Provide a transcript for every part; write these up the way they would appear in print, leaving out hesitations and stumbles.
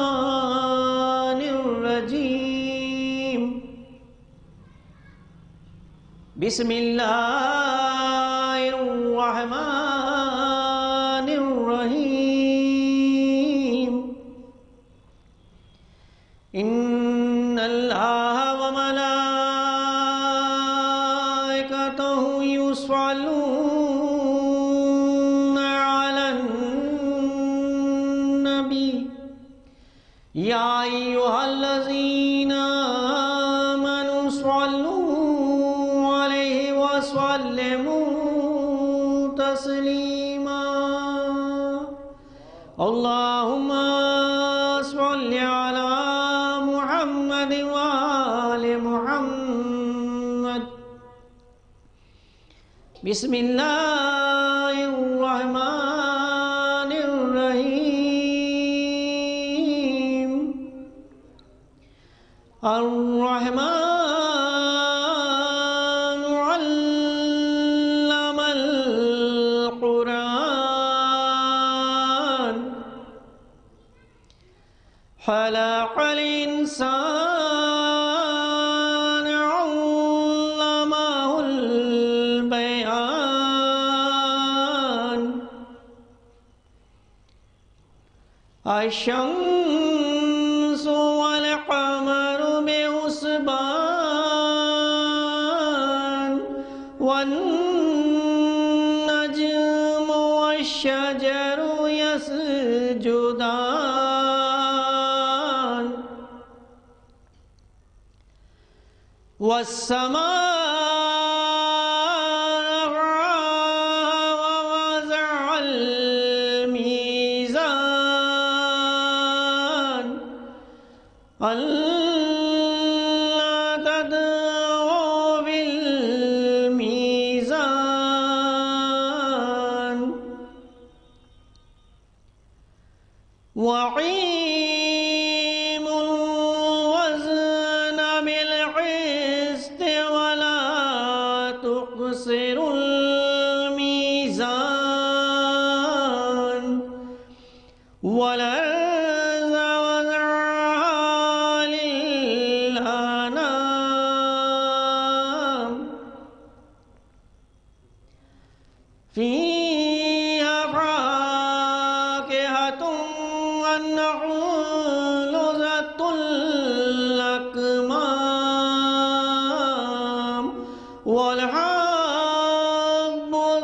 الشيطان الرجيم بسم الله الرحمن الرحيم إن الله وملائكته يصلون على النبي يا أيها الذين آمنوا صلوا عليه وسلموا تسليما اللهم صل على محمد وآل محمد بسم الله الرحمن الرحيم الرحمن علم القرآن خلق الإنسان علمه البيان الشمس والقمر بحسبان والنجم والشجر يسجدان والسماء ووضع الميزان ألا تطغوا في الميزان وأقيموا الوزن بالقسط ولا تخسروا الميزان والأرض وضعها للأنام فيها فاكهة والنخل ذات الأكمام والحب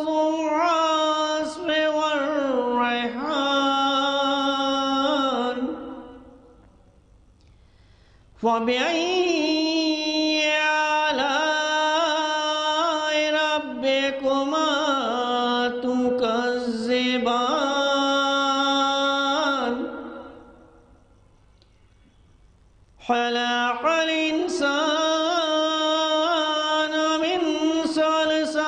ذو العصف والريحان فبأي آلاء ربكما تكذبان خلق الإنسان من صلصال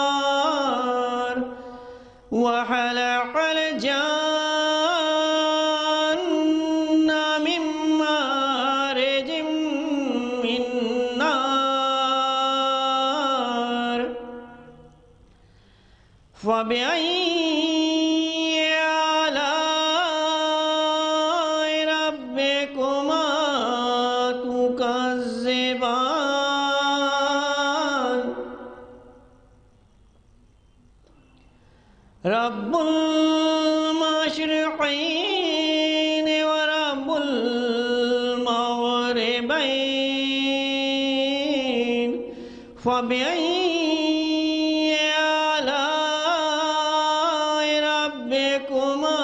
كالفخار وخلق الجن من مارج من نار فبأي آلاء ربكما تكذبان رب المشرقين ورب المغربين فبأي آلاء ربكما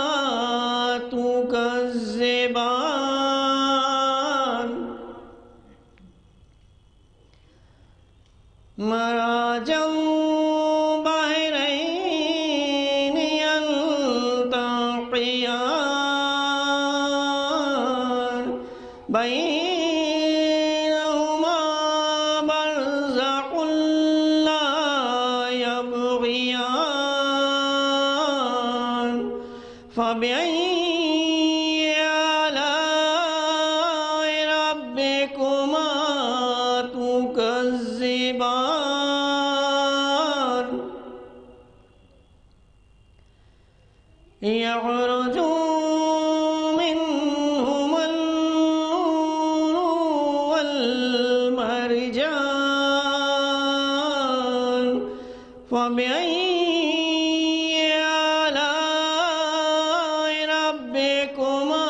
تكذبان مرج البحرين يلتقيان بينهما برزخ لا يبغيان فبأي آلاء ربكما تكذبان يخرج منهما اللؤلؤ والمرجان فبأي آلاء ربكما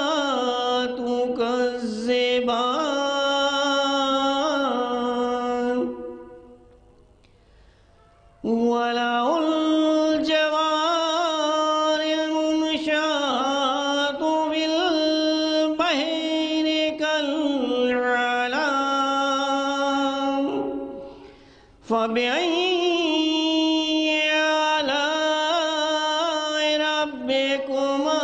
تكذبان وله الجوار المنشآت في البحر كالأعلام فبأي آلاء ربكما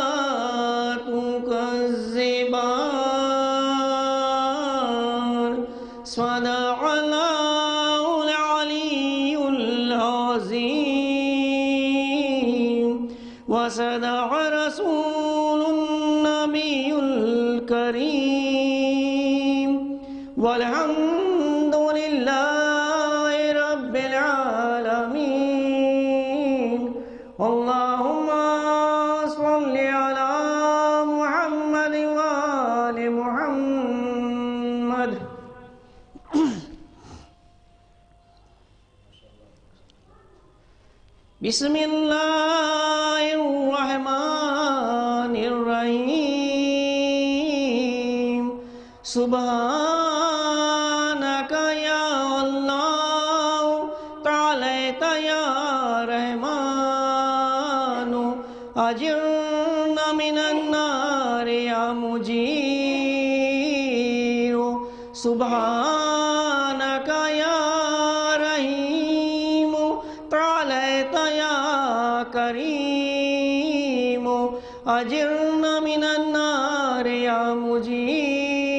تكذبان صدق الله العلي العظيم وصدق رسول النبي الكريم والحمد لله رب العالمين اللهم صل على محمد وآل محمد بسم الله الرحمن الرحيم سبحانك يا الله تعاليت يا رحمن أجرنا من النار يا مجير سبحانك يا رحيم تعاليت يا كريم أجرنا من النار يا مجير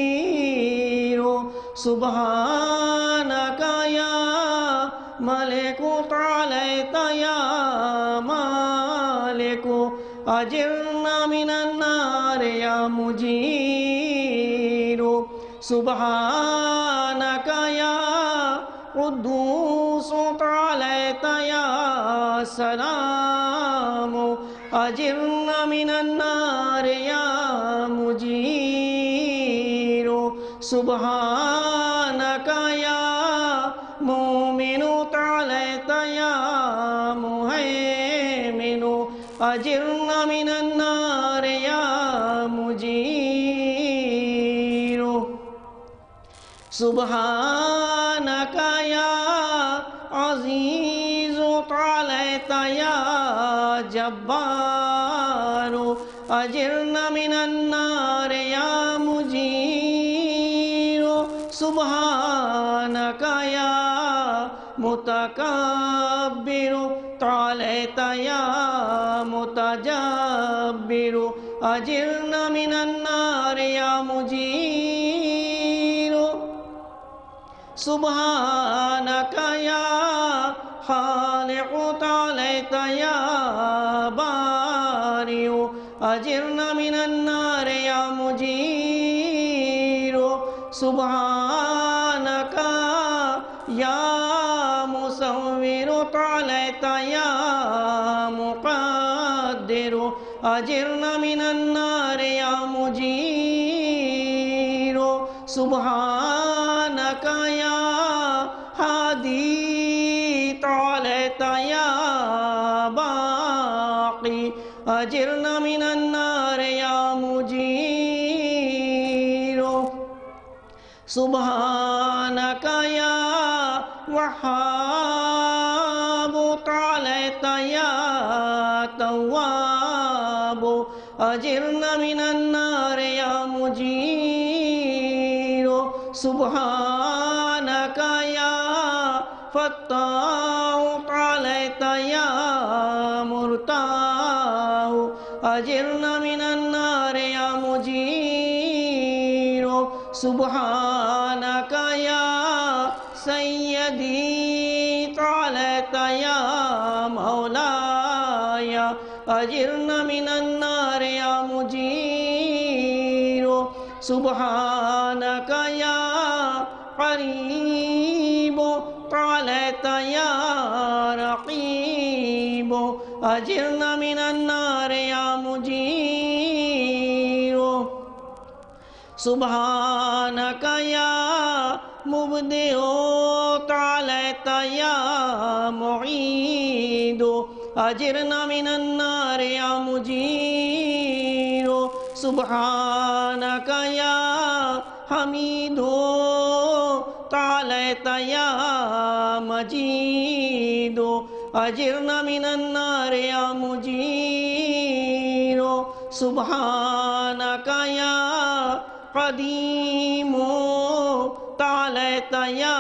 سبحانك يا ملك تعاليت يا مالك أجرنا من النار يا مجير سبحانك يا قدوس تعاليت يا سلام أجرنا من النار يا مجير سبحانك يا مؤمن تعاليت يا مهيمن أجرنا من النار يا مجير سبحانك يا عزيز تعاليت يا جبار أجرنا من النار يا مجير سبحانك يا متكبر تعاليت يا متجبر أجرنا من النار يا مجير سبحانك يا خالق تعاليت يا بارئ أجرنا من النار يا مجير سبحانك يا مصور تعاليت يا مقدر أجرنا من النار يا مجير سبحانك يا هادي تعاليت يا باقي أجرنا من النار يا مجير سبحانك يا وهاب تعاليت يا تواب أجرنا من النار يا مجير سبحانك يا فتاح تعاليت يا مرتاح أجرنا من النار يا مجير سبحانك يا سيدي تعاليت يا مولاي أجرنا من النار يا مجير سبحانك يا قريب تعاليت يا رقيب أجرنا من النار يا مجير سبحانك يا مبدئ تعاليت يا معيد أجرنا من النار يا مجير سبحانك يا حميد تعاليت يا مجيد أجرنا من النار يا مجير سبحانك يا قديم تعاليت يا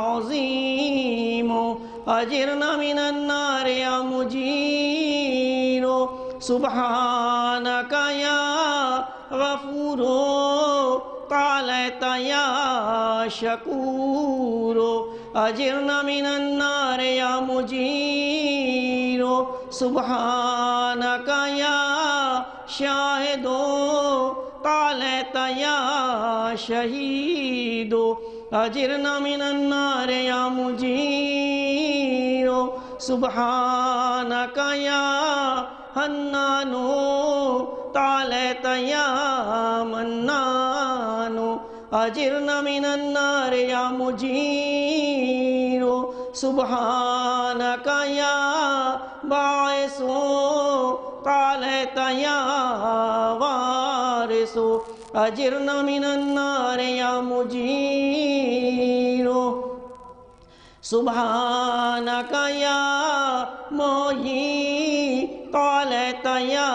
عظيم أجرنا من النار يا مجير سبحانك يا غفور تعاليت يا شكور أجرنا من النار يا مجير سبحانك يا شاهد تعاليت يا شهيد أجرنا من النار يا مجير سبحانك يا حنان تعاليت يا منان أجرنا من النار يا مجير سبحانك يا باعث تعاليت يا وارث أجرنا من النار يا مجير سبحانك يا محيي تعاليت يا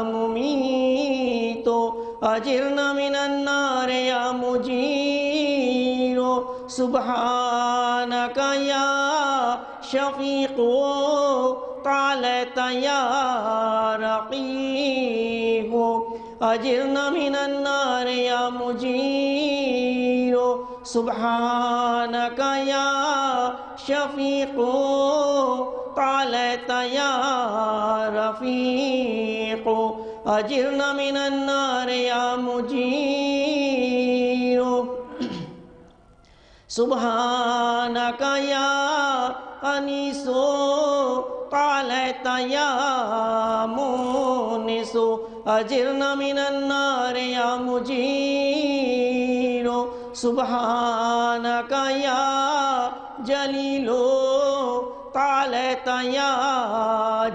مميت أجرنا من النار يا مجير سبحانك يا شفيق تعاليت يا رقيب أجرنا من النار يا مجير سبحانك يا شفيق تعاليت يا رفيق أجرنا من النار يا مجير سبحانك يا أنيس تعاليت يا مونس أجرنا من النار يا مجير سبحانك يا جليل تعاليت يا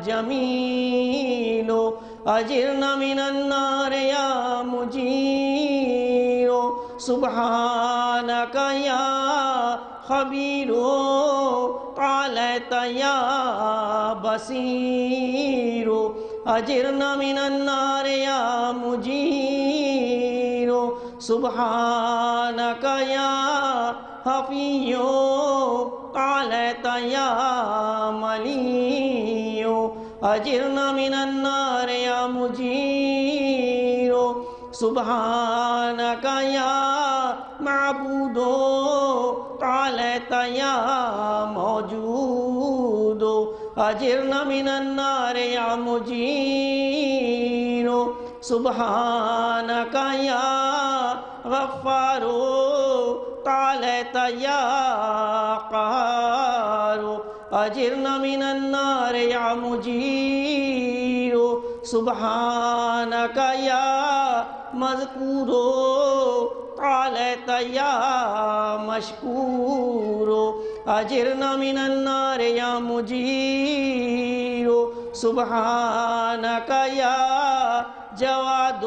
جميل أجرنا من النار يا مجير سبحانك يا خبير تعاليت يا بصير أجرنا من النار يا مجير سبحانك يا حفي تعاليت يا ملي أجرنا من النار يا مجير سبحانك يا معبود تعاليت يا موجود أجرنا من النار يا مجير سبحانك يا غفار تعاليت يا قهار أجرنا من النار يا مجير سبحانك يا مذكور تعاليت يا مشكور أجرنا من النار يا مجير سبحانك يا جواد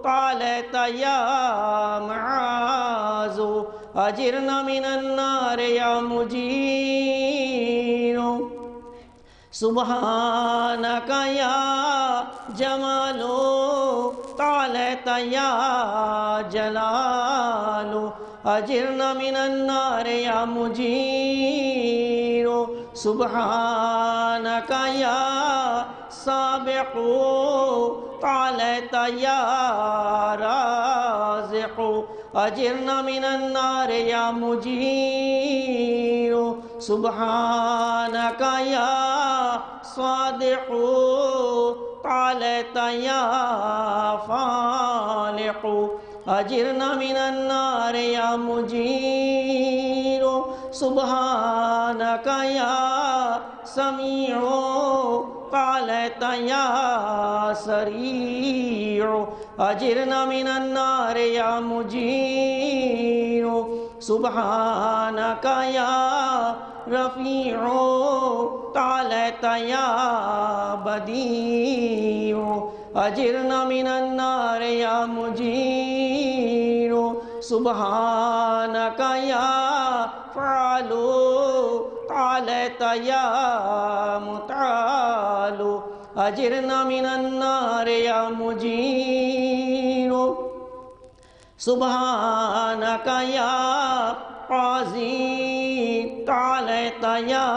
تعاليت يا معاذ أجرنا من النار يا مجير سبحانك يا جمال تعاليت يا جلال أجرنا من النار يا مجير سبحانك يا سابق تعاليت يا رازق أجرنا من النار يا مجير سبحانك يا صادق تعاليت يا فالق أجرنا من النار يا مجير سبحانك يا سميع قالت يا سريع أجرنا من النار يا مجير سبحانك يا رفيع قالت يا بديع أجرنا من النار يا مجير سبحانك يا فعال قالت يا متعال أجرنا من النار يا مجير سبحانك يا قاضي قالت يا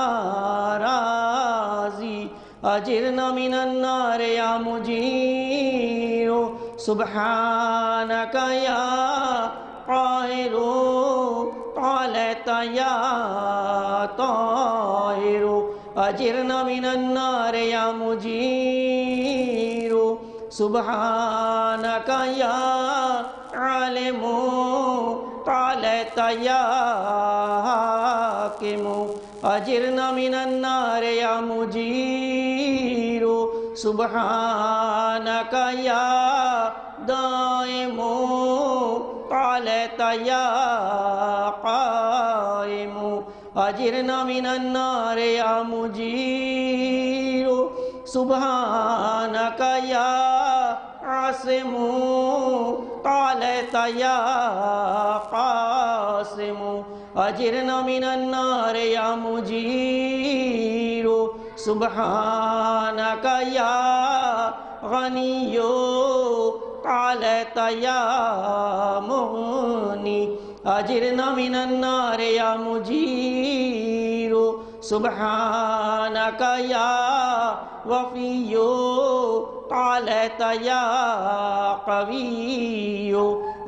رازي أجرنا من النار يا مجير سبحانك يا قاهر قالت يا طاهر أجرنا من النار يا مجير سبحانك يا عالم قالت يا حاكم أجرنا من النار يا مجير سبحانك يا دائم قالت يا قائم أجرنا من النار يا مجير سبحانك يا عاصم قالت يا قاسم أجرنا من النار يا مجير سبحانك يا غني قالت يا مغني أجرنا من النار يا مجير سبحانك يا وفي قالت يا قوي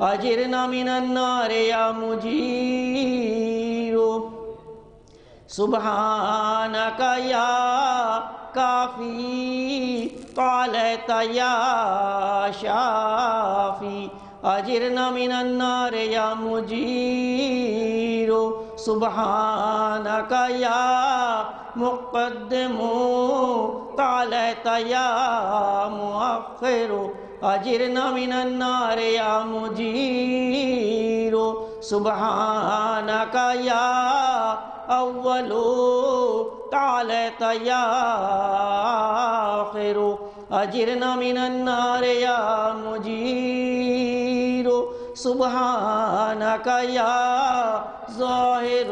أجرنا من النار يا مجير سبحانك يا كافي قالت يا شافي أجرنا من النار يا مجير سبحانك يا مقدم قالت يا مؤخر أجرنا من النار يا مجير سبحانك يا أول قالت يا آخر أجرنا من النار يا مجير سبحانك يا ظاهر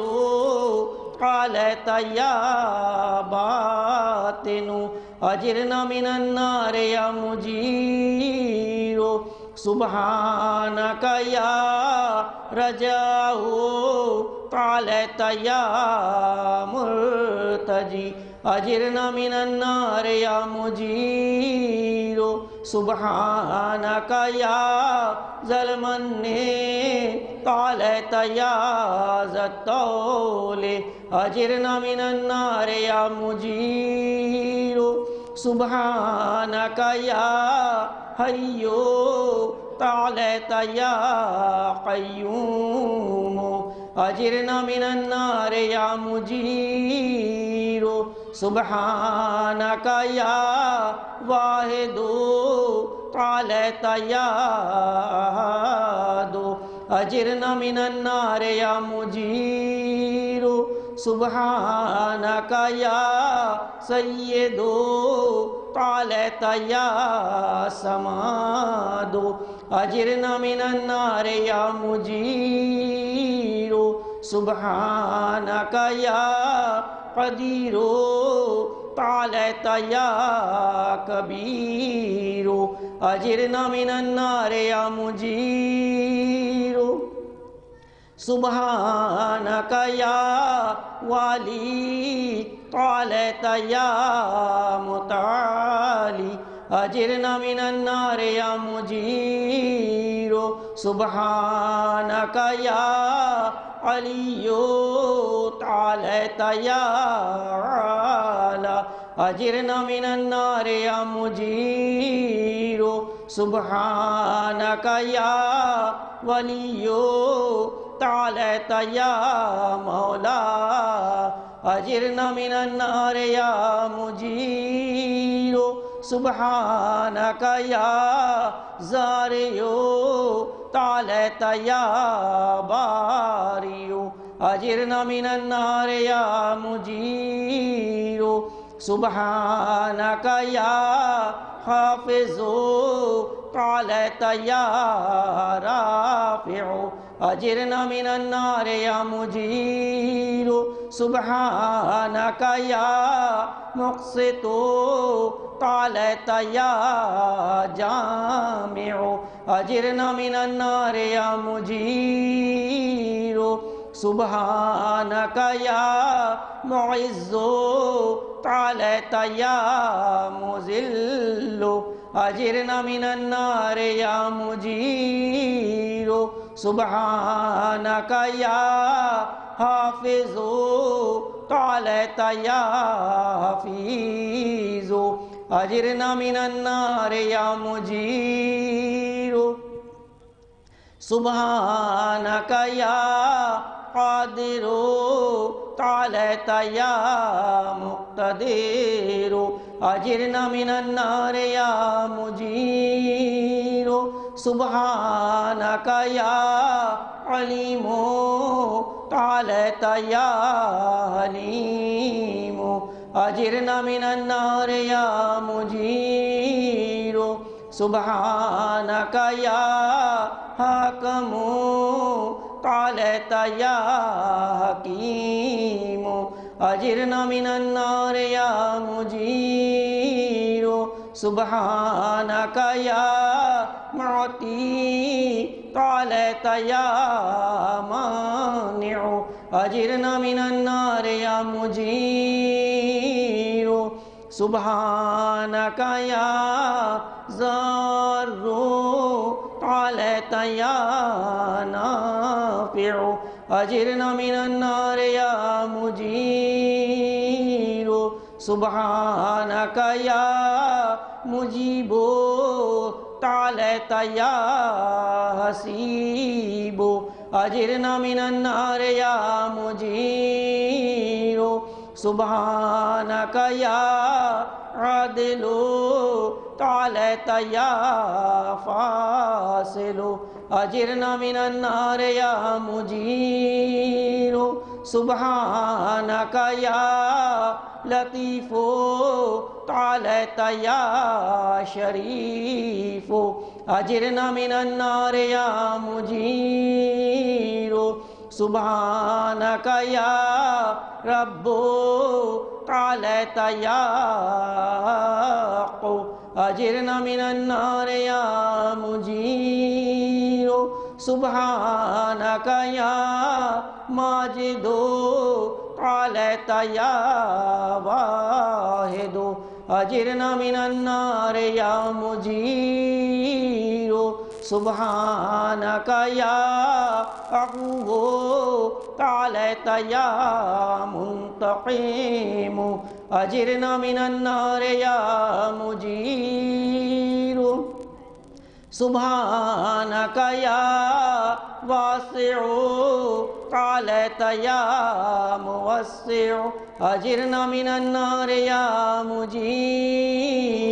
قالت يا باطن أجرنا من النار يا مجير سبحانك يا رجاء قالت يا مرتجي أجرنا من النار يا مجير سبحانك يا ذا المن قالت يا ذا الطول أجرنا من النار يا مجير سبحانك يا حي قالت يا قيوم أجرنا من النار يا مجير سبحانك يا واحد قالت يا أحد أجرنا من النار يا مجير سبحانك يا سيد قالت يا سماد أجرنا من النار يا مجير سبحانك يا قدير قالت يا كبير أجرنا من النار يا مجير سبحانك يا والي قالت يا متعالي أجرنا من النار يا مجير سبحانك يا علي قالت يا عالى أجرنا من النار يا مجير سبحانك يا ولي تعاليت يا مولا أجرنا من النار يا مجير سبحانك يا زاري تعاليت يا باري أجرنا من النار يا مجير سبحانك يا حافظ تعاليت يا رافع أجرنا من النار يا مجير سبحانك يا مقسط تعاليت يا جامع أجرنا من النار يا مجير سبحانك يا معز تعاليت يا مذل أجرنا من النار يا مجير سبحانك يا حافظ تعاليت يا حفيظ أجرنا من النار يا مجير سبحانك يا قادر تعاليت يا مقتدر أجرنا من النار يا مجير سبحانك يا عليم تعاليت يا حليم أجرنا من النار يا مجير سبحانك يا حاكم تعاليت يا حكيم أجرنا من النار يا مجير سبحانك يا معطي تعاليت يا مانع أجرنا من النار يا مجير سبحانك يا ضار تعاليت يا نافع أجرنا من النار يا مجير سبحانك يا مجيب تعاليت يا حسيب أجرنا من النار يا مجير سبحانك يا عادل تعاليت يا فاصل أجرنا من النار يا مجير سبحانك يا لطيف تعاليت يا شريف أجرنا من النار يا مجير سبحانك يا رب تعاليت يا حق أجرنا من النار يا مجير سبحانك يا ماجد تعاليت يا واحد أجرنا من النار يا مجير سبحانك يا عفو تعاليت يا منتقم أجرنا من النار يا مجير سبحانك يا واسع تعاليت يا موسع أجرنا من النار يا مجير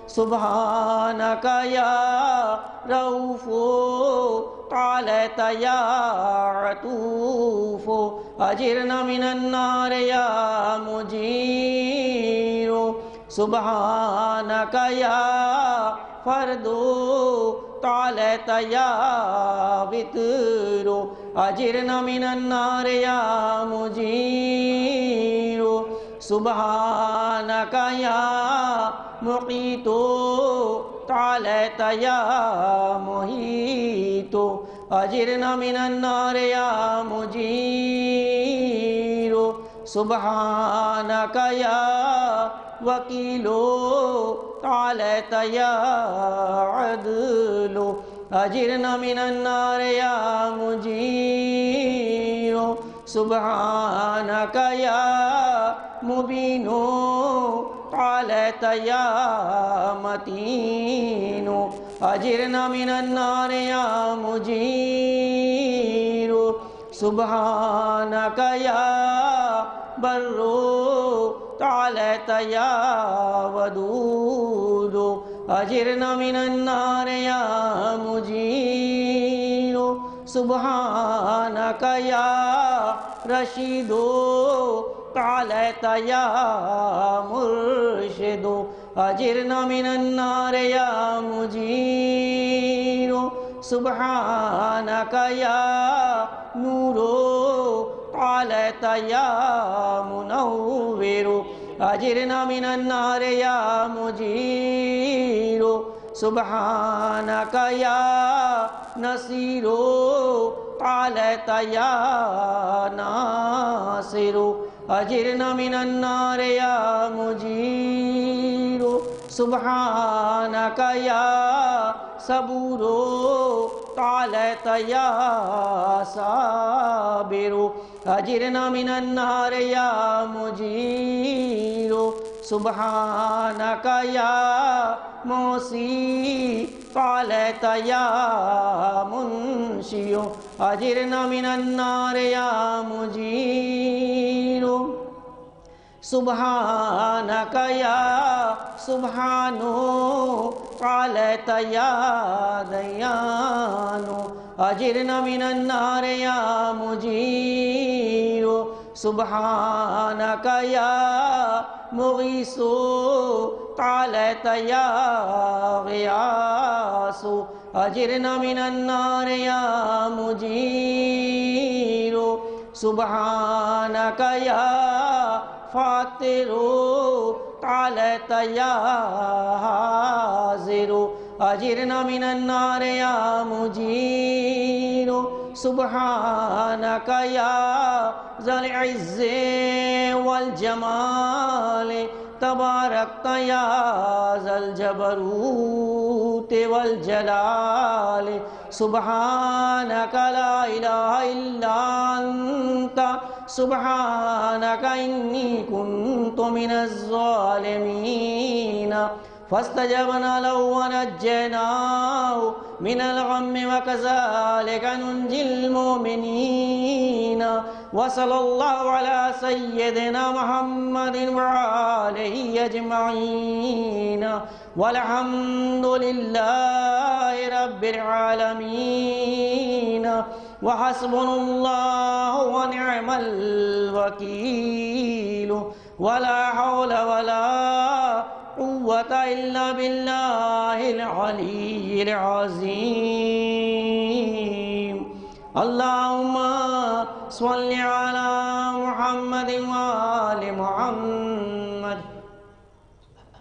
سبحانك يا رؤوف تعاليت يا عطوف أجرنا من النار يا مجير سبحانك يا فرد تعاليت يا وتر أجرنا من النار يا مجير سبحانك يا مقيت تعاليت يا محيط أجرنا من النار يا مجير سبحانك يا وكيل تعاليت يا عدل أجرنا من النار يا مجير سبحانك يا مبين تعاليت يا متين أجرنا من النار يا مجير سبحانك يا بر تعاليت يا ودود أجرنا من النار يا مجير سبحانك يا رشيد تعاليت يا مرشد أجرنا من النار يا مجير سبحانك يا نور تعاليت يا منور أجرنا من النار يا مجير سبحانك يا نصير تعاليت يا ناصر أجرنا من النار يا مجير سبحانك يا صبور تعاليت يا صابر أجرنا من النار يا مجير سبحانك يا موسي تعاليت يا منشي أجرنا من النار يا مجير سبحانك يا سبحان تعاليت يا ديان أجرنا من النار يا مجير سبحانك يا مغيث تعاليت يا غياث أجرنا من النار يا مجير سبحانك يا فاطر تعاليت يا حاضر أجرنا من النار يا مجير سبحانك يا ذا العز والجمال تباركت يا ذا الجبروت والجلال سبحانك لا إله إلا أنت سبحانك إني كنت من الظالمين فاستجبنا له ونجيناه من الغم وكذلك ننجي المؤمنين وصلى الله على سيدنا محمد وآله أجمعين والحمد لله رب العالمين وحسبنا الله ونعم الوكيل ولا حول ولا قوة إلا بالله العلي العظيم اللهم صل على محمد وآل محمد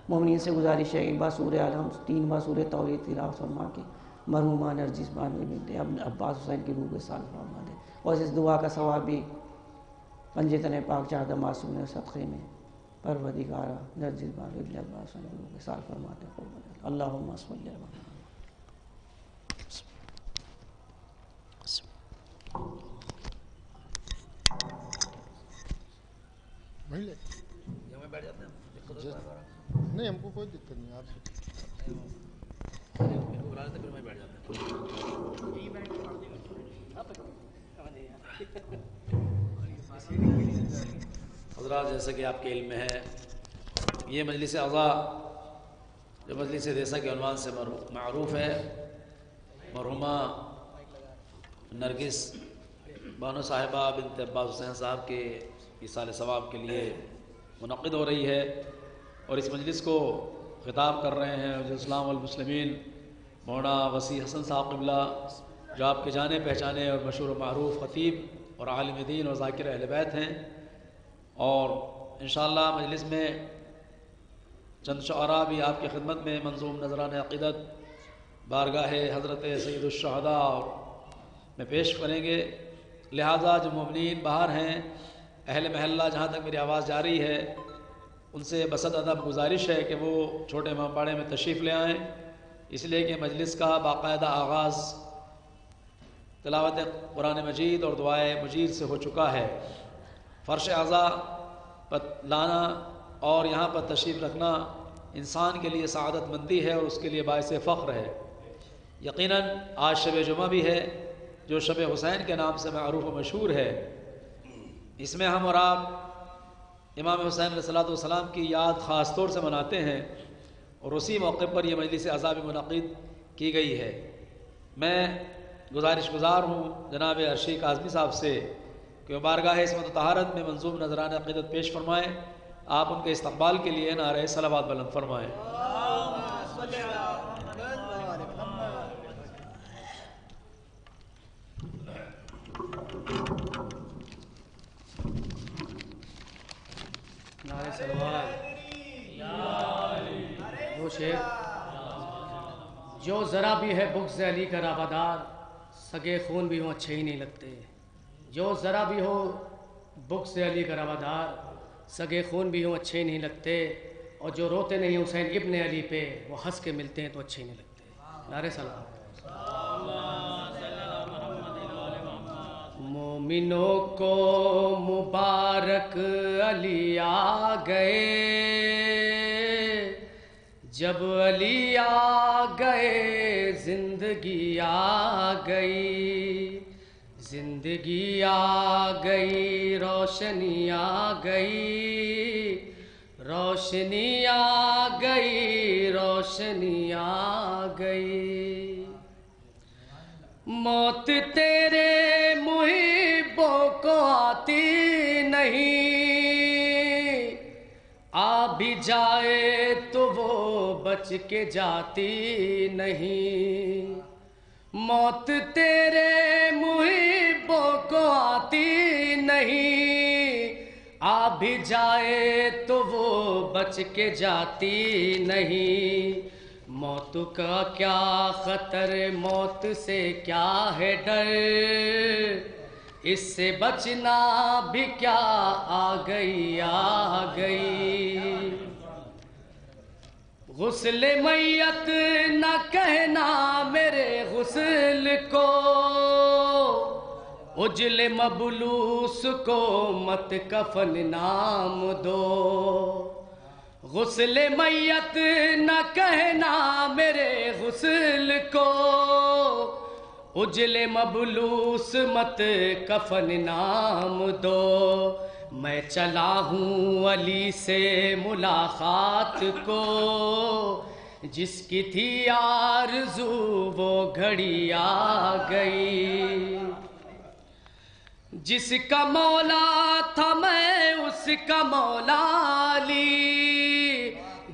مومنین سے گزارش ہے کہ باسور عالم 3 باسور توحید تلاوت فرما کے مرحومہ نرجس بانو بنت عباس حسین کی روح کے سال فرما دے اور اس دعا کا ثواب بھی پنجتن پاک چاہدہ معصوم صدقے میں پروردگارہ نرجس بانو ابن عباس حسین کی روح کے سال فرماتے اللہم صلی اللہ علیہ نہیں ہم کو کوئی دقت نہیں آپ حضرات جیسا کہ آپ کے علم میں ہے یہ مجلس اعضاء جو مجلس دیسا کے عنوان سے معروف ہے مرحومہ نرگس بانو صاحبہ بنت عباس حسین صاحب کے ایصال ثواب کے لیے منعقد ہو رہی ہے اور اس مجلس کو خطاب کر رہے ہیں جو اسلام والمسلمین مولانا وسیع حسن صاحب قبلہ جو آپ کے جانے پہچانے اور مشہور و معروف خطیب اور عالم دین اور ذاکر اہل بیت ہیں اور انشاءاللہ مجلس میں چند شعراء بھی آپ کی خدمت میں منظوم نذران عقیدت بارگاہ حضرت سید الشہداء میں پیش کریں گے، لہٰذا جو مومنین باہر ہیں اہل محلہ جہاں تک میری آواز جا رہی ہے ان سے بسط ادب گزارش ہے کہ وہ چھوٹے امامباڑے میں تشریف لے آئیں، اس لیے کہ مجلس کا باقاعدہ آغاز تلاوت قرآن مجید اور دعائے مجید سے ہو چکا ہے۔ فرش اعضاء پر لانا اور یہاں پر تشریف رکھنا انسان کے لیے سعادت مندی ہے اور اس کے لیے باعث فخر ہے۔ یقیناً آج شب جمعہ بھی ہے جو شب حسین کے نام سے معروف و مشہور ہے، اس میں ہم اور آپ امام حسین علیہ السلام کی یاد خاص طور سے مناتے ہیں، اور اسی موقع پر یہ مجلس عزا بھی منعقد کی گئی ہے۔ میں گزارش گزار ہوں جناب عرشی کاظمی صاحب سے کہ وہ بارگاہ عصمت و طہارت میں منظوم نذرانہ عقیدت پیش فرمائیں۔ آپ ان کے استقبال کے لیے نعرہ صلوات بلند فرمائیں۔ نعرہ صلوات۔ وہ شعر جو ذرا بھی ہے بغض علی کا روادار، سگے خون بھی ہوں اچھے ہی نہیں لگتے۔ جو ذرا بھی ہو بغض علی کا روادار، سگے خون بھی ہوں اچھے ہی نہیں لگتے، اور جو روتے نہیں حسین ابن علی پہ، وہ ہنس کے ملتے ہیں تو اچھے ہی نہیں لگتے۔ نعرہ صلوات۔ مومنوں کو مبارک علی آ گئے، جب علی آ گئے زندگی آ گئی، زندگی آ گئی، روشنی آ گئی، روشنی آ گئی، روشنی آ گئی۔ موت تیرے محبوں کو آتی نہیں، آ بھی جائے تو وہ بچ کے جاتی نہیں۔ موت تیرے محبوں کو آتی نہیں، آ بھی جائے تو وہ بچ کے جاتی نہیں۔ موت کا کیا خطر، موت سے کیا ہے ڈر، اس سے بچنا بھی کیا، آ گئی آ گئی۔ غسل میت نہ کہنا میرے غسل کو، اجل مبلوس کو مت کفن نام دو۔ غسل میت نہ کہنا میرے غسل کو، اجل مبلوس مت کفن نام دو۔ میں چلا ہوں علی سے ملاقات کو، جس کی تھی آرزو وہ گھڑی آ گئی۔ جس کا مولا تھا میں اس کا مولا علی،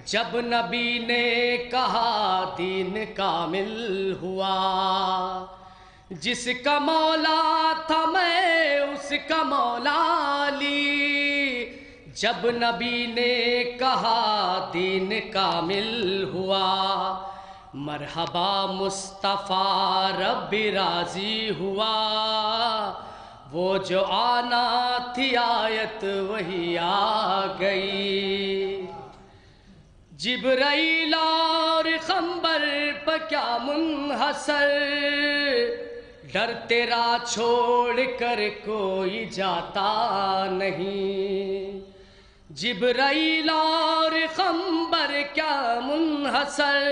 جب نبی نے کہا دین کامل ہوا۔ جس کا مولا تھا میں اس کا مولا علی، جب نبی نے کہا دین کامل ہوا۔ مرحبا مصطفیٰ رب راضی ہوا، وہ جو آنا تھی آیت وہی آ گئی۔ جبرائیل اور قمر پر کیا منحصر، ڈر تیرا چھوڑ کر کوئی جاتا نہیں۔ جبرائیل اور قمر کیا منحصر،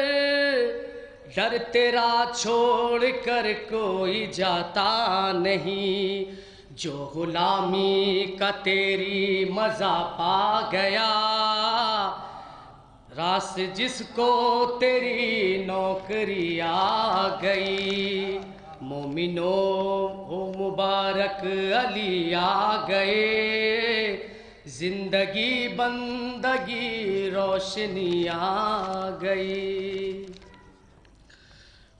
ڈر تیرا چھوڑ کر کوئی جاتا نہیں۔ جو غلامی کا تیری مزہ پا گیا، راس جس کو تیری نوکری آ گئی۔ مومنو ہو مبارک علی آ گئے، زندگی بندگی روشنی آ گئی۔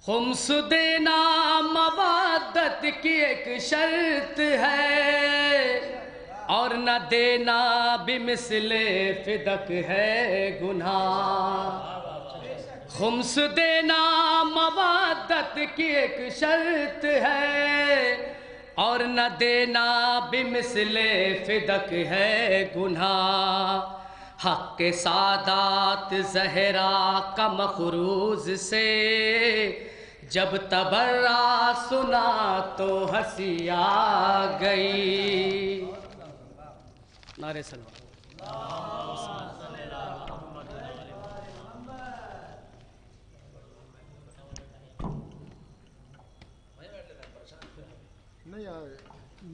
خمس دینا مودت کی ایک شرط ہے، اور نہ دینا بھی مثل فدق ہے گناہ۔ خمس دینا مودت کی ایک شرط ہے، اور نہ دینا بھی مثل فدق ہے گناہ۔ حق کے سادات زہرا کا مخروز سے، جب تبرا سنا تو ہنسی آ گئی۔ نعرہ صلوات۔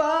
12-5-14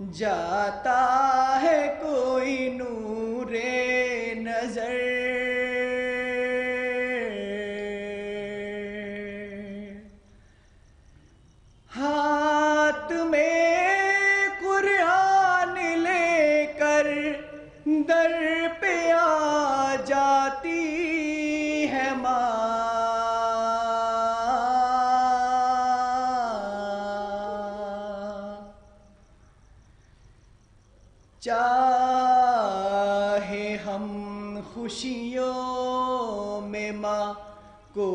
جاتا ہے کوئی نور نظر، ہاتھ میں قرآن لے کر در پہ آ جاتی ہے ماں، چاہے ہم خوشیوں میں ماں کو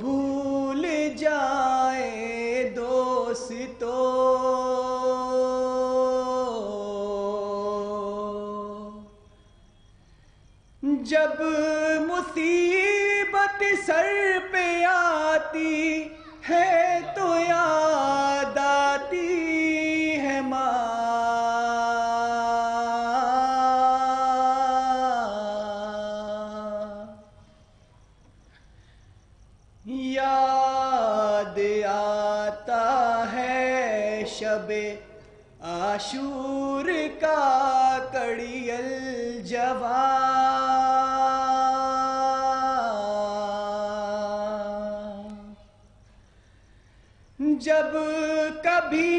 بھول جائے دوستو، جب مصیبت سر پہ آتی ہے تو یاد آتی ہے ماں، یاد آتا ہے شب عاشور کا کڑی الجوان، جب کبھی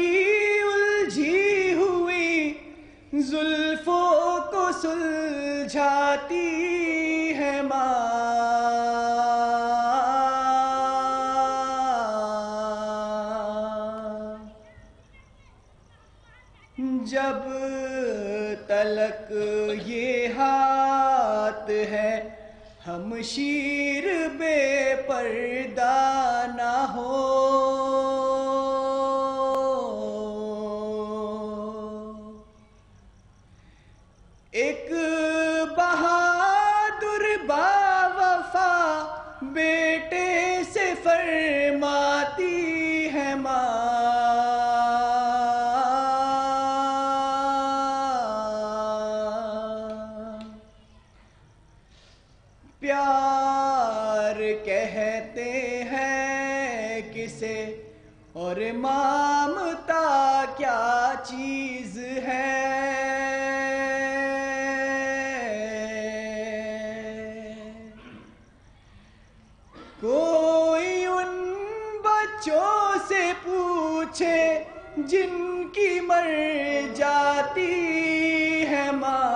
الجھی ہوئی زلفوں کو سلجھاتی ہے ماں، جب تلک یہ ہاتھ ہے ہمشیر بے پردہ نہ ہو، ایک بہادر باوفا بیٹے سے فرماتی ہے ماں، پیار کہتے ہیں کسے اور مامتا کیا چیز ہے، کوئی ان بچوں سے پوچھے جن کی مر جاتی ہے ماں،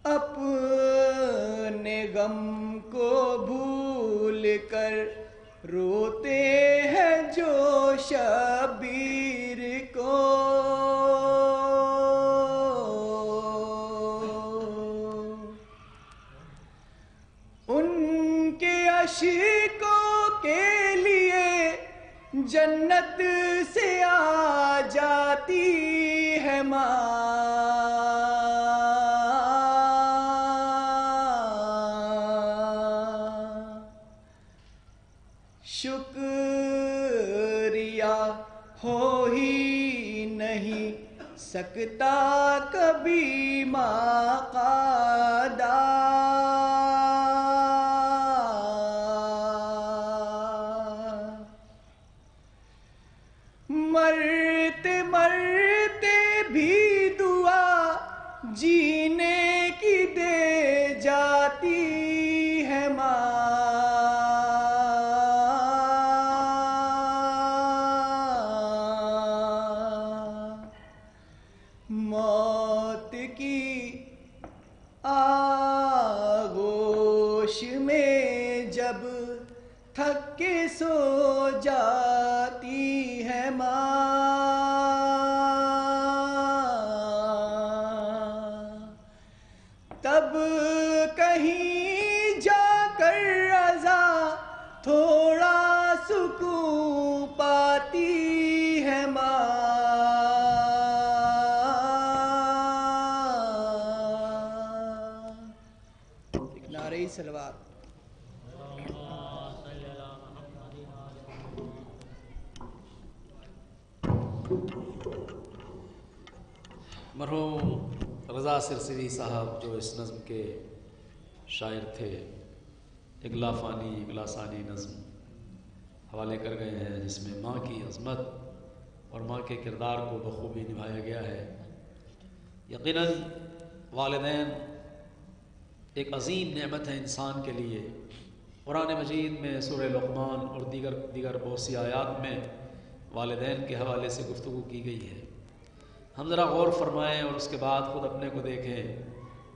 اپنے غم کو بھول کر روتے ہیں جو شبیر کو، ان کے عشقوں کے لیے جنت سے آ جاتی ہے ماں، شکریہ ہو ہی نہیں سکتا کبھی ماں کا ادا، مرتے مرتے بھی دعا جینے کی دے جاتی ہے ماں، موت کی آغوش میں جب تھک کے سو جاتی ہے ماں، تب کہیں جا کر رضا تھوڑا سکون پاتی ہے ماں، نعرہ صلوات۔ مرحوم رضا سرسری صاحب جو اس نظم کے شاعر تھے، ایک لافانی ایک لاسانی نظم حوالے کر گئے ہیں، جس میں ماں کی عظمت اور ماں کے کردار کو بخوبی نبھایا گیا ہے۔ یقیناً والدین ایک عظیم نعمت ہے انسان کے لیے۔ قرآن مجید میں سورہ لقمان اور دیگر بہت سی آیات میں والدین کے حوالے سے گفتگو کی گئی ہے۔ ہم ذرا غور فرمائیں اور اس کے بعد خود اپنے کو دیکھیں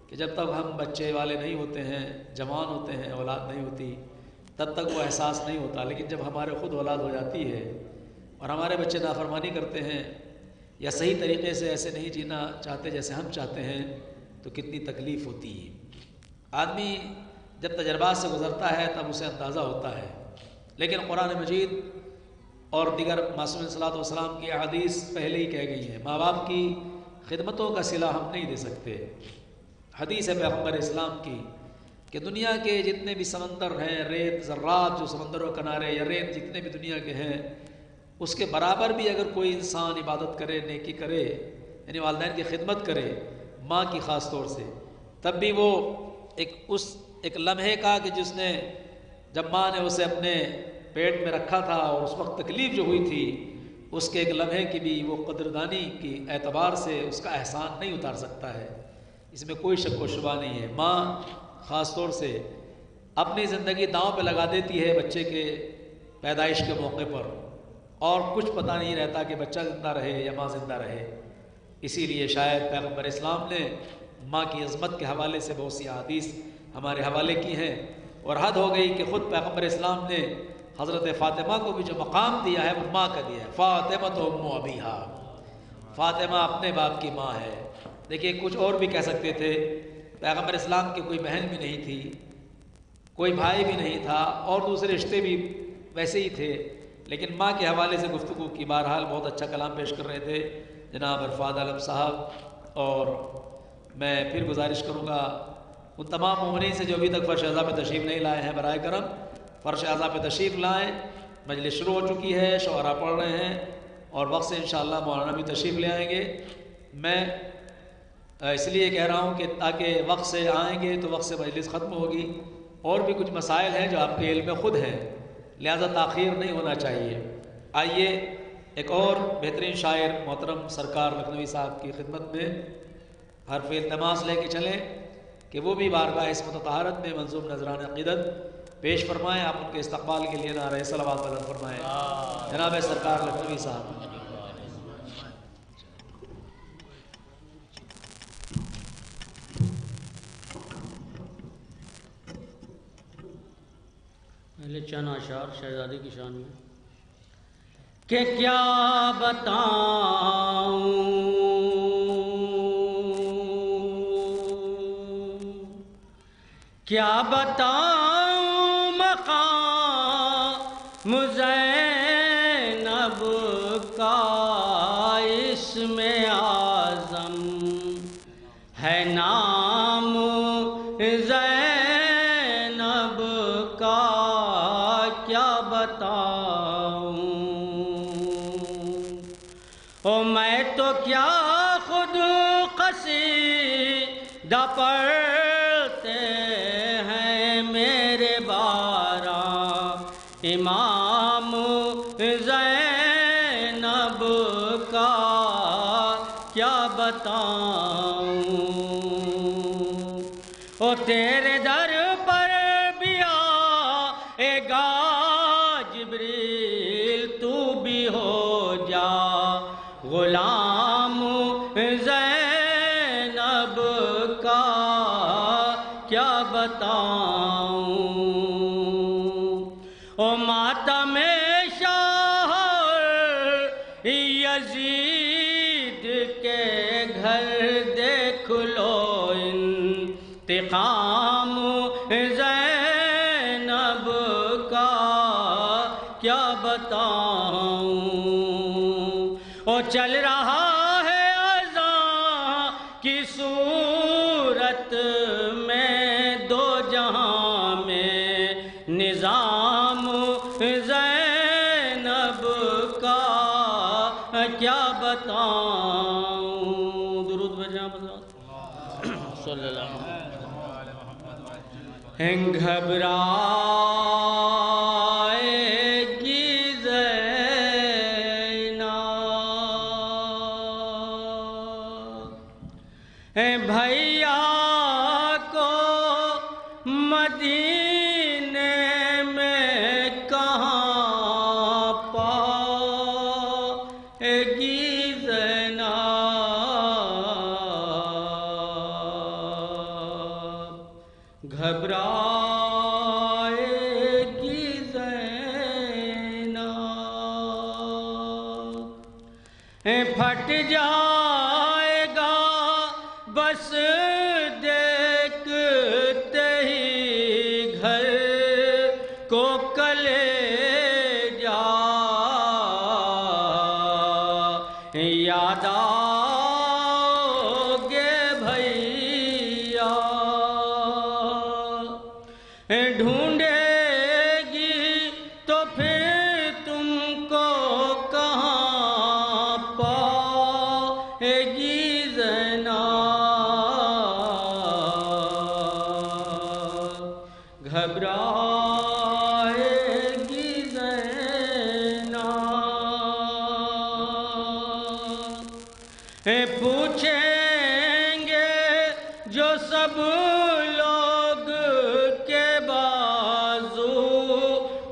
کہ جب تک ہم بچے والے نہیں ہوتے ہیں، جوان ہوتے ہیں، اولاد نہیں ہوتی، تب تک وہ احساس نہیں ہوتا، لیکن جب ہمارے خود اولاد ہو جاتی ہے اور ہمارے بچے نافرمانی کرتے ہیں یا صحیح طریقے سے ایسے نہیں جینا چاہتے جیسے ہم چاہتے ہیں، تو کتنی تکلیف ہوتی ہے۔ آدمی جب تجربات سے گزرتا ہے تب اسے اندازہ ہوتا ہے، لیکن قرآن مجید اور دیگر معصوم صلی اللہ علیہ وسلم کی احادیث پہلے ہی کہہ گئی ہیں، ماں باپ کی خدمتوں کا صلہ ہم نہیں دے سکتے۔ حدیث ہے پیغمبر اسلام کی کہ دنیا کے جتنے بھی سمندر ہیں، ریت ذرات جو سمندروں کنارے یا ریت جتنے بھی دنیا کے ہیں، اس کے برابر بھی اگر کوئی انسان عبادت کرے، نیکی کرے، یعنی والدین کی خدمت کرے، ماں کی خاص طور سے، تب بھی وہ ایک لمحے کا کہ جس نے جب ماں نے اسے اپنے پیٹ میں رکھا تھا اور اس وقت تکلیف جو ہوئی تھی، اس کے ایک لمحے کی بھی وہ قدردانی کی اعتبار سے اس کا احسان نہیں اتار سکتا ہے۔ اس میں کوئی شک و شبہ نہیں ہے۔ ماں خاص طور سے اپنی زندگی داؤں پہ لگا دیتی ہے بچے کے پیدائش کے موقع پر، اور کچھ پتہ نہیں رہتا کہ بچہ زندہ رہے یا ماں زندہ رہے۔ اسی لیے شاید پیغمبر اسلام نے ماں کی عظمت کے حوالے سے بہت سی احادیث ہمارے حوالے کی ہیں، اور حد ہو گئی کہ خود پیغمبر اسلام نے حضرت فاطمہ کو بھی جو مقام دیا ہے وہ ماں کا دیا ہے۔ فاطمہ تو ام ابیہا، فاطمہ اپنے باپ کی ماں ہے۔ دیکھیے کچھ اور بھی کہہ سکتے تھے، پیغمبر اسلام کی کوئی بہن بھی نہیں تھی، کوئی بھائی بھی نہیں تھا، اور دوسرے رشتے بھی ویسے ہی تھے، لیکن ماں کے حوالے سے گفتگو کی۔ بہرحال بہت اچھا کلام پیش کر رہے تھے جناب عرفات عالم صاحب، اور میں پھر گزارش کروں گا ان تمام مومنین سے جو ابھی تک فرش اعضاء پہ تشریف نہیں لائے ہیں، برائے کرم فرش اعضاء پہ تشریف لائیں۔ مجلس شروع ہو چکی ہے، شعراء پڑھ رہے ہیں، اور وقت سے انشاءاللہ مولانا بھی تشریف لے آئیں گے۔ میں اس لیے کہہ رہا ہوں کہ تاکہ وقت سے آئیں گے تو وقت سے مجلس ختم ہوگی، اور بھی کچھ مسائل ہیں جو آپ کے علم میں خود ہیں، لہذا تاخیر نہیں ہونا چاہیے۔ آئیے ایک اور بہترین شاعر محترم سرکار لکھنوی صاحب کی خدمت میں حرف التماس لے کے چلیں کہ وہ بھی بارگاہ عصمت و طہارت میں منظوم نذران عقیدت پیش فرمائیں۔ آپ ان کے استقبال کے لیے نعرہ صلوات بلند فرمائیں جناب سرکار لکھنوی صاحب۔ پہلے چند اشعار شہزادی کی شان میں کہ کیا بتاؤں مقام زینب کا، اسم اعظم ہے نام زینب کا، کیا بتاؤں او میں تو کیا خود قصیدہ پڑھتے ہیں میرے بارہ امام زینب کا، کیا بتاؤں او تیرے در پر بھی آئے گا جبریل، تو بھی ہو جا غلام زینب کا، کیا بتاؤں او ماتم شاہ یزید کے گھر دیکھ لو انتقام زینب کا، کیا بتاؤں او چل رہا ہے اذان کی صورت میں دو جہاں میں نظام زینب کا، کیا بتاؤں۔ درود بھیجیں آپ حضرات صلی اللہ علیہ وسلم۔ گھبرائے گی زینب بھیا کو مدینے میں کہاں پائے گی زینب گھبرائے گی زینب پھٹ جائے گا بس دیکھتے ہی گھر کو کلیجہ یاد آؤگے بھیا ڈھونڈے گی تو پھر تم کو کہاں پائے گی زینب گھبرائے گی زینب پوچھیں گے جو سب لوگ کے بازو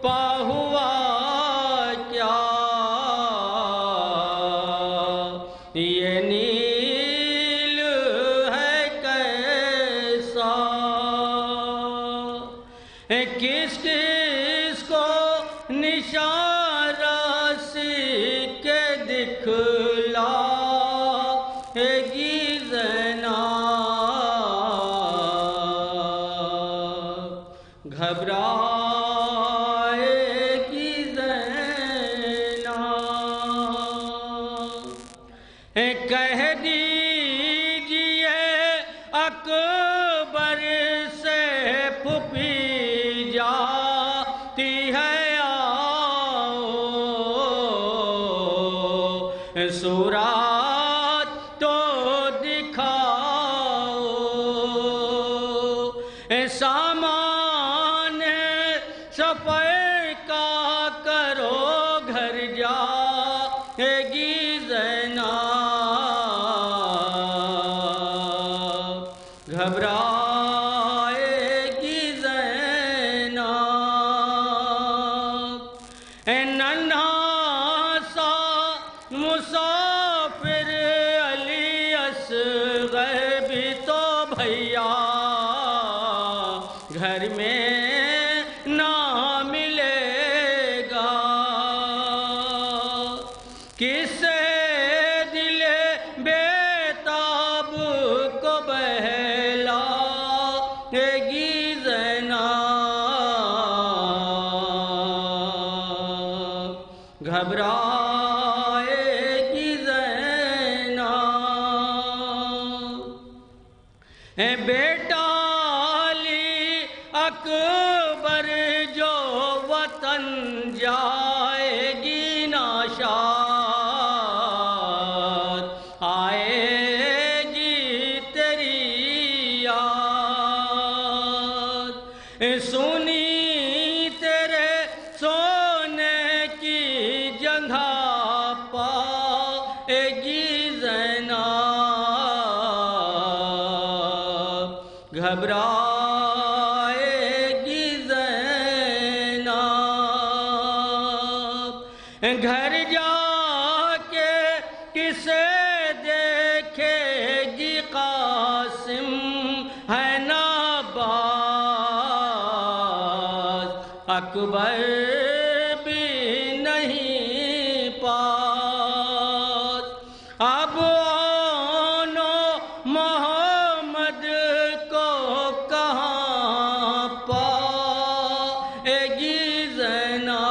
پا ہوا کیا یہ نیل ہے کیسا کس کس کو نشان راسی کے دکھلائے گی زینب گھبرائے گی زینب کہہ دیجئے اکبر سے پھپھی جاتی ہے آؤ صورت تو دکھاؤ سامان سفر کا کرو گھر جائے گی زینب گھبرائے گی زینب ننھا سا مسافر علی اصغر بھی تو بھیا گھر میں نہ ملے گا کس سے دل بیتاب کو بہلائے گی زینب گھبرائے گی زینب بیٹا علی اکبر جو وطن جائے گی ناشاد آئے گی تیری یاد سنی تیرے سونے کی جگہ پائے گی زینب گھبرائے گی زینب گھر جا کے کسے دیکھے گی قاسم ہے ناباز اکبر بھی نہیں پاس اب آنو محمد کو کہاں پائے گی زینب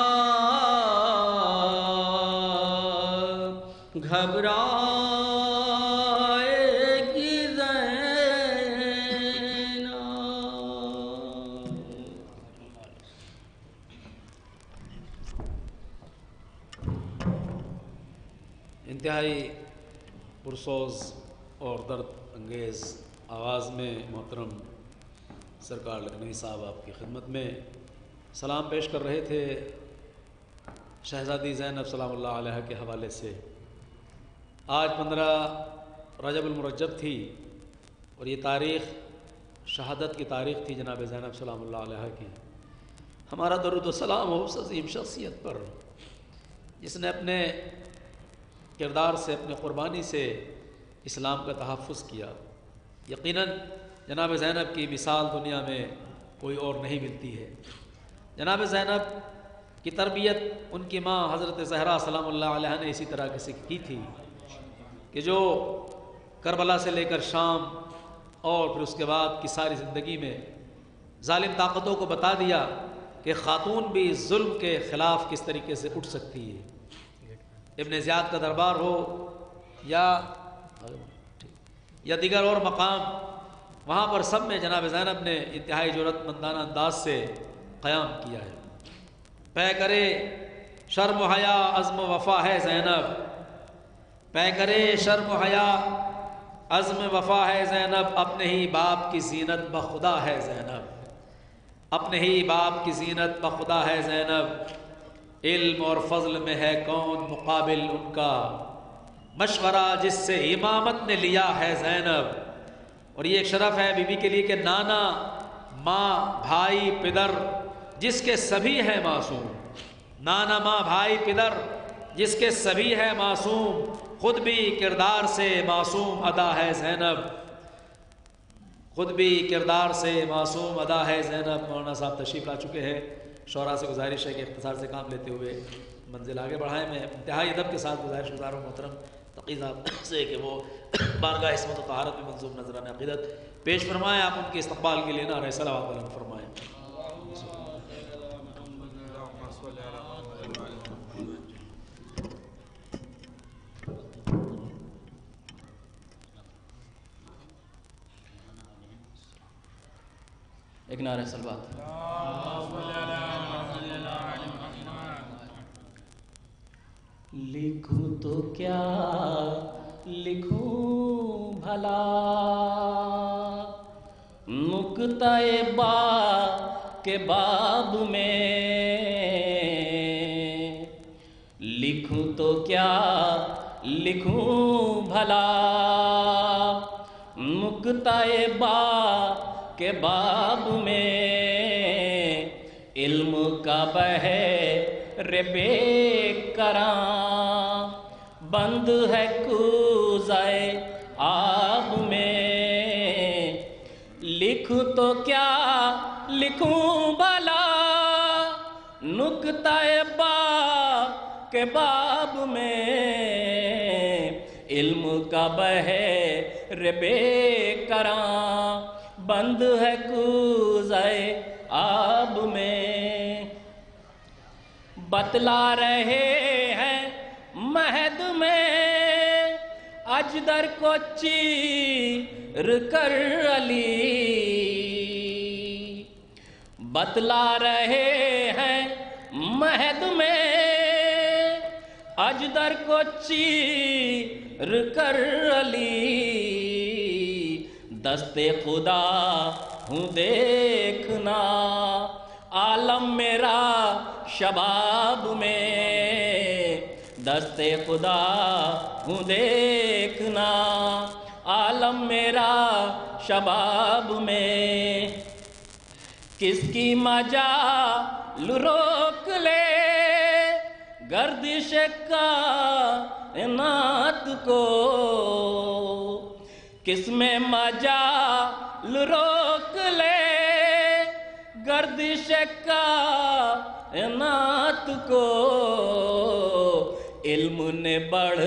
گھبرائے گی زینب انتہائی پرسوز اور درد انگیز آواز میں محترم سرکار لکھنوی صاحب آپ کی خدمت میں سلام پیش کر رہے تھے شہزادی زینب سلام اللہ علیہ کے حوالے سے۔ آج 15 رجب المرجب تھی اور یہ تاریخ شہادت کی تاریخ تھی جناب زینب سلام اللہ علیہ کی۔ ہمارا درود و سلام ہو اس عظیم شخصیت پر جس نے اپنے کردار سے، اپنے قربانی سے اسلام کا تحفظ کیا۔ یقیناً جناب زینب کی مثال دنیا میں کوئی اور نہیں ملتی ہے۔ جناب زینب کی تربیت ان کی ماں حضرت زہرا سلام اللہ علیہ نے اسی طرح سے کی تھی کہ جو کربلا سے لے کر شام اور پھر اس کے بعد کی ساری زندگی میں ظالم طاقتوں کو بتا دیا کہ خاتون بھی ظلم کے خلاف کس طریقے سے اٹھ سکتی ہے۔ ابن زیاد کا دربار ہو یا دیگر اور مقام، وہاں پر سب میں جناب زینب نے انتہائی جرأت مندانہ انداز سے قیام کیا ہے۔ پے کرے شرم و حیا عزم و وفا ہے زینب، پے کرے شرم و حیا عزم وفا ہے زینب، اپنے ہی باپ کی زینت بخدا ہے زینب، اپنے ہی باپ کی زینت بخدا ہے زینب، علم اور فضل میں ہے کون مقابل ان کا، مشورہ جس سے امامت نے لیا ہے زینب۔ اور یہ ایک شرف ہے بی بی کے لیے کہ نانا، ماں، بھائی، پدر جس کے سبھی ہیں معصوم، نانا، ماں، بھائی، پدر جس کے سبھی ہے معصوم، خود بھی کردار سے معصوم ادا ہے زینب، خود بھی کردار سے معصوم ادا ہے زینب۔ مولانا صاحب تشریف لا چکے ہیں، شعراء سے گزارش ہے کہ اختصار سے کام لیتے ہوئے منزل آگے بڑھائیں۔ میں انتہائی ادب کے ساتھ گزارش گزار ہوں محترم تقی صاحب سے کہ وہ بارگاہ عصمت و طہارت میں منظوم نذرانہ عقیدت پیش فرمائیں۔ آپ ان کے استقبال کے لیے نعرہ صلوات بلند فرمائیں۔ ایک نعرہ صلوات۔ لکھوں تو کیا لکھوں بھلا نکتہ با کے باب میں، لکھوں تو کیا لکھوں بھلا نکتہ با کے باب میں، علم کا بحر بے کراں بند ہے کوزۂ آب میں، لکھ تو کیا لکھوں بھلا نکتہ با کے باب میں، علم کا بحر بے کراں بند ہے کوزۂ آب میں، بتلا رہے ہیں مہد میں اجدر کو چیر کر علی، بتلا رہے ہیں مہد میں اجدر کو چیر کر علی، دست خدا ہوں دیکھنا عالم میرا شباب میں، دست خدا ہوں دیکھنا عالم میرا شباب میں، کس کی مجال روک لے گردش کائنات کو، کس میں مجال روک لے گردش کائنات کو، علم نے بڑھ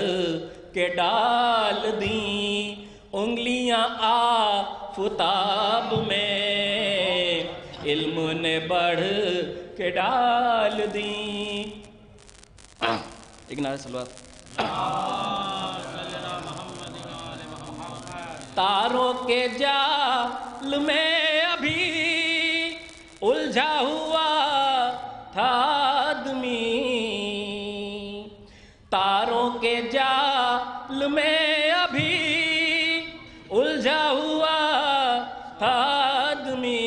کے ڈال دیں انگلیاں آفتاب میں، علم نے بڑھ کے ڈال دیں۔ ایک نعرہ صلوات۔ تاروں کے جال میں ابھی الجھا ہوا تھا آدمی، تاروں کے جال میں ابھی الجھا ہوا تھا آدمی،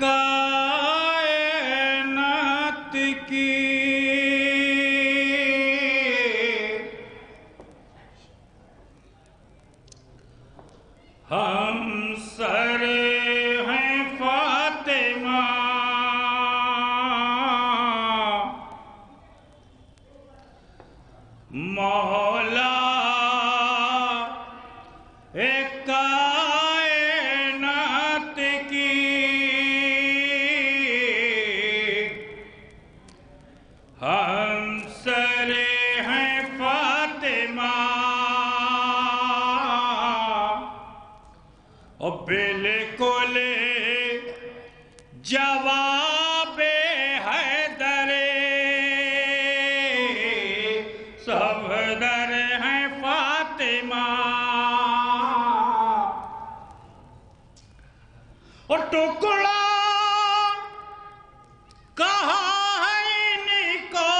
کائنات کی ہم سر ہیں فاطمہ مولا کائنات کی ہم سر ہیں فاطمہ اور بالکل جواب حیدر صفدر ہیں فاطمہ اور ٹکڑا کہاں ہے ان کو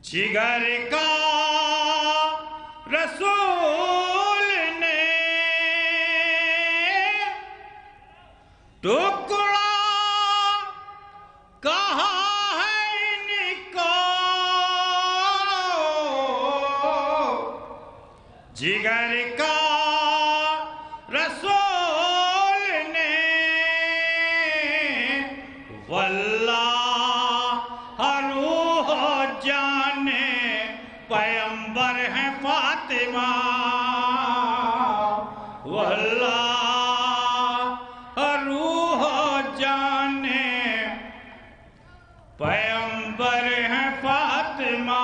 جگر کا رسول نے ٹکڑا کہاں ہے ان کو جگر کا رسول نے واللہ روح جانے پیمبر ہیں فاطمہ واللہ روح جانے پیمبر ہیں فاطمہ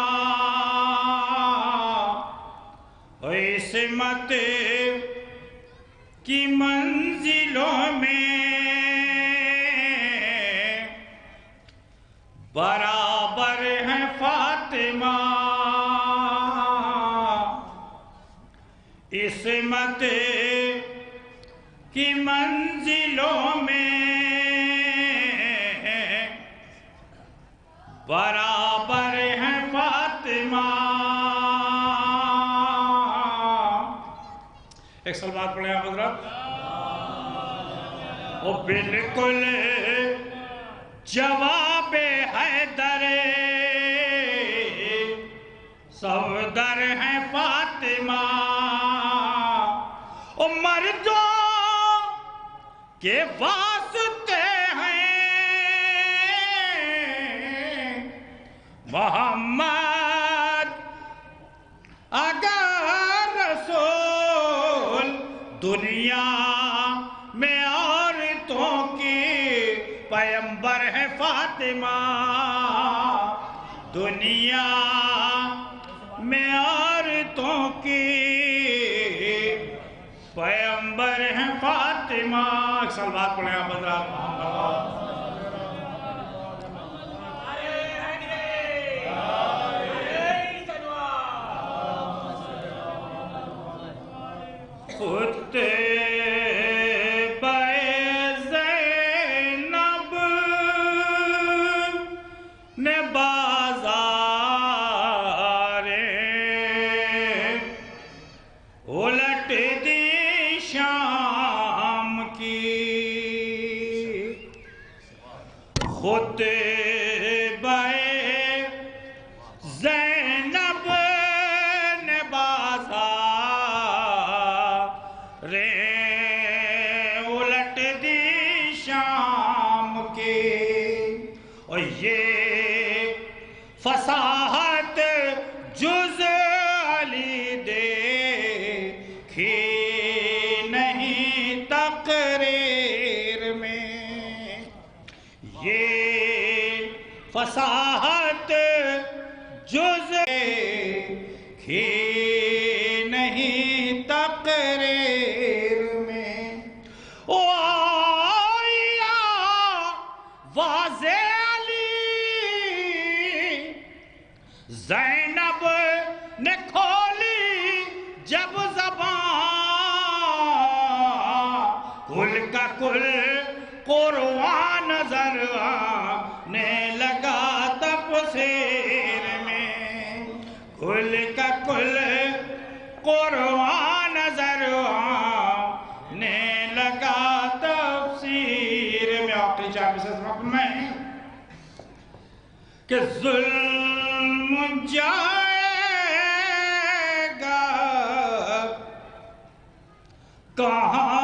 عصمت کی منزلوں میں برابر ہیں فاطمہ عصمت کی منزلوں میں برابر ہیں فاطمہ ایک سلوات پڑھیں آپ حضرات وہ بالکل جواب حیدر صفدر ہیں فاطمہ او مردوں کے واسطے ہیں محمد اگر رسول دنیا میں عورتوں کی پیمبر ہے فاطمہ دنیا میں عورتوں کی پیمبر ہے فاطمہ ایک سلوات پڑھیں آپ حضرات خود زینب نے بازار الٹ دی شام کی خود زینب نے بازار الٹ دی شام کی اور یہ فصاحت جز علی دیکھی نہیں تقریر میں یہ فصاحت جز دیکھی نہیں تقریر میں او آیا واضح زینب نے کھولی جب زبان کل کا کل قرآن نظر آنے لگا تفسیر میں کل کا کل قرآن نظر میں کہ ظلم جائے گا کہاں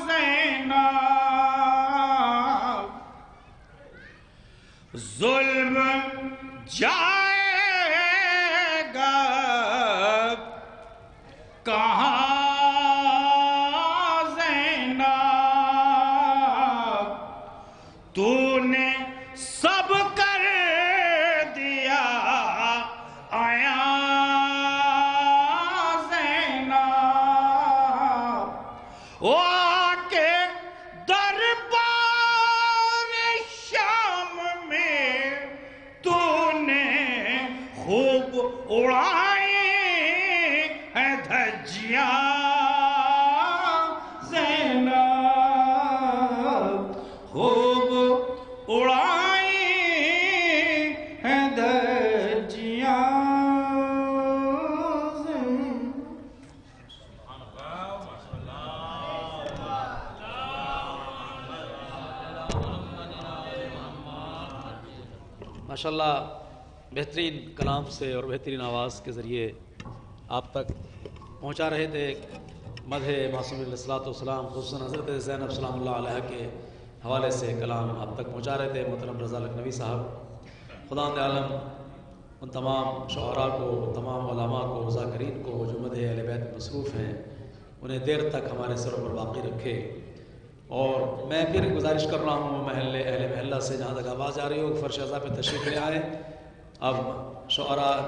زینب، ظلم جائے گا کہاں زینب، تو نے سب کر دیا آیا زینب، وہ آکے دربار شام میں تو نے خوب اڑائی ہے دھجیاں زینب، خوب اڑائی ہے دھجیاں زینب۔ ماشاءاللہ بہترین کلام سے اور بہترین آواز کے ذریعے آپ تک پہنچا رہے تھے مدح معصوم علیہ الصلوۃ والسلام، خصوصاً حضرت زینب سلام اللہ علیہ کے حوالے سے کلام آپ تک پہنچا رہے تھے محترم رضا لکھنوی صاحب۔ خدا عالم ان تمام شعراء کو، تمام علماء کو، ذاکرین کو جو مدح اہل بیت میں مصروف ہیں، انہیں دیر تک ہمارے سروں پر باقی رکھے۔ اور میں پھر گزارش کر رہا ہوں اہل محلہ سے، جہاں تک آواز آ رہی ہو فرش ازا پہ تشریف لے آئیں۔ اب شعراء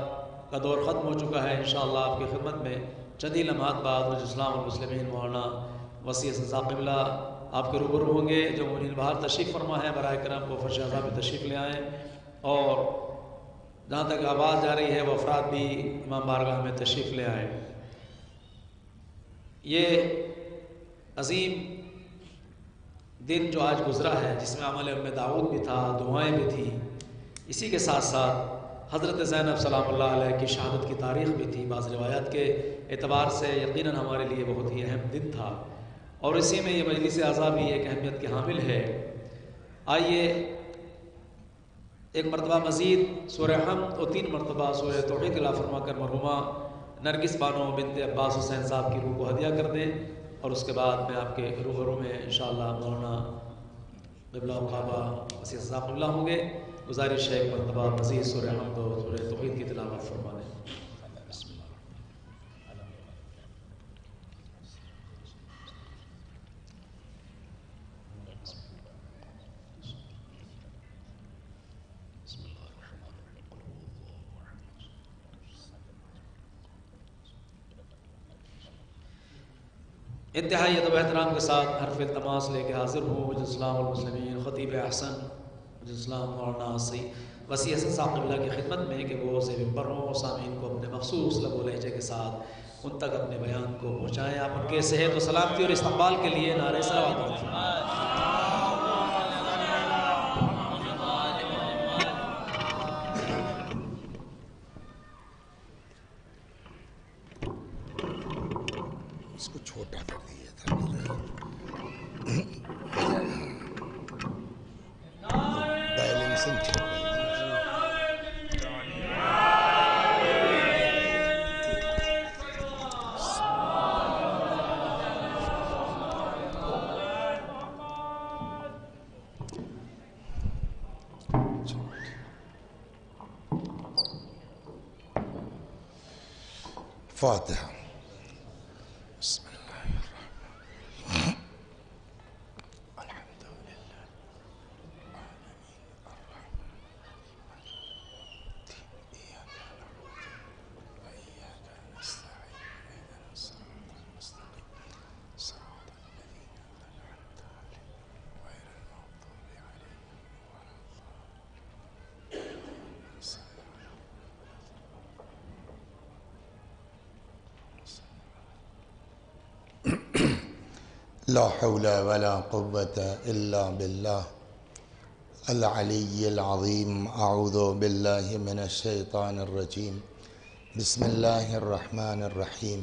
کا دور ختم ہو چکا ہے، انشاءاللہ آپ کی خدمت میں چند ہی لمحات بعد وجہ اسلام المسلمین مولانا وسیع رضا قبلہ آپ کے روبرو ہوں گے، جو منیر بہار تشریف فرما ہے۔ برائے کرم وہ فرش ازا پہ تشریف لے آئیں، اور جہاں تک آواز جا رہی ہے وہ افراد بھی امام بارگاہ میں تشریف لے آئیں۔ یہ عظیم دن جو آج گزرا ہے، جس میں عمل ام داؤد بھی تھا، دعائیں بھی تھیں، اسی کے ساتھ ساتھ حضرت زینب سلام اللہ علیہ کی شہادت کی تاریخ بھی تھی۔ بعض روایات کے اعتبار سے یقیناً ہمارے لیے بہت ہی اہم دن تھا، اور اسی میں یہ مجلس اعزا بھی ایک اہمیت کے حامل ہے۔ آئیے ایک مرتبہ مزید سورہ حمد اور 3 مرتبہ سورہ توحید تلاوت فرما کر مرحومہ نرگس بانو بنت عباس حسین صاحب کی روح کو ہدیہ کر دیں، اور اس کے بعد میں آپ کے روبرو میں انشاءاللہ مولانا قبلہ کعبہ وسیع رضا قبلہ ہوں گے۔ گزارش ہے ایک مرتبہ مزید سورہ حمد و سورہ توحید کی تلاوت فرما دیں۔ انتہائی ادب و احترام کے ساتھ حرف التماس لے کے حاضر ہوں وجہ اسلام المسلمین خطیب احسن وجہ اسلام مولانا وسیع رضا قبلہ کی خدمت میں کہ وہ سے ممبر ہوں اور سامعین کو اپنے مخصوص لب و لہجے کے ساتھ ان تک اپنے بیان کو پہنچائیں۔ آپ ان کے صحت و سلامتی اور استقبال کے لیے نعرہ صلوات اس کو چھوٹا کر دیا تھا، بیلنسنگ ٹھیک نہیں فاتحہ۔ بسم اللہ الرحمن الحمد للہ إياك نعبد وإياك نستعين اهدنا الصراط المستقيم صراط الذين أنعمت عليهم غير المغضوب عليهم ولا لا حول ولا قوة إلا بالله العلي العظيم. أعوذ بالله من الشيطان الرجيم. بسم الله الرحمن الرحيم.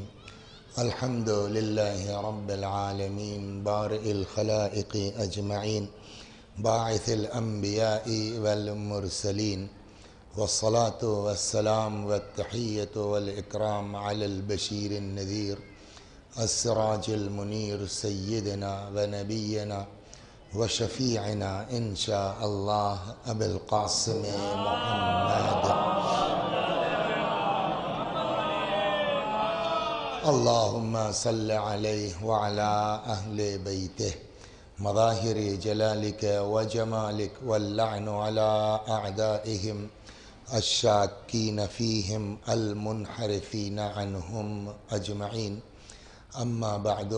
الحمد لله رب العالمين بارئ الخلائق أجمعين باعث الأنبياء والمرسلين والصلاة والسلام والتحية والإكرام على البشير النذير السراج المنير سيدنا ونبينا وشفيعنا إن شاء الله أبي القاسم محمد. اللهم صل عليه وعلى أهل بيته مظاهر جلالك وجمالك واللعن على أعدائهم الشاكين فيهم المنحرفين عنهم أجمعين. أما بعد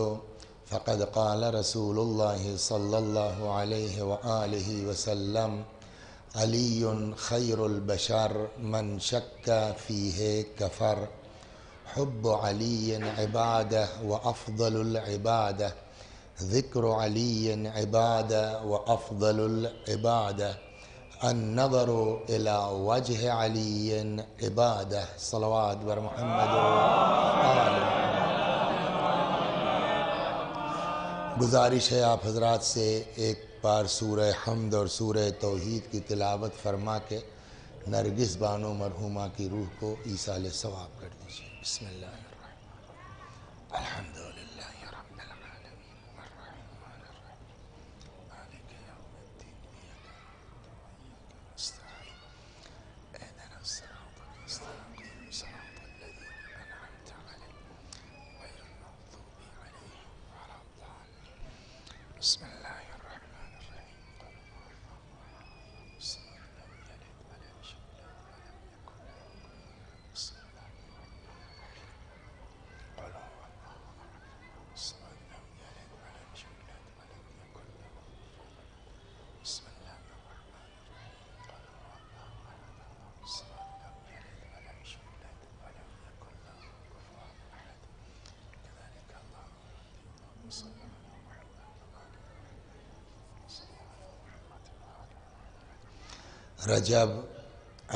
فقد قال رسول الله صلى الله عليه وآله وسلم علي خير البشر من شك فيه كفر. حب علي عبادة وأفضل العبادة ذكر علي عبادة وأفضل العبادة النظر إلى وجه علي عبادة. صلوات بر محمد وآله. گزارش ہے آپ حضرات سے ایک بار سورہ حمد اور سورہ توحید کی تلاوت فرما کے نرگس بانو مرحومہ کی روح کو ایصال ثواب کر دیجیے. بسم اللہ الرحمن الرحیم. الحمد للہ رب العالمین الرحمن الرحیم مالک یوم الدین ایاک نستعین اهدنا الصراط المستقیم صراط الذین انعمت علیہم غیر المغضوب علیہم ولا الضالین. بسم اللہ الرحمن الرحیم. رجب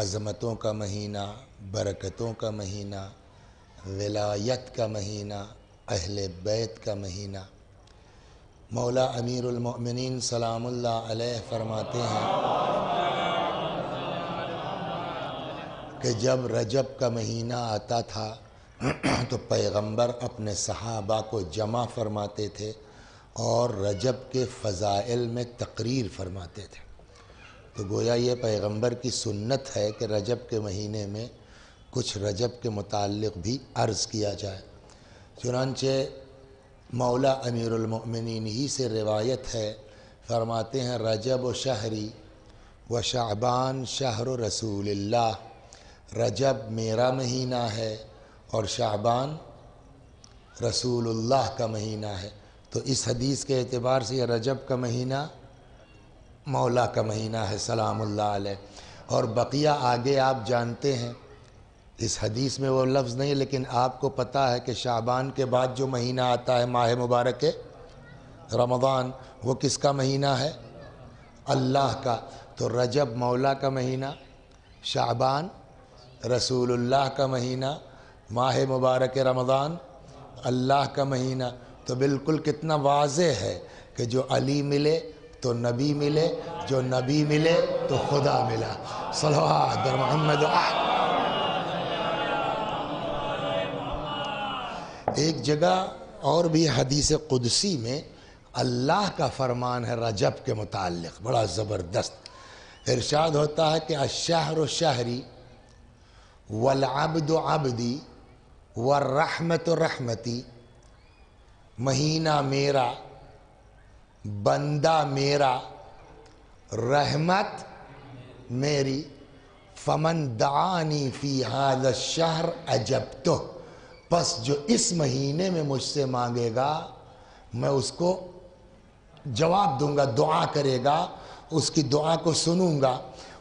عظمتوں کا مہینہ، برکتوں کا مہینہ، ولایت کا مہینہ، اہل بیت کا مہینہ. مولا امیر المؤمنین سلام اللہ علیہ فرماتے ہیں کہ جب رجب کا مہینہ آتا تھا تو پیغمبر اپنے صحابہ کو جمع فرماتے تھے اور رجب کے فضائل میں تقریر فرماتے تھے. تو گویا یہ پیغمبر کی سنت ہے کہ رجب کے مہینے میں کچھ رجب کے متعلق بھی عرض کیا جائے. چنانچہ مولا امیر المؤمنین ہی سے روایت ہے، فرماتے ہیں رجب و شہری و شعبان شہر رسول اللہ. رجب میرا مہینہ ہے اور شعبان رسول اللہ کا مہینہ ہے. تو اس حدیث کے اعتبار سے یہ رجب کا مہینہ مولا کا مہینہ ہے سلام اللہ علیہ. اور بقیہ آگے آپ جانتے ہیں، اس حدیث میں وہ لفظ نہیں، لیکن آپ کو پتہ ہے کہ شعبان کے بعد جو مہینہ آتا ہے ماہ مبارک رمضان، وہ کس کا مہینہ ہے؟ اللہ کا. تو رجب مولا کا مہینہ، شعبان رسول اللہ کا مہینہ، ماہ مبارک رمضان اللہ کا مہینہ. تو بالکل کتنا واضح ہے کہ جو علی ملے تو نبی ملے، جو نبی ملے تو خدا ملا. صلوات بر محمد. ایک جگہ اور بھی حدیث قدسی میں اللہ کا فرمان ہے رجب کے متعلق، بڑا زبردست. ارشاد ہوتا ہے کہ الشہر شہری والعبد عبدی والرحمت رحمتی. مہینہ میرا، بندہ میرا، رحمت میری. فمن دعانی فی هذا الشہر اجبتہ. پس جو اس مہینے میں مجھ سے مانگے گا میں اس کو جواب دوں گا، دعا کرے گا اس کی دعا کو سنوں گا.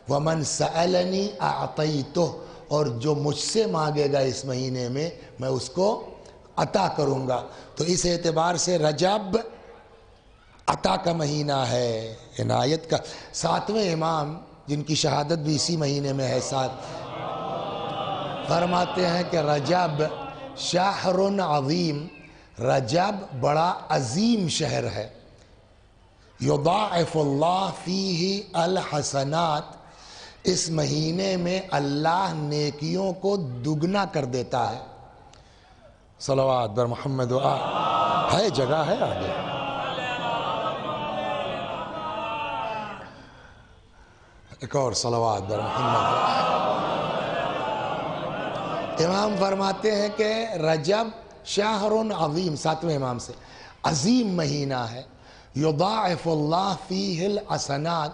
ومن سألنی اعطیتہ. اور جو مجھ سے مانگے گا اس مہینے میں میں اس کو عطا کروں گا. تو اس اعتبار سے رجب عطا کا مہینہ ہے، عنایت کا. 7ویں امام جن کی شہادت بھی اسی مہینے میں ہے، فرماتے ہیں کہ رجب شہر عظیم، رجب بڑا عظیم شہر ہے، یضاعف اللہ فیہ الحسنات، اس مہینے میں اللہ نیکیوں کو دگنا کر دیتا ہے۔ صلوات بر محمد و آل، ہے جگہ ہے آگے۔ ایک اور صلوات بر محمد و آل۔ امام فرماتے ہیں کہ رجب شہر عظیم، ساتویں امام سے، عظیم مہینہ ہے، یضاعف اللہ فیہ الحسنات،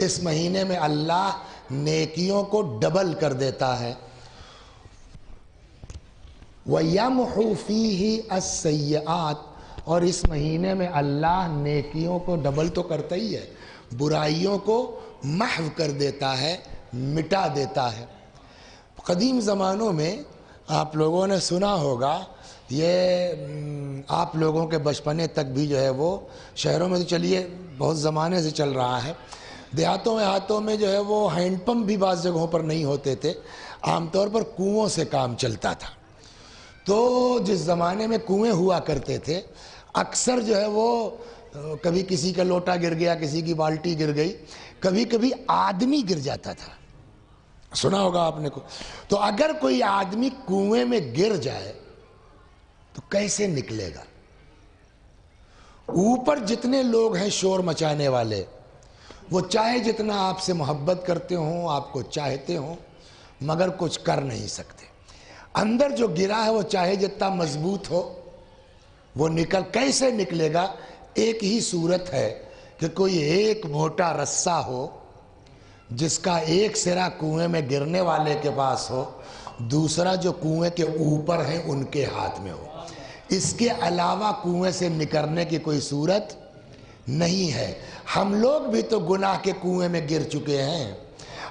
اس مہینے میں اللہ نیکیوں کو ڈبل کر دیتا ہے، وَيَمْحُ فِيهِ السَّيِّئَاتِ، اور اس مہینے میں اللہ نیکیوں کو ڈبل تو کرتا ہی ہے، برائیوں کو محو کر دیتا ہے، مٹا دیتا ہے۔ قدیم زمانوں میں آپ لوگوں نے سنا ہوگا، یہ آپ لوگوں کے بچپنے تک بھی جو ہے وہ شہروں میں تو چلیے بہت زمانے سے چل رہا ہے، دیہاتوں میں جو ہے وہ ہینڈ پمپ بھی بعض جگہوں پر نہیں ہوتے تھے، عام طور پر کنووں سے کام چلتا تھا۔ تو جس زمانے میں کنویں ہوا کرتے تھے، اکثر جو ہے وہ کبھی کسی کا لوٹا گر گیا، کسی کی بالٹی گر گئی، کبھی کبھی آدمی گر جاتا تھا، سنا ہوگا آپ نے کو۔ تو اگر کوئی آدمی کنویں میں گر جائے تو کیسے نکلے گا؟ اوپر جتنے لوگ ہیں شور مچانے والے، وہ چاہے جتنا آپ سے محبت کرتے ہوں، آپ کو چاہتے ہوں، مگر کچھ کر نہیں سکتے۔ اندر جو گرا ہے وہ چاہے جتنا مضبوط ہو، وہ کیسے نکلے گا؟ ایک ہی صورت ہے کہ کوئی ایک موٹا رسہ ہو جس کا ایک سرا کنویں میں گرنے والے کے پاس ہو، دوسرا جو کنویں کے اوپر ہیں ان کے ہاتھ میں ہو، اس کے علاوہ کنویں سے نکلنے کی کوئی صورت نہیں ہے۔ ہم لوگ بھی تو گناہ کے کنویں میں گر چکے ہیں،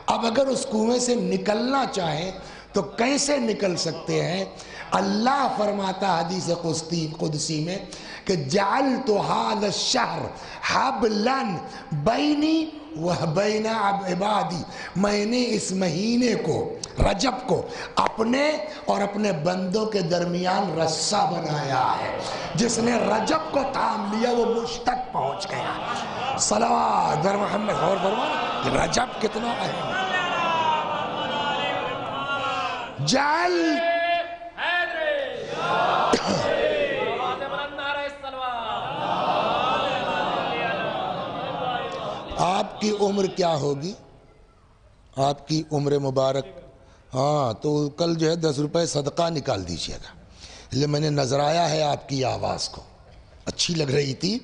اب اگر اس کنویں سے نکلنا چاہیں تو کیسے نکل سکتے ہیں؟ اللہ فرماتا حدیث قدسی میں کہ جعلت هذا الشهر حبلا بینی وبین عبادی، میں نے اس مہینے کو، رجب کو، اپنے اور اپنے بندوں کے درمیان رسہ بنایا ہے۔ جس نے رجب کو تھام لیا وہ مجھ تک پہنچ گیا۔ صلوات بر محمد، غور فرمائیں رجب کتنا اہم ہے۔ آپ کی عمر کیا ہوگی؟ آپ کی عمر مبارک، ہاں تو کل جو ہے 10 روپے صدقہ نکال دیجئے گا، لے میں نے نظر آیا ہے آپ کی آواز کو اچھی لگ رہی تھی،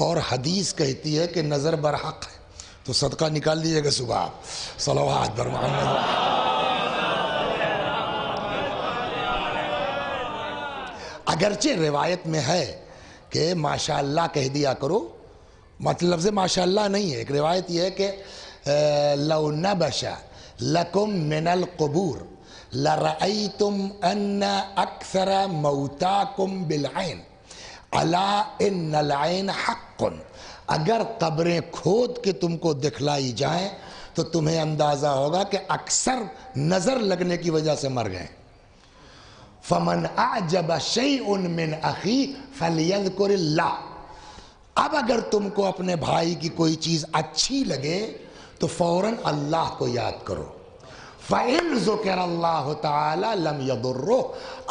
اور حدیث کہتی ہے کہ نظر برحق ہے، تو صدقہ نکال دیجئے گا صبح۔ صلوات بر محمد۔ اگرچہ روایت میں ہے کہ ماشاءاللہ کہہ دیا کرو، مطلب لفظ ماشاءاللہ نہیں ہے، ایک روایت یہ ہے کہ لو نبش لکم من القبور لرأیتم ان اکثر موتاکم بالعین الا ان العین حق، اگر قبریں کھود کے تم کو دکھلائی جائیں تو تمہیں اندازہ ہوگا کہ اکثر نظر لگنے کی وجہ سے مر گئے۔ فمن اعجب شیء من اخی فلیذکر اللہ، اب اگر تم کو اپنے بھائی کی کوئی چیز اچھی لگے تو فوراً اللہ کو یاد کرو۔ فَإِن ذُكِرَ اللَّهُ تَعَالَى لَمْ يَضُرُّهُ،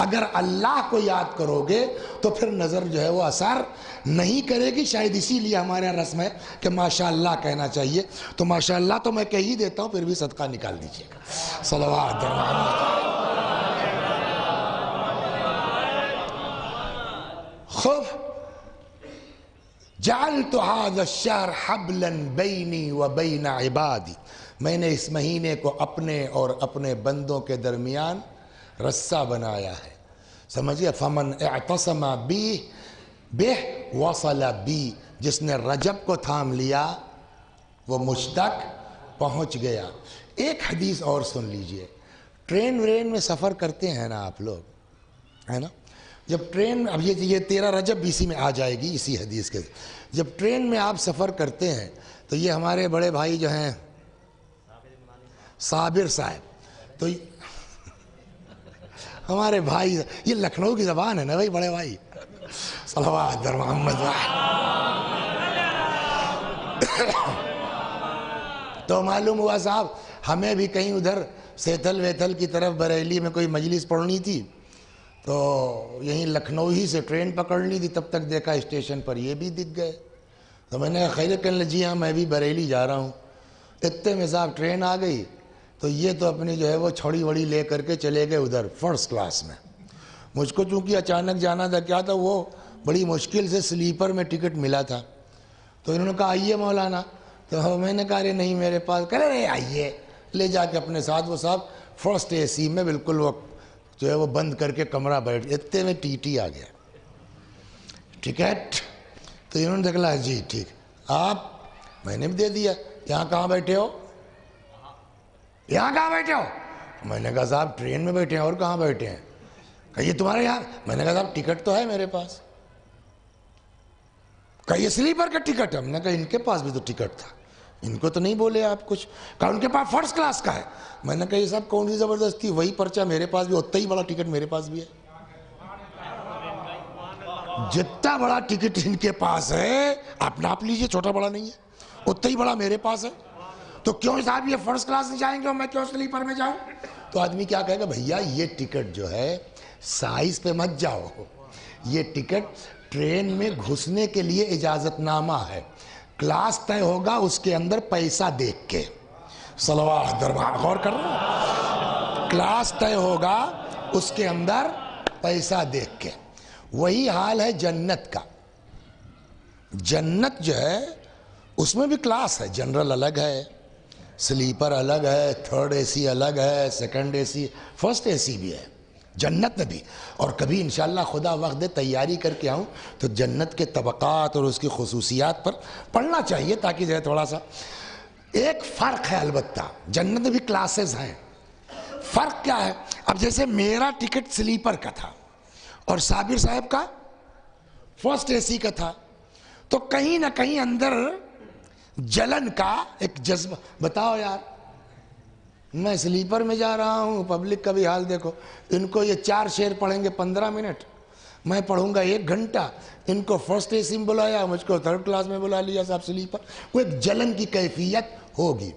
اگر اللہ کو یاد کرو گے تو پھر نظر جو ہے وہ اثر نہیں کرے گی۔ شاید اسی لیے ہمارے یہاں رسم ہے کہ ماشاءاللہ کہنا چاہیے، تو ماشاءاللہ تو میں کہہ ہی دیتا ہوں، پھر بھی صدقہ نکال دیجیے گا۔ صلوات بر محمد۔ خوب جعلت هذا الشهر حبلا بینی و بین عبادی، میں نے اس مہینے کو اپنے اور اپنے بندوں کے درمیان رسہ بنایا ہے، سمجھئے۔ فمن اعتصم بہ وصل بی، جس نے رجب کو تھام لیا وہ مجھ تک پہنچ گیا۔ ایک حدیث اور سن لیجئے، ٹرین ورین میں سفر کرتے ہیں نا آپ لوگ، ہے نا، جب ٹرین، اب یہ 13 رجب بھی اسی میں آ جائے گی اسی حدیث کے، جب ٹرین میں آپ سفر کرتے ہیں تو یہ ہمارے بڑے بھائی جو ہیں صابر صاحب، تو ہمارے بھائی، یہ لکھنؤ کی زبان ہے نا بھائی بڑے بھائی، صلوات بر محمد۔ تو معلوم ہوا صاحب ہمیں بھی کہیں ادھر سیتل ویتل کی طرف بریلی میں کوئی مجلس پڑھنی تھی، تو یہیں لکھنؤ ہی سے ٹرین پکڑنی تھی، تب تک دیکھا اسٹیشن پر یہ بھی دکھ گئے، تو میں نے خیر کہنے جی ہاں میں بھی بریلی جا رہا ہوں۔ اتنے میں صاحب ٹرین آ گئی، تو یہ تو اپنی جو ہے وہ چھڑی وڑی لے کر کے چلے گئے ادھر فرسٹ کلاس میں۔ مجھ کو چونکہ اچانک جانا تھا، کیا تھا وہ بڑی مشکل سے سلیپر میں ٹکٹ ملا تھا، تو انہوں نے کہا آئیے مولانا، تو میں نے کہا ارے نہیں میرے پاس، کہہ رہے آئیے، لے جا کے اپنے ساتھ وہ صاحب فرسٹ اے سی میں بالکل وہ جو ہے وہ بند کر کے کمرہ بیٹھ، اتنے میں ٹی ٹی آ گیا ٹکٹ، تو انہوں نے دیکھا جی ٹھیک آپ، میں نے بھی دے دیا، یہاں کہاں بیٹھے ہو، یہاں کہاں بیٹھے ہو، میں نے کہا صاحب ٹرین میں بیٹھے ہیں، اور کہاں بیٹھے ہیں، کہ یہ تمہارے یہاں، میں نے کہا صاحب ٹکٹ تو ہے میرے پاس، کہ یہ سلیپر کا ٹکٹ ہے، ہم نے کہا ان کے پاس بھی تو ٹکٹ تھا، ان کو تو نہیں بولے آپ کچھ، کہا ان کے پاس فرسٹ کلاس کا ہے، میں نے کہا یہ صاحب کون سی زبردستی، وہی پرچہ میرے پاس بھی، اتنا ہی بڑا ٹکٹ میرے پاس بھی ہے، جتنا بڑا ٹکٹ ان کے پاس ہے آپ ناپ لیجئے، چھوٹا بڑا نہیں ہے، اتنا ہی بڑا میرے پاس ہے، تو کیوں صاحب یہ فرسٹ کلاس میں جائیں گے اور میں کیوں سلیپر میں جاؤں؟ تو آدمی کیا کہے گا بھیا یہ ٹکٹ جو ہے سائز پہ مت جاؤ، یہ ٹکٹ ٹرین میں گھسنے کے لیے اجازت نامہ ہے، کلاس طے ہوگا اس کے اندر پیسہ دیکھ کے، صلوات دربار غور کر رہے ہیں، کلاس طے ہوگا اس کے اندر پیسہ دیکھ کے۔ وہی حال ہے جنت کا، جنت جو ہے اس میں بھی کلاس ہے، جنرل الگ ہے، سلیپر الگ ہے، تھرڈ اے سی الگ ہے، second A C, first A سی بھی ہے جنت میں بھی، اور کبھی انشاءاللہ خدا وقت دے تیاری کر کے آؤں تو جنت کے طبقات اور اس کی خصوصیات پر پڑھنا چاہیے، تاکہ جو ہے تھوڑا سا ایک فرق ہے، البتہ جنت میں بھی کلاسز ہیں، فرق کیا ہے؟ اب جیسے میرا ٹکٹ سلیپر کا تھا اور صابر صاحب کا فرسٹ اے سی کا تھا، تو کہیں نہ کہیں اندر جلن کا ایک جذبہ، بتاؤ یار میں سلیپر میں جا رہا ہوں، پبلک کا بھی حال دیکھو، ان کو یہ 4 شعر پڑھیں گے 15 منٹ، میں پڑھوں گا 1 گھنٹہ، ان کو فرسٹ اے سی میں بلایا، مجھ کو تھرڈ کلاس میں بلا لیا صاحب سلیپر، وہ ایک جلن کی کیفیت ہوگی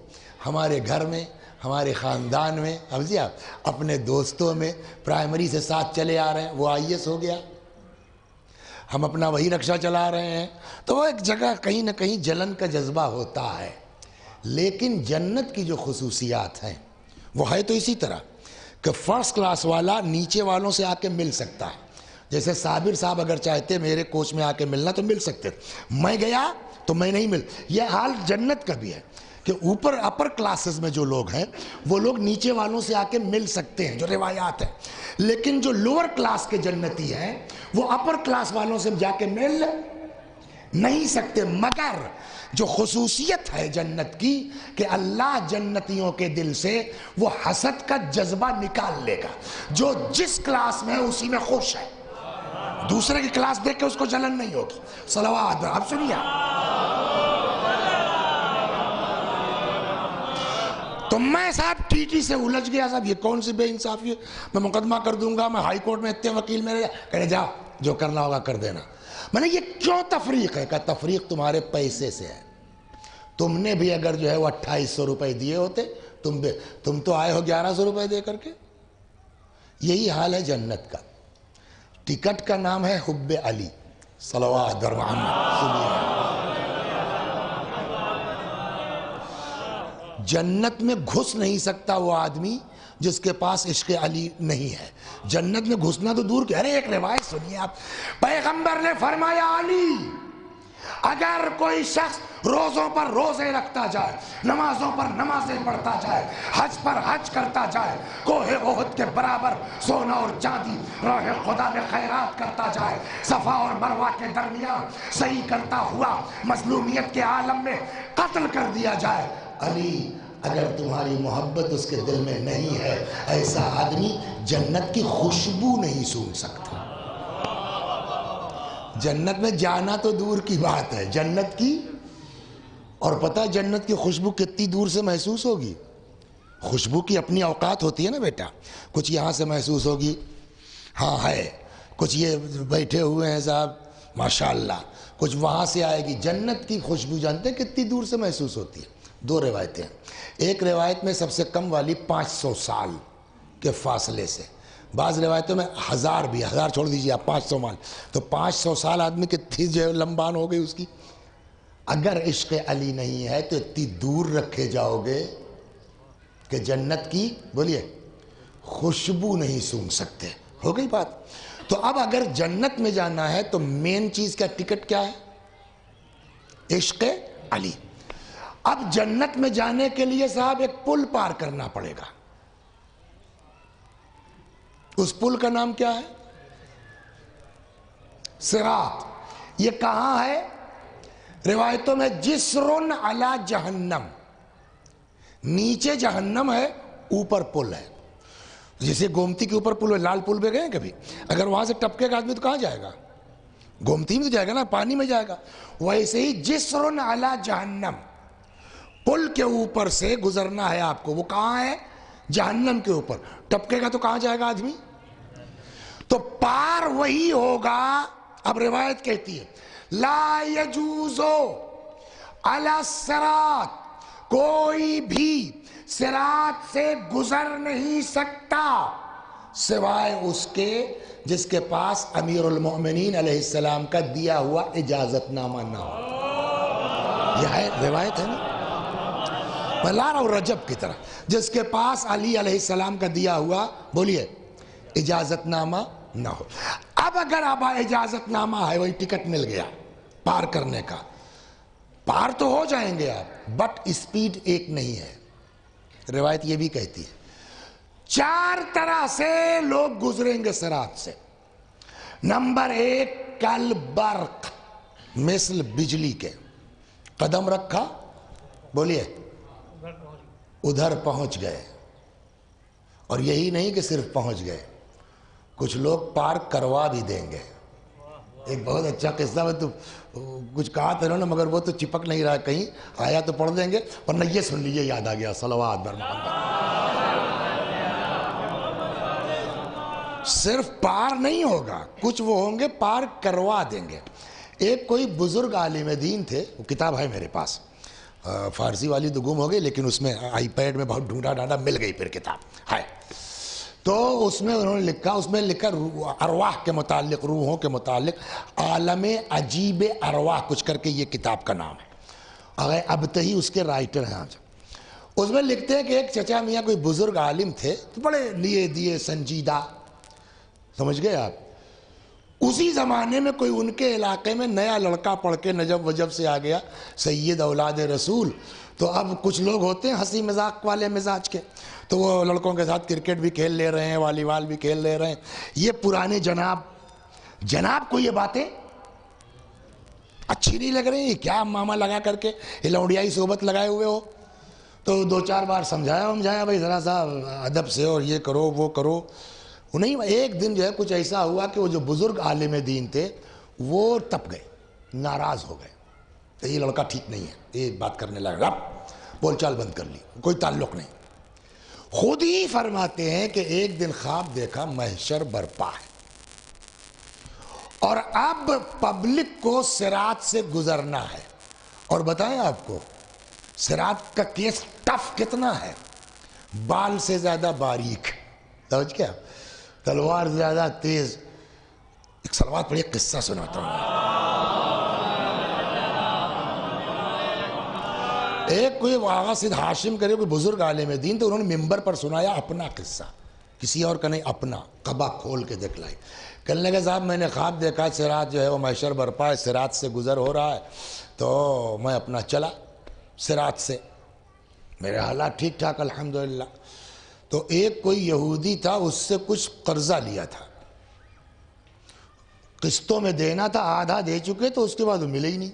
ہمارے گھر میں، ہمارے خاندان میں، اب جی آپ اپنے دوستوں میں، پرائمری سے ساتھ چلے آ رہے ہیں، وہ آئی ایس ہو گیا، ہم اپنا وہی رکشہ چلا رہے ہیں، تو وہ ایک جگہ کہیں نہ کہیں جلن کا جذبہ ہوتا ہے، لیکن جنت کی جو خصوصیات ہیں وہ ہے تو اسی طرح کہ فرسٹ کلاس والا نیچے والوں سے آ کے مل سکتا ہے، جیسے صابر صاحب اگر چاہتے میرے کوچ میں آ کے ملنا تو مل سکتے، میں گیا تو میں نہیں مل، یہ حال جنت کا بھی ہے کہ اوپر اپر کلاسز میں جو لوگ ہیں وہ لوگ نیچے والوں سے آ کے مل سکتے ہیں، جو روایات ہیں، لیکن جو لوور کلاس کے جنتی ہیں وہ اپر کلاس والوں سے جا کے مل نہیں سکتے، مگر جو خصوصیت ہے جنت کی کہ اللہ جنتیوں کے دل سے وہ حسد کا جذبہ نکال لے گا، جو جس کلاس میں ہے اسی میں خوش ہے، دوسرے کی کلاس دیکھ کے اس کو جلن نہیں ہوگی، صلوات۔ اب سنیے، تو میں صاحب ٹی ٹی سے الجھ گیا، صاحب یہ کون سی بے انصافی ہے، میں مقدمہ کر دوں گا، میں ہائی کورٹ میں اتنے وکیل میرے، کہنے جاؤ جو کرنا ہوگا کر دینا، میں نے یہ کیوں تفریق ہے؟ کہ تفریق تمہارے پیسے سے ہے، تم نے بھی اگر جو ہے وہ 2800 روپے دیے ہوتے، تم تو آئے ہو 1100 روپے دے کر کے، یہی حال ہے جنت کا، ٹکٹ کا نام ہے حب علی، صلوات بر محمد، سنیے، جنت میں گھس نہیں سکتا وہ آدمی جس کے پاس عشق علی نہیں ہے، جنت میں گھسنا تو دور کے، ارے ایک روایت سنیے آپ، پیغمبر نے فرمایا علی اگر کوئی شخص روزوں پر روزے رکھتا جائے، نمازوں پر نمازیں پڑھتا جائے، حج پر حج کرتا جائے، کوہ احد کے برابر سونا اور چاندی راہ خدا میں خیرات کرتا جائے، صفا اور مروہ کے درمیان صحیح کرتا ہوا مظلومیت کے عالم میں قتل کر دیا جائے، علی اگر تمہاری محبت اس کے دل میں نہیں ہے، ایسا آدمی جنت کی خوشبو نہیں سونگھ سکتا، جنت میں جانا تو دور کی بات ہے، جنت کی، اور پتہ جنت کی خوشبو کتنی دور سے محسوس ہوگی، خوشبو کی اپنی اوقات ہوتی ہے نا بیٹا، کچھ یہاں سے محسوس ہوگی، ہاں ہے کچھ یہ بیٹھے ہوئے ہیں صاحب ماشاءاللہ، کچھ وہاں سے آئے گی۔ جنت کی خوشبو جانتے ہیں کتنی دور سے محسوس ہوتی ہے؟ دو روایتیں ہیں، ایک روایت میں سب سے کم والی 500 سال کے فاصلے سے، بعض روایتوں میں 1000 بھی، 1000 چھوڑ دیجیے آپ، 500 مال، تو 500 سال آدمی کتنی جو لمبان ہو گئی اس کی۔ اگر عشق علی نہیں ہے تو اتنی دور رکھے جاؤ گے کہ جنت کی بولیے خوشبو نہیں سونگھ سکتے۔ ہو گئی بات؟ تو اب اگر جنت میں جانا ہے تو مین چیز کا ٹکٹ کیا ہے؟ عشق علی۔ اب جنت میں جانے کے لیے صاحب ایک پل پار کرنا پڑے گا، اس پل کا نام کیا ہے؟ صراط۔ یہ کہاں ہے؟ روایتوں میں جسرن علی جہنم، نیچے جہنم ہے، اوپر پل ہے۔ جیسے گومتی کے اوپر پل ہے، لال پل پہ گئے کبھی؟ اگر وہاں سے ٹپکے گا آدمی تو کہاں جائے گا؟ گومتی میں تو جائے گا نا، پانی میں جائے گا۔ ویسے ہی جسرن علی جہنم، پل کے اوپر سے گزرنا ہے آپ کو۔ وہ کہاں ہے؟ جہنم کے اوپر۔ ٹپکے گا تو کہاں جائے گا آدمی؟ تو پار وہی ہوگا۔ اب روایت کہتی ہے لا یجوزو علی الصراط، کوئی بھی صراط سے گزر نہیں سکتا سوائے اس کے جس کے پاس امیر المؤمنین علیہ السلام کا دیا ہوا اجازت نامہ نہ ہو۔ یہ ہے روایت ہے نا، میں لا رہا ہوں رجب کی طرح، جس کے پاس علی علیہ السلام کا دیا ہوا بولیے اجازت نامہ نہ ہو۔ اب اگر اب اجازت نامہ ہے، وہی ٹکٹ مل گیا پار کرنے کا، پار تو ہو جائیں گے آپ، بٹ اسپیڈ ایک نہیں ہے۔ روایت یہ بھی کہتی ہے 4 طرح سے لوگ گزریں گے صراط سے۔ نمبر 1 کل برق، مثل بجلی کے، قدم رکھا بولیے ادھر پہنچ گئے۔ اور یہی نہیں کہ صرف پہنچ گئے، کچھ لوگ پار کروا بھی دیں گے۔ ایک بہت اچھا قصہ میں تو کچھ کہا تھا انہوں نے، مگر وہ تو چپک نہیں رہا، کہیں آیا تو پڑھ دیں گے، ورنہ یہ سن لیجئے، یاد آ گیا، صلوات بر محمد۔ صرف پار نہیں ہوگا، کچھ وہ ہوں گے پار کروا دیں گے۔ ایک کوئی بزرگ عالم دین تھے، وہ کتاب ہے میرے پاس، فارسی والی تو گم ہو گئی، لیکن اس میں آئی پیڈ میں بہت ڈھونڈا ڈھانڈا مل گئی، پھر کتاب ہے۔ تو اس میں انہوں نے لکھا ارواح کے متعلق، روحوں کے متعلق، عالم عجیب ارواح کچھ کر کے یہ کتاب کا نام ہے۔ اگر اب تہی اس کے رائٹر ہیں آج، اس میں لکھتے ہیں کہ ایک چچا میاں کوئی بزرگ عالم تھے، تو بڑے لیے دیے سنجیدہ، سمجھ گئے آپ؟ اسی زمانے میں کوئی ان کے علاقے میں نیا لڑکا پڑھ کے نجب وجب سے آ گیا، سید اولاد رسول۔ تو اب کچھ لوگ ہوتے ہیں ہنسی مذاق والے مزاج کے، تو وہ لڑکوں کے ساتھ کرکٹ بھی کھیل لے رہے ہیں، والی بال بھی کھیل لے رہے ہیں۔ یہ پرانے جناب کو یہ باتیں اچھی نہیں لگ رہی، کیا ماما لگا کر کے لونڈیائی صحبت لگائے ہوئے ہو؟ تو 2-4 بار سمجھایا بھائی ذرا سا ادب سے، اور یہ کرو وہ کرو۔ نہیں، ایک دن جو ہے کچھ ایسا ہوا کہ وہ جو بزرگ عالم دین تھے وہ تپ گئے، ناراض ہو گئے، تو یہ لڑکا ٹھیک نہیں ہے، یہ بات کرنے لگا، بول چال بند کر لی، کوئی تعلق نہیں۔ خود ہی فرماتے ہیں کہ ایک دن خواب دیکھا محشر برپا ہے، اور اب پبلک کو صراط سے گزرنا ہے۔ اور بتائیں آپ کو صراط کا کیس ٹف کتنا ہے، بال سے زیادہ باریک، سمجھ کیا، تلوار زیادہ تیز۔ ایک صلوات پڑھی، ایک قصہ سناتا ہوں۔ ایک کوئی آغا سید ہاشم کرے، کوئی بزرگ عالم دین، تو انہوں نے ممبر پر سنایا اپنا قصہ، کسی اور کا نہیں، اپنا، قبا کھول کے دکھلائی۔ کہنے لگے صاحب میں نے خواب دیکھا صراط جو ہے وہ محشر برپا ہے، صراط سے گزر ہو رہا ہے، تو میں اپنا چلا صراط سے، میرے حالات ٹھیک ٹھاک الحمدللہ۔ تو ایک کوئی یہودی تھا، اس سے کچھ قرضہ لیا تھا، قسطوں میں دینا تھا، آدھا دے چکے، تو اس کے بعد وہ ملے ہی نہیں،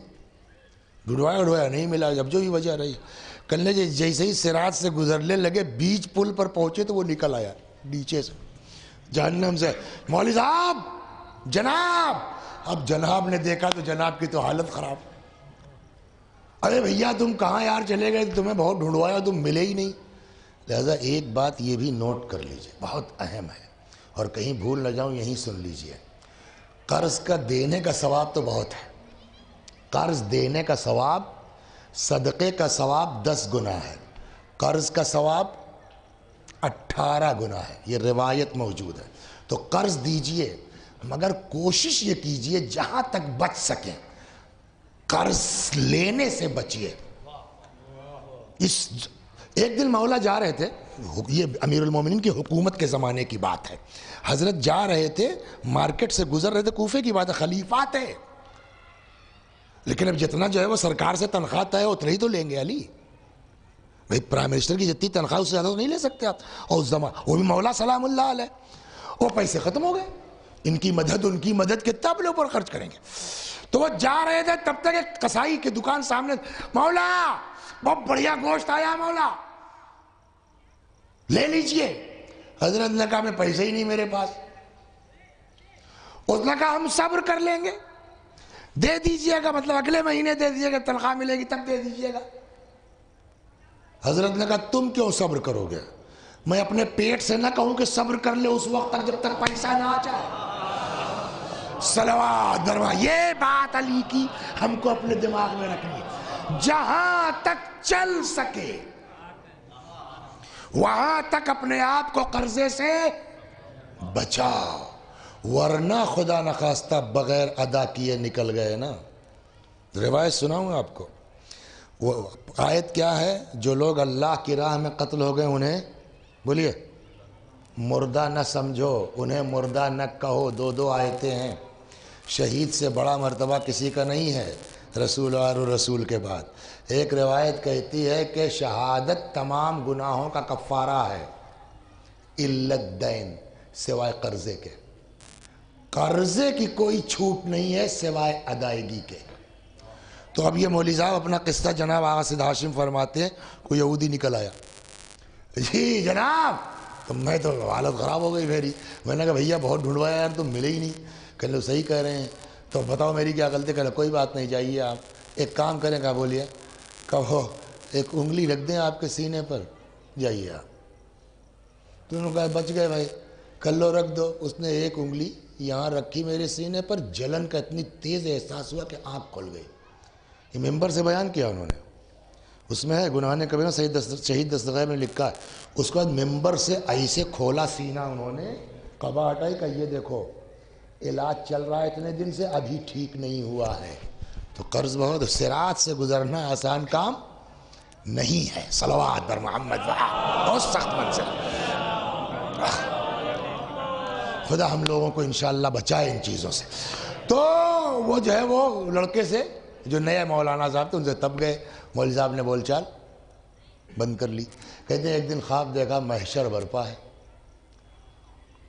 ڈھونڈوایا نہیں ملا، جب جو بھی وجہ رہی۔ کہنے جیسے ہی صراط سے گزرنے لگے، بیچ پل پر پہنچے تو وہ نکل آیا نیچے سے، جہنم سے، مولوی صاحب جناب۔ اب جناب نے دیکھا تو جناب کی تو حالت خراب، ارے بھیا تم کہاں یار چلے گئے، تمہیں بہت ڈھونڈوایا، تم ملے ہی نہیں۔ لہذا ایک بات یہ بھی نوٹ کر لیجئے، بہت اہم ہے، اور کہیں بھول نہ جاؤں یہیں سن لیجئے، قرض کا دینے کا ثواب تو بہت ہے، قرض دینے کا ثواب صدقے کا ثواب 10 گنا ہے، قرض کا ثواب 18 گنا ہے، یہ روایت موجود ہے۔ تو قرض دیجئے مگر کوشش یہ کیجئے جہاں تک بچ سکیں قرض لینے سے بچیے۔ ایک دن مولا جا رہے تھے، یہ امیر المومنین کی حکومت کے زمانے کی بات ہے، حضرت جا رہے تھے مارکیٹ سے گزر رہے تھے، کوفے کی بات ہے، خلیفہ تھے، لیکن اب جتنا جو ہے وہ سرکار سے تنخواہ طے ہے اتنا ہی تو لیں گے علی بھائی، پرائم منسٹر کی جتنی تنخواہ اس سے زیادہ تو نہیں لے سکتے آپ، اور اس زمان وہ بھی مولا سلام اللہ علیہ، وہ پیسے ختم ہو گئے، ان کی مدد کتنا اپنے اوپر خرچ کریں گے۔ تو وہ جا رہے تھے، تب تک ایک قصائی کی دکان سامنے، مولا بہت بڑھیا گوشت آیا مولا لے لیجئے۔ حضرت نے کہا میں پیسے ہی نہیں میرے پاس، اس نے کہا ہم صبر کر لیں گے، دے دیجئے گا، مطلب اگلے مہینے دے دیجئے گا، تنخواہ ملے گی تب دے دیجئے گا۔ حضرت نے کہا تم کیوں صبر کرو گے؟ میں اپنے پیٹ سے نہ کہوں کہ صبر کر لے اس وقت تک جب تک پیسہ نہ آ جائے۔ صلوات بروا، یہ بات علی کی ہم کو اپنے دماغ میں رکھنی ہے، جہاں تک چل سکے وہاں تک اپنے آپ کو قرضے سے بچاؤ، ورنہ خدا نخواستہ بغیر ادا کیے نکل گئے نا۔ روایت سناؤں آپ کو، وہ آیت کیا ہے؟ جو لوگ اللہ کی راہ میں قتل ہو گئے انہیں بولیے مردہ نہ سمجھو، انہیں مردہ نہ کہو، 2 آیتیں ہیں۔ شہید سے بڑا مرتبہ کسی کا نہیں ہے رسول اور رسول کے بعد۔ ایک روایت کہتی ہے کہ شہادت تمام گناہوں کا کفارہ ہے الا الدین، سوائے قرضے کے، قرضے کی کوئی چھوٹ نہیں ہے سوائے ادائیگی کے۔ تو اب یہ مولوی صاحب اپنا قصہ جناب آغا سید ہاشم فرماتے ہیں، کوئی یہودی نکل آیا، جی جناب، تو میں تو حالت خراب ہو گئی میری، میں نے کہا بھیا بہت ڈھونڈوایا یار تم ملے ہی نہیں، کہنے لو صحیح کہہ رہے ہیں، تو بتاؤ میری کیا غلطی؟ کہنے کوئی بات نہیں، جائیے آپ ایک کام کریں، کہا بولیے؟ کہو ایک انگلی رکھ دیں آپ کے سینے پر، جائیے آپ۔ تو انہوں نے کہا بچ گئے بھائی، کر لو رکھ دو۔ اس نے ایک انگلی یہاں رکھی میرے سینے پر، جلن کا اتنی تیز احساس ہوا کہ آنکھ کھل گئی۔ یہ ممبر سے بیان کیا انہوں نے، اس میں ہے گناہ کبیرہ، شہید دستگیر میں لکھا ہے۔ اس کے بعد ممبر سے ایسے کھولا سینہ انہوں نے، قبا ہٹائی، کہ یہ دیکھو علاج چل رہا ہے اتنے دن سے، ابھی ٹھیک نہیں ہوا ہے۔ تو قرض بہت، صراط سے گزرنا آسان کام نہیں ہے۔ صلوات بر محمد، بہت سخت منزل۔ خدا ہم لوگوں کو انشاءاللہ بچائے ان چیزوں سے۔ تو وہ جو ہے وہ لڑکے سے جو نئے مولانا صاحب تھے ان سے تب گئے، مولوی صاحب نے بول چال بند کر لی۔ کہتے ہیں ایک دن خواب دیکھا محشر برپا ہے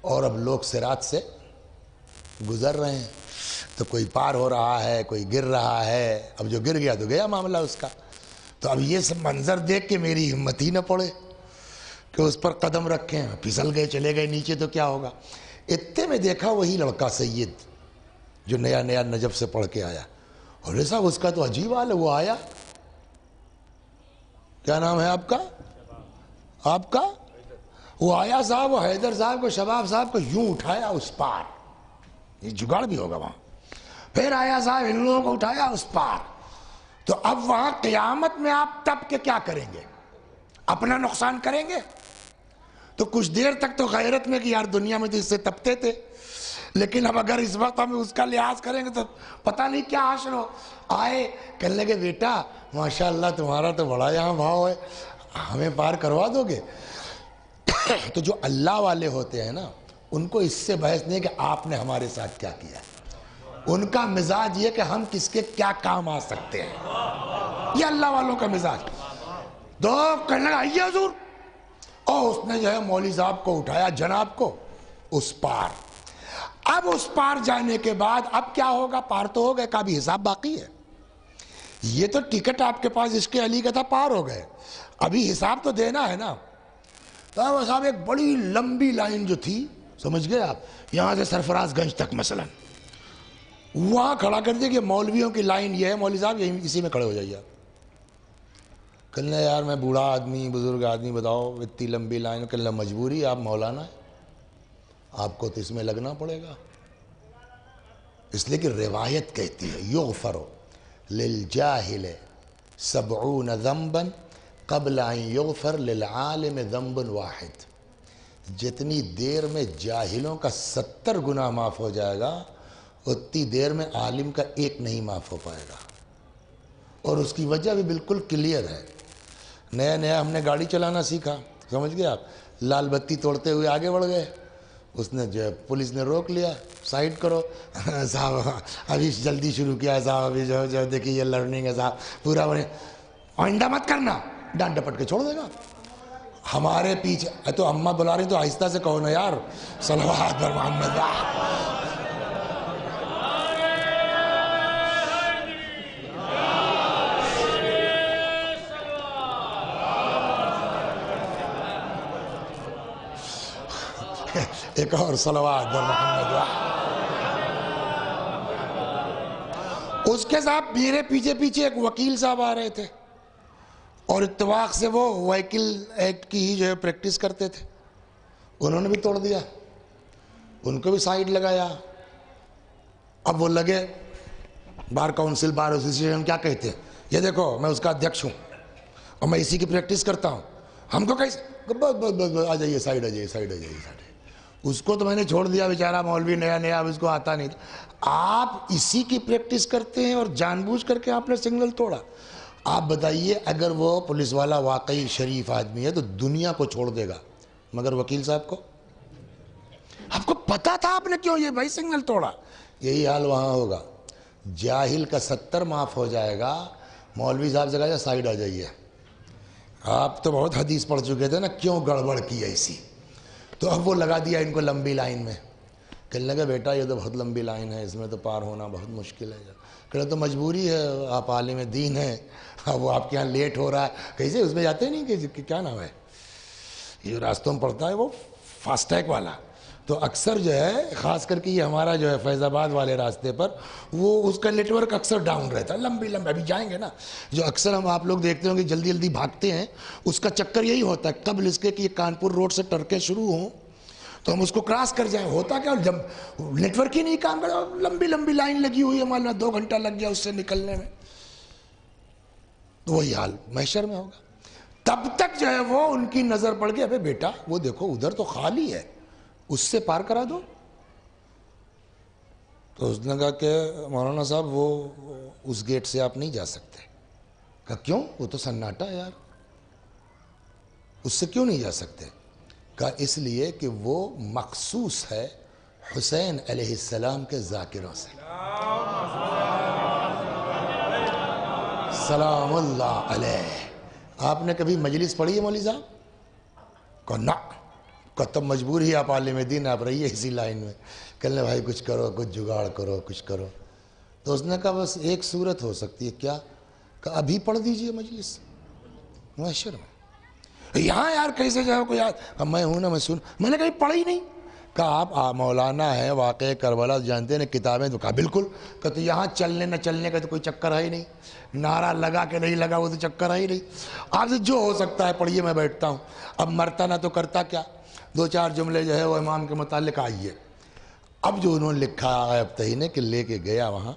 اور اب لوگ صراط سے گزر رہے ہیں، تو کوئی پار ہو رہا ہے، کوئی گر رہا ہے، اب جو گر گیا تو گیا معاملہ اس کا۔ تو اب یہ سب منظر دیکھ کے میری ہمت ہی نہ پڑے کہ اس پر قدم رکھیں، پھسل گئے چلے گئے نیچے تو کیا ہوگا۔ اتنے میں دیکھا وہی لڑکا سید جو نیا نجف سے پڑھ کے آیا، اور ایسا اس کا تو عجیب حال ہے، وہ آیا، کیا نام ہے آپ کا؟ آپ کا؟ وہ آیا صاحب، وہ حیدر صاحب کو، شباب صاحب کو یوں اٹھایا اس پار، یہ جگاڑ بھی ہوگا وہاں، پھر آیا صاحب ان لوگوں کو اٹھایا اس پار۔ تو اب وہاں قیامت میں آپ تب کے کیا کریں گے؟ اپنا نقصان کریں گے؟ تو کچھ دیر تک تو غیرت میں کہ یار دنیا میں تو اس سے تپتے تھے، لیکن اب اگر اس وقت ہم اس کا لحاظ کریں گے تو پتہ نہیں کیا حشر ہو۔ آئے کہنے لگے بیٹا ماشاءاللہ تمہارا تو بڑا یہاں بھاؤ ہے، ہمیں پار کروا دو گے؟ تو جو اللہ والے ہوتے ہیں نا، ان کو اس سے بحث نہیں کہ آپ نے ہمارے ساتھ کیا کیا ہے، ان کا مزاج یہ کہ ہم کس کے کیا کام آ سکتے ہیں، یہ اللہ والوں کا مزاج۔ دو کہنے لگا آئیے حضور، اور اس نے جو ہے مولوی صاحب کو اٹھایا جناب کو اس پار۔ اب اس پار جانے کے بعد اب کیا ہوگا؟ پار تو ہو گئے، کا بھی حساب باقی ہے۔ یہ تو ٹکٹ آپ کے پاس عشق علی کا تھا، پار ہو گئے، ابھی حساب تو دینا ہے نا۔ تو صاحب ایک بڑی لمبی لائن جو تھی، سمجھ گئے آپ، یہاں سے سرفراز گنج تک مثلا، وہاں کھڑا کر دیا کہ مولویوں کی لائن یہ ہے، مولوی صاحب یہی اسی میں کھڑے ہو جائیے آپ۔ کہنے یار میں بوڑھا آدمی، بزرگ آدمی، بتاؤ اتنی لمبی لائن، کہنے مجبوری آپ مولانا ہے۔ آپ کو تو اس میں لگنا پڑے گا، اس لیے کہ روایت کہتی ہے یغفر للجاہل 70 ذنبا قبل ان یغفر للعالم ذنب واحد. جتنی دیر میں جاہلوں کا 70 گناہ معاف ہو جائے گا اتنی دیر میں عالم کا ایک نہیں معاف ہو پائے گا. اور اس کی وجہ بھی بالکل کلیئر ہے. نیا نیا ہم نے گاڑی چلانا سیکھا، سمجھ گئے آپ، لال بتی توڑتے ہوئے آگے بڑھ گئے، اس نے جو ہے پولیس نے روک لیا، سائڈ کرو صاحب ابھی جلدی شروع کیا ہے صاحب، ابھی جو دیکھیے یہ لرننگ ہے صاحب، پورا آئندہ مت کرنا، ڈانٹ ڈپٹ کے چھوڑ دے گا. ہمارے پیچھے تو اماں بلا رہی تو آہستہ سے کہو نا یار، صلوات پر محمد. ایک اور صلوات پر محمد. اس کے ساتھ میرے پیچھے پیچھے ایک وکیل صاحب آ رہے تھے اور اتفاق سے وہ وہیکل ایکٹ کی ہی جو ہے پریکٹس کرتے تھے. انہوں نے بھی توڑ دیا، ان کو بھی سائیڈ لگایا. اب وہ لگے بار کاؤنسل بار ایسوسیشن کیا کہتے ہیں، یہ دیکھو میں اس کا ادھیکش ہوں اور میں اسی کی پریکٹس کرتا ہوں، ہم کو کیسے آ جائیے سائیڈ، آ جائیے سائیڈ، آ جائیے سائیڈ. اس کو تو میں نے چھوڑ دیا بیچارہ مولوی نیا نیا، اب اس کو آتا نہیں تھا. آپ اسی کی پریکٹس کرتے ہیں اور جان بوجھ کر کے آپ نے سگنل توڑا. آپ بتائیے اگر وہ پولیس والا واقعی شریف آدمی ہے تو دنیا کو چھوڑ دے گا، مگر وکیل صاحب کو، آپ کو پتا تھا آپ نے کیوں یہ بھائی سگنل توڑا. یہی حال وہاں ہوگا. جاہل کا 70 معاف ہو جائے گا، مولوی صاحب سے کہا سائیڈ آ جائیے. آپ تو بہت حدیث پڑھ چکے تھے نا، کیوں گڑبڑ کی ایسی. تو اب وہ لگا دیا ان کو لمبی لائن میں. کہنے لگا بیٹا یہ تو بہت لمبی لائن ہے، اس میں تو پار ہونا بہت مشکل ہے. کہا تو مجبوری ہے، آپ عالم دین ہیں، اب وہ آپ کے یہاں لیٹ ہو رہا ہے. کیسے اس میں جاتے نہیں کہ کیا نام ہے یہ راستوں میں پڑتا ہے وہ فاسٹیگ والا، تو اکثر جو ہے خاص کر کے یہ ہمارا جو ہے فیض آباد والے راستے پر وہ اس کا نیٹ ورک اکثر ڈاؤن رہتا ہے. لمبی ابھی جائیں گے نا، جو اکثر ہم آپ لوگ دیکھتے ہوں کہ جلدی جلدی بھاگتے ہیں، اس کا چکر یہی ہوتا ہے قبل اس کے کہ یہ کانپور روڈ سے ٹرکیں شروع ہوں تو ہم اس کو کراس کر جائیں. ہوتا کیا جب نیٹ ورک ہی نہیں کام کرا، لمبی لمبی لائن لگی ہوئی ہے، ہمارا 2 گھنٹہ لگ گیا اس سے نکلنے میں. تو وہی حال محشر میں ہوگا. تب تک جو ہے وہ ان کی نظر پڑ گئی، ابے بیٹا وہ دیکھو ادھر تو خالی ہے، اس سے پار کرا دو. تو اس نے کہا کہ مولانا صاحب وہ اس گیٹ سے آپ نہیں جا سکتے. کہا کیوں؟ وہ تو سناٹا ہے یار، اس سے کیوں نہیں جا سکتے؟ کہا اس لیے کہ وہ مخصوص ہے حسین علیہ السلام کے ذاکروں سے. سلام اللہ علیہ. آپ نے کبھی مجلس پڑھی ہے مولوی صاحب؟ کہا نا. کہا تب مجبور ہی آپ عالم دین، آپ رہیے اسی لائن میں. کہنے بھائی کچھ کرو، کچھ جگاڑ کرو، کچھ کرو. تو اس نے کہا بس ایک صورت ہو سکتی ہے. کیا؟ کہا ابھی پڑھ دیجئے مجلس محشر میں. یہاں یار کیسے جاؤ کوئی یاد، میں ہوں نا میں سن، میں نے کہیں پڑھا ہی نہیں. کہا آپ مولانا ہیں، واقعہ کربلا جانتے ہیں، کتابیں. تو کہا بالکل. کہ تو یہاں چلنے نہ چلنے کا تو کوئی چکر ہے ہی نہیں، نعرہ لگا کہ نہیں لگا وہ تو چکر ہے ہی نہیں. آپ سے جو ہو سکتا ہے پڑھیے، میں بیٹھتا ہوں. اب مرتا نہ تو کرتا کیا، 2-4 جملے جو ہے وہ امام کے متعلق آئیے. اب جو انہوں نے لکھا غائب تہی نے کہ لے کے گیا وہاں،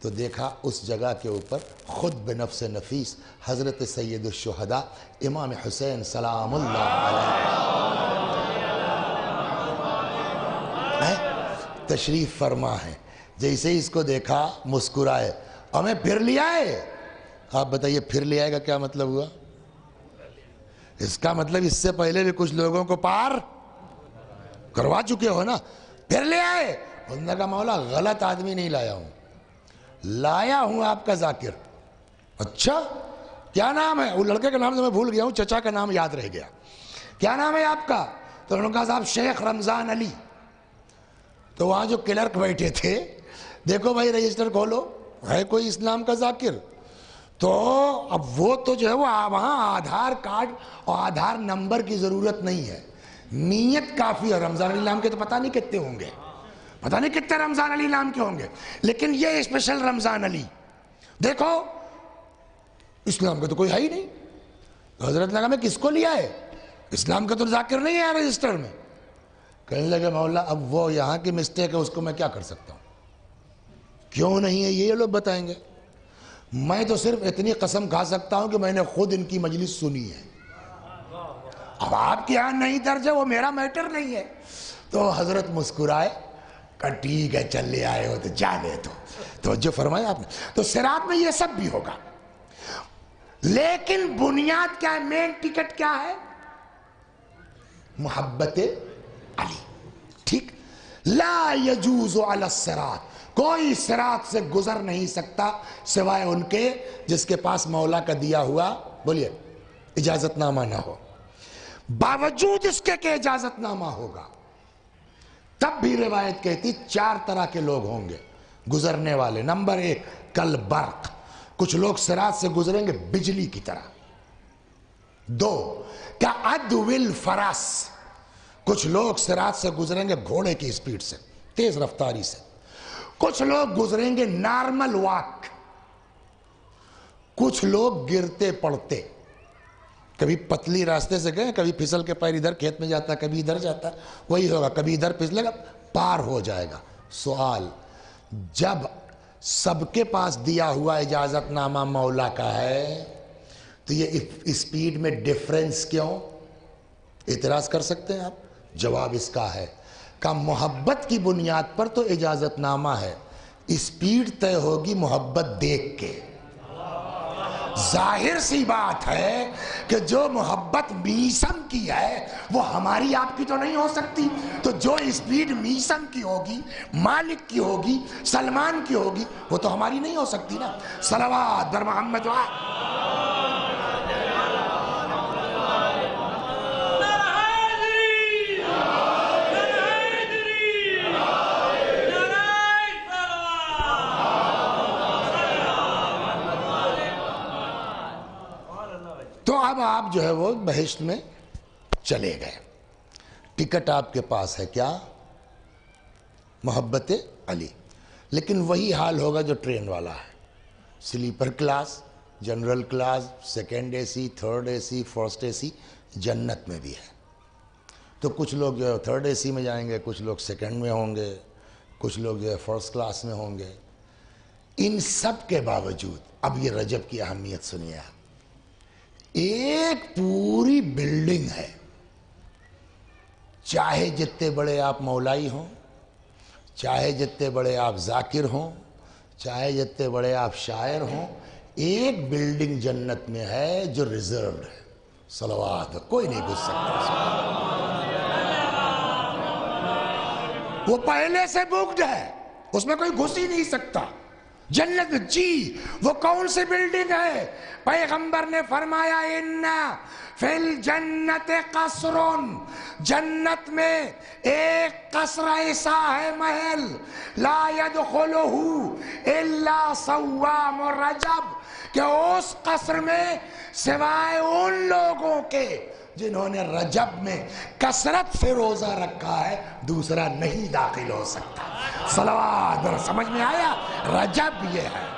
تو دیکھا اس جگہ کے اوپر خود بنفس نفیس حضرت سید الشہداء امام حسین سلام اللہ علیہ تشریف فرما ہے. جیسے ہی اس کو دیکھا مسکرائے، ہمیں پھر لے آئے. آپ بتائیے پھر لے آئے گا کیا مطلب ہوا؟ اس کا مطلب اس سے پہلے بھی کچھ لوگوں کو پار کروا چکے ہو نا، پھر لے آئے. اس نے کہا مولا غلط آدمی نہیں لایا ہوں، لایا ہوں آپ کا ذاکر. اچھا کیا نام ہے؟ وہ لڑکے کا نام تو میں بھول گیا ہوں، چچا کا نام یاد رہ گیا. کیا نام ہے آپ کا؟ تو انہوں نے کہا صاحب شیخ رمضان علی. تو وہاں جو کلرک بیٹھے تھے، دیکھو بھائی رجسٹر کھولو، ہے کوئی اسلام کا ذاکر؟ تو اب وہ تو جو ہے وہ وہاں آدھار کارڈ اور آدھار نمبر کی ضرورت نہیں ہے، نیت کافی ہے. رمضان علی نام کے تو پتہ نہیں کتنے ہوں گے، پتہ نہیں کتنے رمضان علی نام کے ہوں گے، لیکن یہ اسپیشل رمضان علی. دیکھو اسلام کا تو کوئی ہے ہی نہیں. حضرت نے کہا میں کس کو لیا ہے؟ اسلام کا تو ذاکر نہیں ہے رجسٹر میں. کہنے لگے مولا اب وہ یہاں کی مسٹیک ہے، اس کو میں کیا کر سکتا ہوں؟ کیوں نہیں ہے یہ لوگ بتائیں گے. میں تو صرف اتنی قسم کھا سکتا ہوں کہ میں نے خود ان کی مجلس سنی ہے. اب آپ کے یہاں نہیں درج ہے وہ میرا میٹر نہیں ہے. تو حضرت مسکرائے کہ ٹھیک ہے چل لے آئے ہو تو جانے تو جو فرمایا آپ نے. تو صراط میں یہ سب بھی ہوگا، لیکن بنیاد کیا ہے؟ مین ٹکٹ کیا ہے؟ محبت علی. ٹھیک. لا یجوز علی الصراط، کوئی صراط سے گزر نہیں سکتا سوائے ان کے جس کے پاس مولا کا دیا ہوا بولیے اجازت نامہ نہ ہو. باوجود اس کے کہ اجازت نامہ ہوگا تب بھی روایت کہتی 4 طرح کے لوگ ہوں گے گزرنے والے. نمبر 1 کل برق، کچھ لوگ صراط سے گزریں گے بجلی کی طرح. 2 کا عدو الفرس، کچھ لوگ صراط سے گزریں گے گھوڑے کی اسپیڈ سے، تیز رفتاری سے. کچھ لوگ گزریں گے نارمل واک، کچھ لوگ گرتے پڑتے. کبھی پتلی راستے سے گئے، کبھی پھسل کے پیر ادھر کھیت میں جاتا ہے، کبھی ادھر جاتا ہے، وہی ہوگا. کبھی ادھر پھسلے گا پار ہو جائے گا. سوال، جب سب کے پاس دیا ہوا اجازت نامہ مولا کا ہے تو یہ اسپیڈ میں ڈیفرنس کیوں؟ اعتراض کر سکتے ہیں آپ. جواب اس کا ہے کہ محبت کی بنیاد پر تو اجازت نامہ ہے، اسپیڈ طے ہوگی محبت دیکھ کے. ظاہر سی بات ہے کہ جو محبت میسم کی ہے وہ ہماری آپ کی تو نہیں ہو سکتی. تو جو اسپیڈ میسم کی ہوگی، مالک کی ہوگی، سلمان کی ہوگی، وہ تو ہماری نہیں ہو سکتی نا. صلوات بر محمد تو اب آپ جو ہے وہ بہشت میں چلے گئے. ٹکٹ آپ کے پاس ہے کیا؟ محبت علی. لیکن وہی حال ہوگا جو ٹرین والا ہے. Sleeper class, general class, second A C, third A C, first A C جنت میں بھی ہے. تو کچھ لوگ جو ہے تھرڈ اے سی میں جائیں گے، کچھ لوگ سیکنڈ میں ہوں گے، کچھ لوگ جو ہے فرسٹ کلاس میں ہوں گے. ان سب کے باوجود اب یہ رجب کی اہمیت سنیے آپ. ایک پوری بلڈنگ ہے، چاہے جتنے بڑے آپ مولائی ہوں، چاہے جتنے بڑے آپ ذاکر ہوں، چاہے جتنے بڑے آپ شاعر ہوں، ایک بلڈنگ جنت میں ہے جو ریزروڈ ہے. صلوات، کوئی نہیں گھس سکتا. وہ پہلے سے بکڈ ہے، اس میں کوئی گھس ہی نہیں سکتا. جنت میں جی وہ کون سی بلڈنگ ہے؟ پیغمبر نے فرمایا اِنَّا فِي الْجَنَّةِ قَصْرٌ، جنت میں ایک قصر ایسا ہے، محل، لا يدخلہ الا صوام رجب، کہ اس قصر میں سوائے ان لوگوں کے جنہوں نے رجب میں کثرت سے روزہ رکھا ہے دوسرا نہیں داخل ہو سکتا. صلوات، سمجھ میں آیا؟ رجب یہ ہے.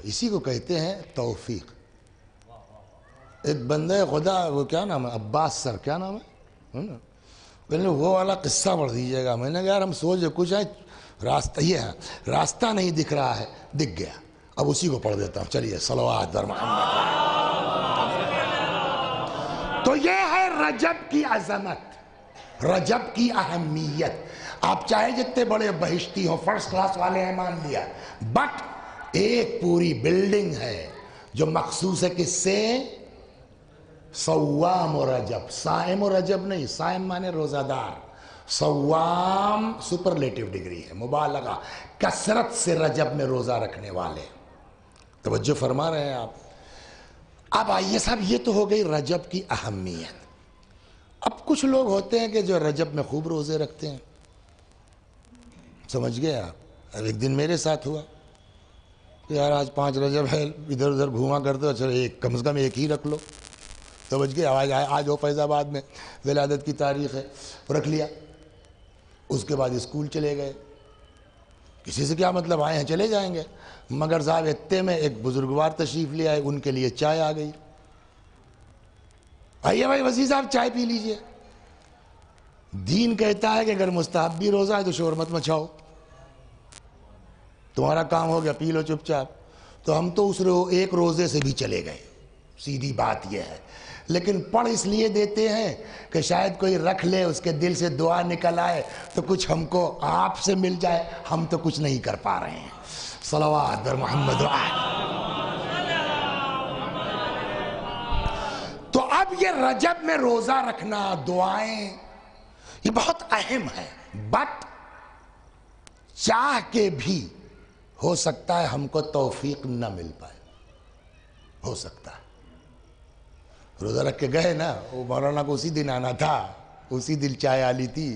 اسی کو کہتے ہیں توفیق. ایک بندہ خدا، وہ کیا نام ہے، عباس سر، کیا نام ہے، پہلے وہ والا قصہ پڑھ دیجئے گا. میں نے کہا یار ہم سوچ کچھ ہے، راستہ یہ ہے، راستہ نہیں دکھ رہا ہے، دکھ گیا. اب اسی کو پڑھ دیتا ہوں. چلیے صلوات بر محمد. تو یہ ہے رجب کی عظمت، رجب کی اہمیت. آپ چاہے جتنے بڑے بہشتی ہو، فرسٹ کلاس والے ہیں مان لیا، بٹ ایک پوری بلڈنگ ہے جو مخصوص ہے کس سے؟ صوام و رجب. صائم و رجب نہیں، صائم مانے روزہ دار، صوام سپرلیٹو ڈگری ہے، مبالغہ، کثرت سے رجب میں روزہ رکھنے والے. توجہ فرما رہے ہیں آپ. اب آئیے صاحب، یہ تو ہو گئی رجب کی اہمیت. اب کچھ لوگ ہوتے ہیں کہ جو رجب میں خوب روزے رکھتے ہیں، سمجھ گئے آپ. اب ایک دن میرے ساتھ ہوا کہ یار آج 5 رجب ہے، ادھر ادھر گھوما کرتے ہو، چلو ایک کم از کم ایک ہی رکھ لو. سمجھ گئے؟ آج ہو فیض آباد میں ولادت کی تاریخ ہے، رکھ لیا. اس کے بعد اسکول چلے گئے. کسی سے کیا مطلب، آئے ہیں چلے جائیں گے. مگر صاحب اتنے میں ایک بزرگوار تشریف لے آئے، ان کے لیے چائے آ گئی. آئیے بھائی وزیر صاحب چائے پی لیجئے. دین کہتا ہے کہ اگر مستحب بھی روزہ ہے تو شور مت مچاؤ, تمہارا کام ہو گیا پی لو چپ چاپ. تو ہم تو اس ایک روزے سے بھی چلے گئے, سیدھی بات یہ ہے. لیکن پڑھ اس لیے دیتے ہیں کہ شاید کوئی رکھ لے, اس کے دل سے دعا نکل آئے تو کچھ ہم کو آپ سے مل جائے. ہم تو کچھ نہیں کر پا رہے ہیں. صلوات بر محمد و آل. تو اب یہ رجب میں روزہ رکھنا, دعائیں, یہ بہت اہم ہے. بٹ چاہ کے بھی ہو سکتا ہے ہم کو توفیق نہ مل پائے, ہو سکتا ہے. روزہ رکھ کے گئے نا, وہ مولانا کو اسی دن آنا تھا, اسی دن چائے آلی تھی.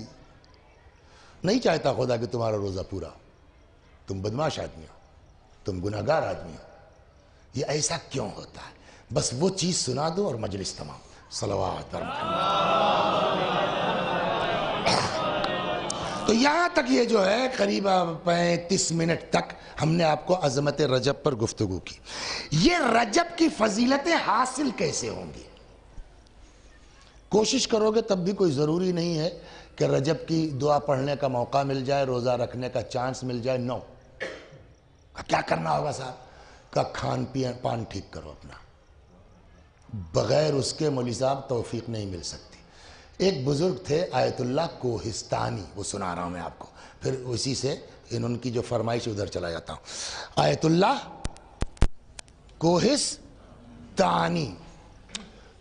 نہیں چاہتا خدا کہ تمہارا روزہ پورا, تم بدماش آدمی ہو, تم گناہگار آدمی ہو. یہ ایسا کیوں ہوتا ہے؟ بس وہ چیز سنا دو اور مجلس تمام. صلوات پر محمد. تو یہاں تک یہ جو ہے قریب 35 منٹ تک ہم نے آپ کو عظمت رجب پر گفتگو کی. یہ رجب کی فضیلتیں حاصل کیسے ہوں گی؟ کوشش کرو گے تب بھی کوئی ضروری نہیں ہے کہ رجب کی دعا پڑھنے کا موقع مل جائے, روزہ رکھنے کا چانس مل جائے. نو. کیا کرنا ہوگا صاحب؟ کہ کھان پان ٹھیک کرو اپنا. بغیر اس کے مولوی صاحب توفیق نہیں مل سکتی. ایک بزرگ تھے آیت اللہ کوہستانی, وہ سنا رہا ہوں میں آپ کو, پھر اسی سے ان کی جو فرمائش ادھر چلا جاتا ہوں. آیت اللہ کوہستانی,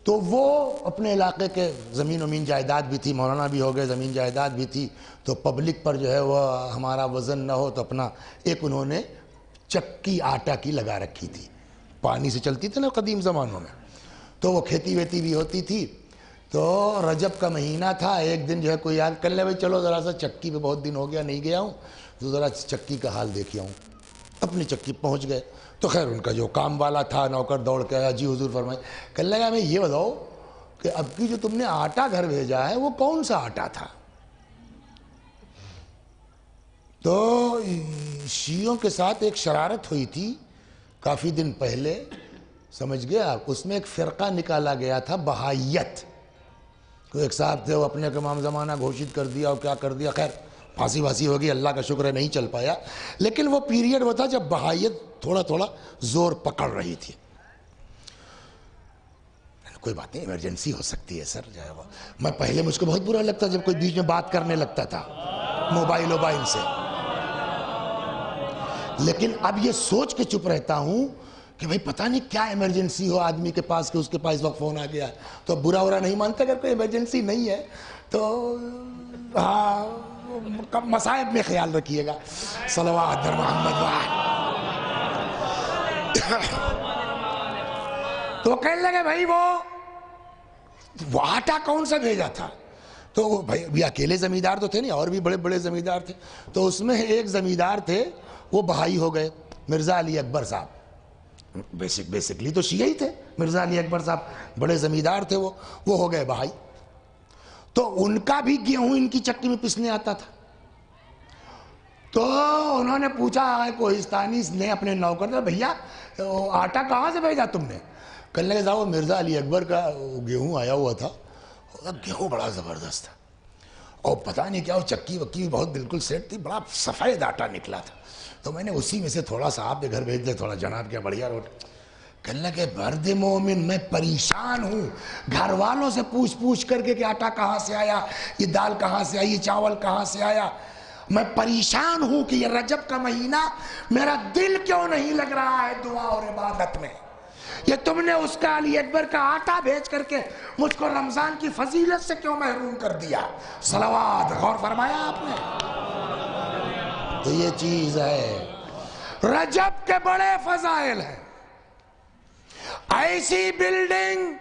تو وہ اپنے علاقے کے زمین ومین جائیداد بھی تھی, مولانا بھی ہو گئے, زمین جائیداد بھی تھی. تو پبلک پر جو ہے وہ ہمارا وزن نہ ہو تو اپنا ایک انہوں نے چکی آٹا کی لگا رکھی تھی. پانی سے چلتی تھی نا قدیم زمانوں میں, تو وہ کھیتی ویتی بھی ہوتی تھی. تو رجب کا مہینہ تھا, ایک دن جو ہے کوئی یاد کر لے بھائی چلو ذرا سا چکی پہ بہت دن ہو گیا نہیں گیا ہوں, تو ذرا چکی کا حال دیکھیا ہوں. اپنی چکی پہنچ گئے. تو خیر ان کا جو کام والا تھا نوکر دوڑ کے آیا, جی حضور فرمائے. کہنے لگا میں یہ بتاؤ کہ اب کی جو تم نے آٹا گھر بھیجا ہے وہ کون سا آٹا تھا؟ تو شیعوں کے ساتھ ایک شرارت ہوئی تھی کافی دن پہلے, سمجھ گیا, اس میں ایک فرقہ نکالا گیا تھا بہائیت. تو ایک صاحب تھے وہ اپنے امام زمانہ گھوشت کر دیا اور کیا کر دیا, خیر پھانسی واسی ہوگی, اللہ کا شکر ہے نہیں چل پایا. لیکن وہ پیریڈ وہ تھا جب بہائیت تھوڑا تھوڑا زور پکڑ رہی تھی. کوئی بات نہیں, ایمرجنسی ہو سکتی ہے سر. جو ہے وہ میں پہلے مجھ کو بہت برا لگتا جب کوئی بیچ میں بات کرنے لگتا تھا موبائل سے, لیکن اب یہ سوچ کے چپ رہتا ہوں کہ بھئی پتہ نہیں کیا ایمرجنسی ہو آدمی کے پاس کہ اس کے پاس اس وقت فون آ گیا. تو برا نہیں مانتا, اگر کوئی ایمرجنسی نہیں ہے تو ہاں مصائب میں خیال رکھیے گا. صلوات بر محمد و آل. تو کہنے لگے بھائی وہ آٹا کون سا بھیجا تھا؟ تو بھائی اکیلے زمیندار تو تھے نہیں, اور بھی بڑے بڑے زمیندار تھے. تو اس میں ایک زمیندار تھے وہ بہائی ہو گئے, مرزا علی اکبر صاحب. بیسکلی تو شیعہ ہی تھے. مرزا علی اکبر صاحب بڑے زمیندار تھے, وہ ہو گئے بہائی. تو ان کا بھی گیہوں ان کی چکی میں پسنے آتا تھا. تو انہوں نے پوچھا کوہستانی نے اپنے نوکر سے, بھیا آٹا کہاں سے بھیجا تم نے؟ کہنے لگے صاحب مرزا علی اکبر کا گیہوں آیا ہوا تھا, گیہوں بڑا زبردست تھا, اور پتہ نہیں کیا وہ چکی وکی بہت بالکل سیٹ تھی, بڑا سفید آٹا نکلا تھا. تو میں نے اسی میں سے تھوڑا سا آپ کے گھر بھیج دیا, تھوڑا جناب کیا بڑھیا روٹی. کہنے لگے مرد مومن میں پریشان ہوں, گھر والوں سے پوچھ کر کے کہ آٹا کہاں سے آیا, یہ دال کہاں سے آئی, یہ چاول کہاں سے آیا. میں پریشان ہوں کہ یہ رجب کا مہینہ میرا دل کیوں نہیں لگ رہا ہے دعا اور عبادت میں. یہ تم نے اس کا علی اکبر کا آٹا بھیج کر کے مجھ کو رمضان کی فضیلت سے کیوں محروم کر دیا؟ صلوات. غور فرمایا آپ نے؟ تو یہ چیز ہے, رجب کے بڑے فضائل ہیں. ایسی بلڈنگ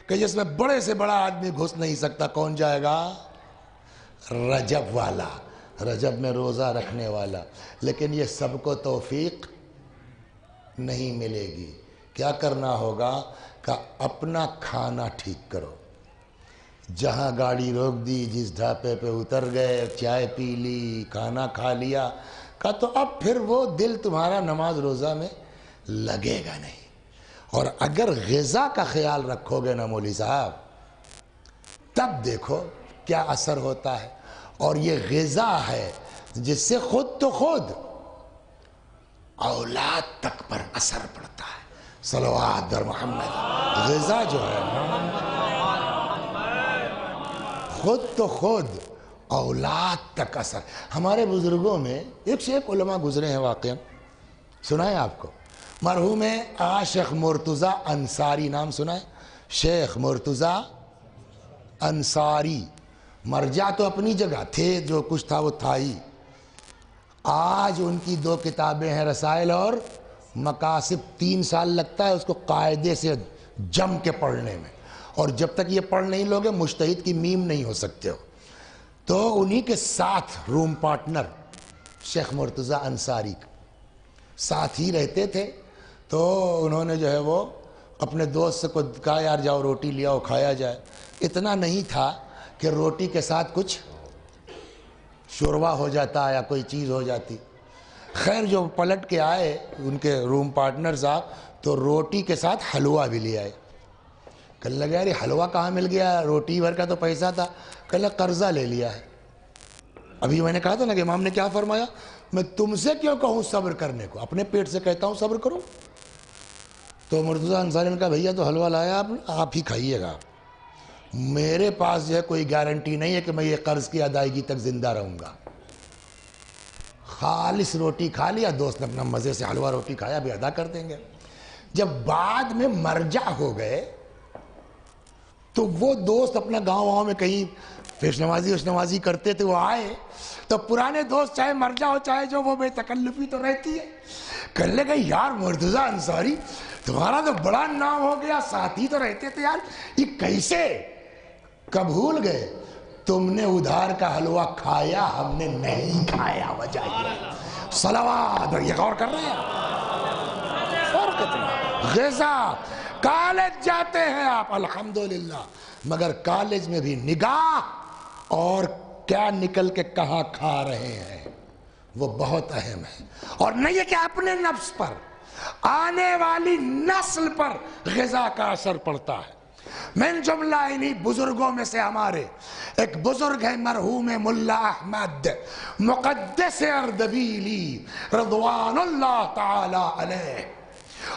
کہ جس میں بڑے سے بڑا آدمی گھس نہیں سکتا. کون جائے گا؟ رجب والا, رجب میں روزہ رکھنے والا. لیکن یہ سب کو توفیق نہیں ملے گی. کیا کرنا ہوگا کہ اپنا کھانا ٹھیک کرو. جہاں گاڑی روک دی, جس ڈھابے پہ اتر گئے, چائے پی لی, کھانا کھا لیا, کہ تو اب پھر وہ دل تمہارا نماز روزہ میں لگے گا نہیں. اور اگر غذا کا خیال رکھو گے نا مولوی صاحب, تب دیکھو کیا اثر ہوتا ہے. اور یہ غذا ہے جس سے خود تو خود اولاد تک پر اثر پڑتا ہے. صلوات در محمد. غذا جو ہے خود تو خود اولاد تک اثر. ہمارے بزرگوں میں ایک سے ایک علماء گزرے ہیں واقعہ سنا ہے آپ کو. مرحوم شیخ مرتضیٰ انصاری نام سنا ہے؟ شیخ مرتضیٰ انصاری مرجع تو اپنی جگہ تھے، جو کچھ تھا وہ تھا ہی. آج ان کی 2 کتابیں ہیں، رسائل اور مقاصد. 3 سال لگتا ہے اس کو قاعدے سے جم کے پڑھنے میں، اور جب تک یہ پڑھ نہیں لوگے مجتہد کی میم نہیں ہو سکتے ہو. تو انہی کے ساتھ روم پارٹنر شیخ مرتضیٰ انصاری ساتھ ہی رہتے تھے. تو انہوں نے جو ہے وہ اپنے دوست سے کہا یار جاؤ روٹی لیا ہو کھایا جائے. اتنا نہیں تھا کہ روٹی کے ساتھ کچھ شوروا ہو جاتا یا کوئی چیز ہو جاتی. خیر جو پلٹ کے آئے ان کے روم پارٹنر صاحب تو روٹی کے ساتھ حلوہ بھی لے آئے. کہنے لگا یار حلوہ کہاں مل گیا، روٹی بھر کا تو پیسہ تھا. کہنے لگا قرضہ لے لیا ہے. ابھی میں نے کہا تھا نا کہ امام نے کیا فرمایا، میں تم سے کیوں کہوں صبر کرنے کو، اپنے پیٹ سے کہتا ہوں صبر کرو. تو مرتضیٰ انصاری نے کہا بھیا تو حلوہ لایا آپ ہی کھائیے گا، میرے پاس جو ہے کوئی گارنٹی نہیں ہے کہ میں یہ قرض کی ادائیگی تک زندہ رہوں گا. خالص روٹی کھا لیا، دوست نے اپنا مزے سے حلوہ روٹی کھایا، بھی ادا کر دیں گے. جب بعد میں مرجع ہو گئے تو وہ دوست اپنا گاؤں میں کہیں پیش نمازی کرتے تھے، وہ آئے تو پرانے دوست چاہے مرجع ہو چاہے جو وہ بے تکلفی تو رہتی ہے. کہنے لگے یار مرتضیٰ انصاری تمہارا تو بڑا نام ہو گیا، ساتھی تو رہتے تھے یار، یہ کیسے؟ کب بھول گئے تم نے ادھار کا حلوہ کھایا، ہم نے نہیں کھایا، وجہ یہ. صلوات. یہ غور کر رہے ہیں فرق اتنا. غذا کالج جاتے ہیں آپ الحمدللہ، مگر کالج میں بھی نگاہ اور کیا نکل کے کہاں کھا رہے ہیں وہ بہت اہم ہے. اور نہیں ہے کہ اپنے نفس پر، آنے والی نسل پر غذا کا اثر پڑتا ہے. من جملہ انہی بزرگوں میں سے ہمارے ایک بزرگ ہے مرحوم ملا احمد مقدس اردبیلی رضوان اللہ تعالی علیہ.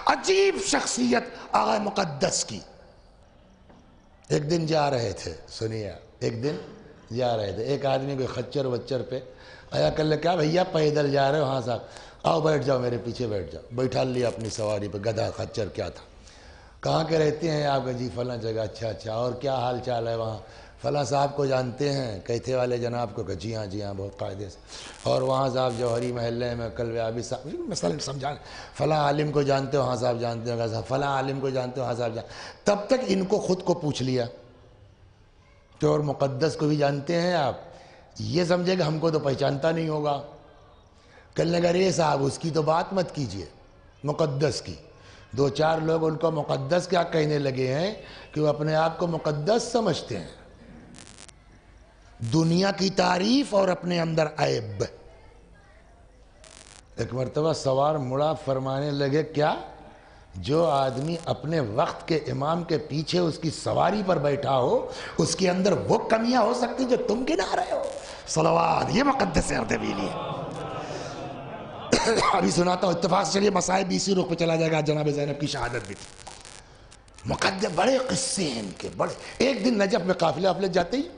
عجیب شخصیت آغا مقدس کی. ایک دن جا رہے تھے، سنیے، ایک دن جا رہے تھے، ایک آدمی کوئی خچر وچر پہ آیا. کر لے کیا بھیا پیدل جا رہے ہو؟ ہاں صاحب. آؤ بیٹھ جاؤ میرے پیچھے بیٹھ جاؤ. بیٹھا لیا اپنی سواری پہ، گدھا خچر کیا تھا. کہاں کے رہتے ہیں آپ؟ جی فلاں جگہ. اچھا اچھا، اور کیا حال چال ہے وہاں؟ فلاں صاحب کو جانتے ہیں؟ کیتھے والے جناب کو؟ کہ جی ہاں بہت قاعدے سے. اور وہاں صاحب جوہری محلے میں کلویابی صاحب مثلا سمجھا. فلاں عالم کو جانتے ہو؟ ہاں صاحب جانتے ہو. فلاں عالم کو جانتے ہو؟ ہاں صاحب جانتے. تب تک ان کو خود کو پوچھ لیا کہ اور مقدس کو بھی جانتے ہیں آپ؟ یہ سمجھے کہ ہم کو تو پہچانتا نہیں ہوگا. کہنے لگا رے صاحب اس کی تو بات مت کیجئے، مقدس کی. 2-4 لوگ ان کو مقدس کیا کہنے لگے ہیں کہ وہ اپنے آپ کو مقدس سمجھتے ہیں. دنیا کی تعریف اور اپنے اندر عیب. ایک مرتبہ سوار مڑا فرمانے لگے کیا جو آدمی اپنے وقت کے امام کے پیچھے اس کی سواری پر بیٹھا ہو اس کے اندر وہ کمیاں ہو سکتی جو تم گنا رہے ہو. صلوات. یہ مقدس اردبیلی ہے. ابھی سناتا ہوں اتفاق سے. چلیے مسائب اسی رخ پہ چلا جائے گا. جناب زینب کی شہادت بھی تھی. مقدس بڑے قصے ہیں ان کے بڑے. ایک دن نجف میں قافلے افلت جاتے ہی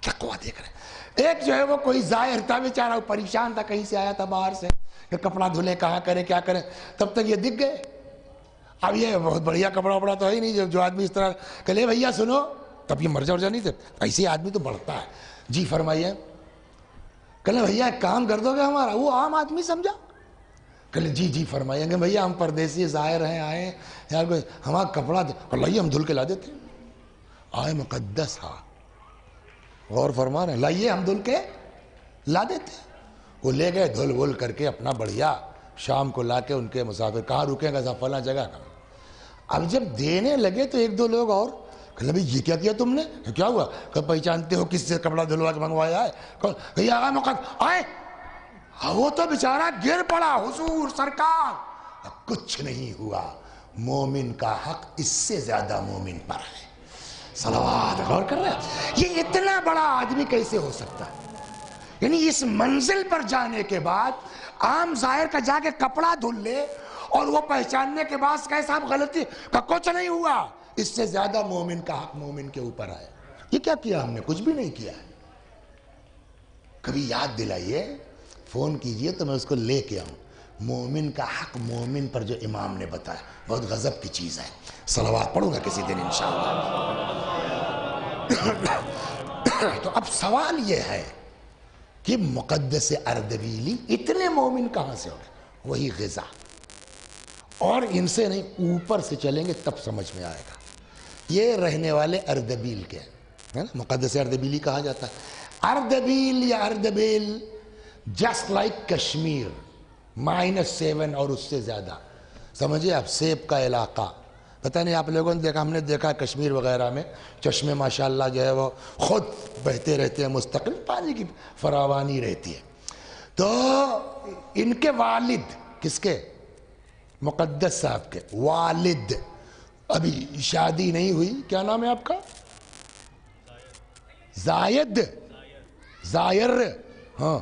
کیا قوہ دیکھ رہے ہیں. ایک جو ہے وہ کوئی زائر تھا بیچارہ، وہ پریشان تھا، کہیں سے آیا تھا باہر سے کہ کپڑا دھلے کہاں کریں کیا کریں. تب تک یہ دکھ گئے. اب یہ بہت بڑھیا کپڑا وپڑا تو ہے ہی نہیں جو آدمی اس طرح کہ لے بھیا سنو. تب یہ مرجع ورجع نہیں تھے. ایسے آدمی تو بڑھتا ہے. جی فرمائیے. کہلے بھیا ایک کام کر دو گے ہمارا؟ وہ عام آدمی سمجھا. کہلے جی فرمائیں گے. بھیا ہم پردیسی ظاہر ہیں، آئے یار کوئی ہمارا کپڑا لائیے ہم دھل کے لا دیتے. آئے مقدس. ہاں غور فرما رہے ہیں. لائیے ہم دھل کے لا دیتے. وہ لے گئے دھل وھل کر کے اپنا بڑھیا. شام کو لا کے ان کے مسافر کہاں رکیں گا؟ صاحب فلاں جگہ کا. اب جب دینے لگے تو 1-2 لوگ اور کہ بھئی یہ کیا کیا تم نے؟ کیا ہوا؟ کہ پہچانتے ہو کس سے کپڑا دھلوا کے منگوایا ہے؟ کہ آغا مقدس آئے. وہ تو بیچارہ گر پڑا. حضور سرکار کچھ نہیں ہوا. مومن کا حق اس سے زیادہ مومن پر ہے. صلوات، غور کر رہے ہیں؟ یہ اتنا بڑا آدمی کیسے ہو سکتا ہے؟ یعنی اس منزل پر جانے کے بعد عام ظاہر کا جا کے کپڑا دھل لے اور وہ پہچاننے کے بعد کہے صاحب غلطی کا کچھ نہیں ہوا، اس سے زیادہ مومن کا حق مومن کے اوپر آئے۔ یہ کیا کیا ہم نے؟ کچھ بھی نہیں کیا ہے۔ کبھی یاد دلائیے، فون کیجئے تو میں اس کو لے کے آؤں۔ مومن کا حق مومن پر جو امام نے بتایا بہت غضب کی چیز ہے۔ صلوات پڑھوں گا کسی دن انشاءاللہ۔ تو اب سوال یہ ہے کہ مقدس اردبیلی اتنے مومن کہاں سے ہو گئے؟ وہی غذا، اور ان سے نہیں، اوپر سے چلیں گے تب سمجھ میں آئے گا۔ یہ رہنے والے اردبیل کے ہیں، مقدس اردبیلی کہا جاتا ہے۔ اردبیل یا اردبیل جسٹ لائک کشمیر -7 اور اس سے زیادہ، سمجھے آپ؟ سیب کا علاقہ، پتہ نہیں آپ لوگوں نے دیکھا، ہم نے دیکھا کشمیر وغیرہ میں چشمے ماشاءاللہ جو ہے وہ خود بہتے رہتے ہیں، مستقل پانی کی فراوانی رہتی ہے۔ تو ان کے والد، کس کے؟ مقدس صاحب کے والد، ابھی شادی نہیں ہوئی، کیا نام ہے آپ کا؟ زائد، زائر، ہاں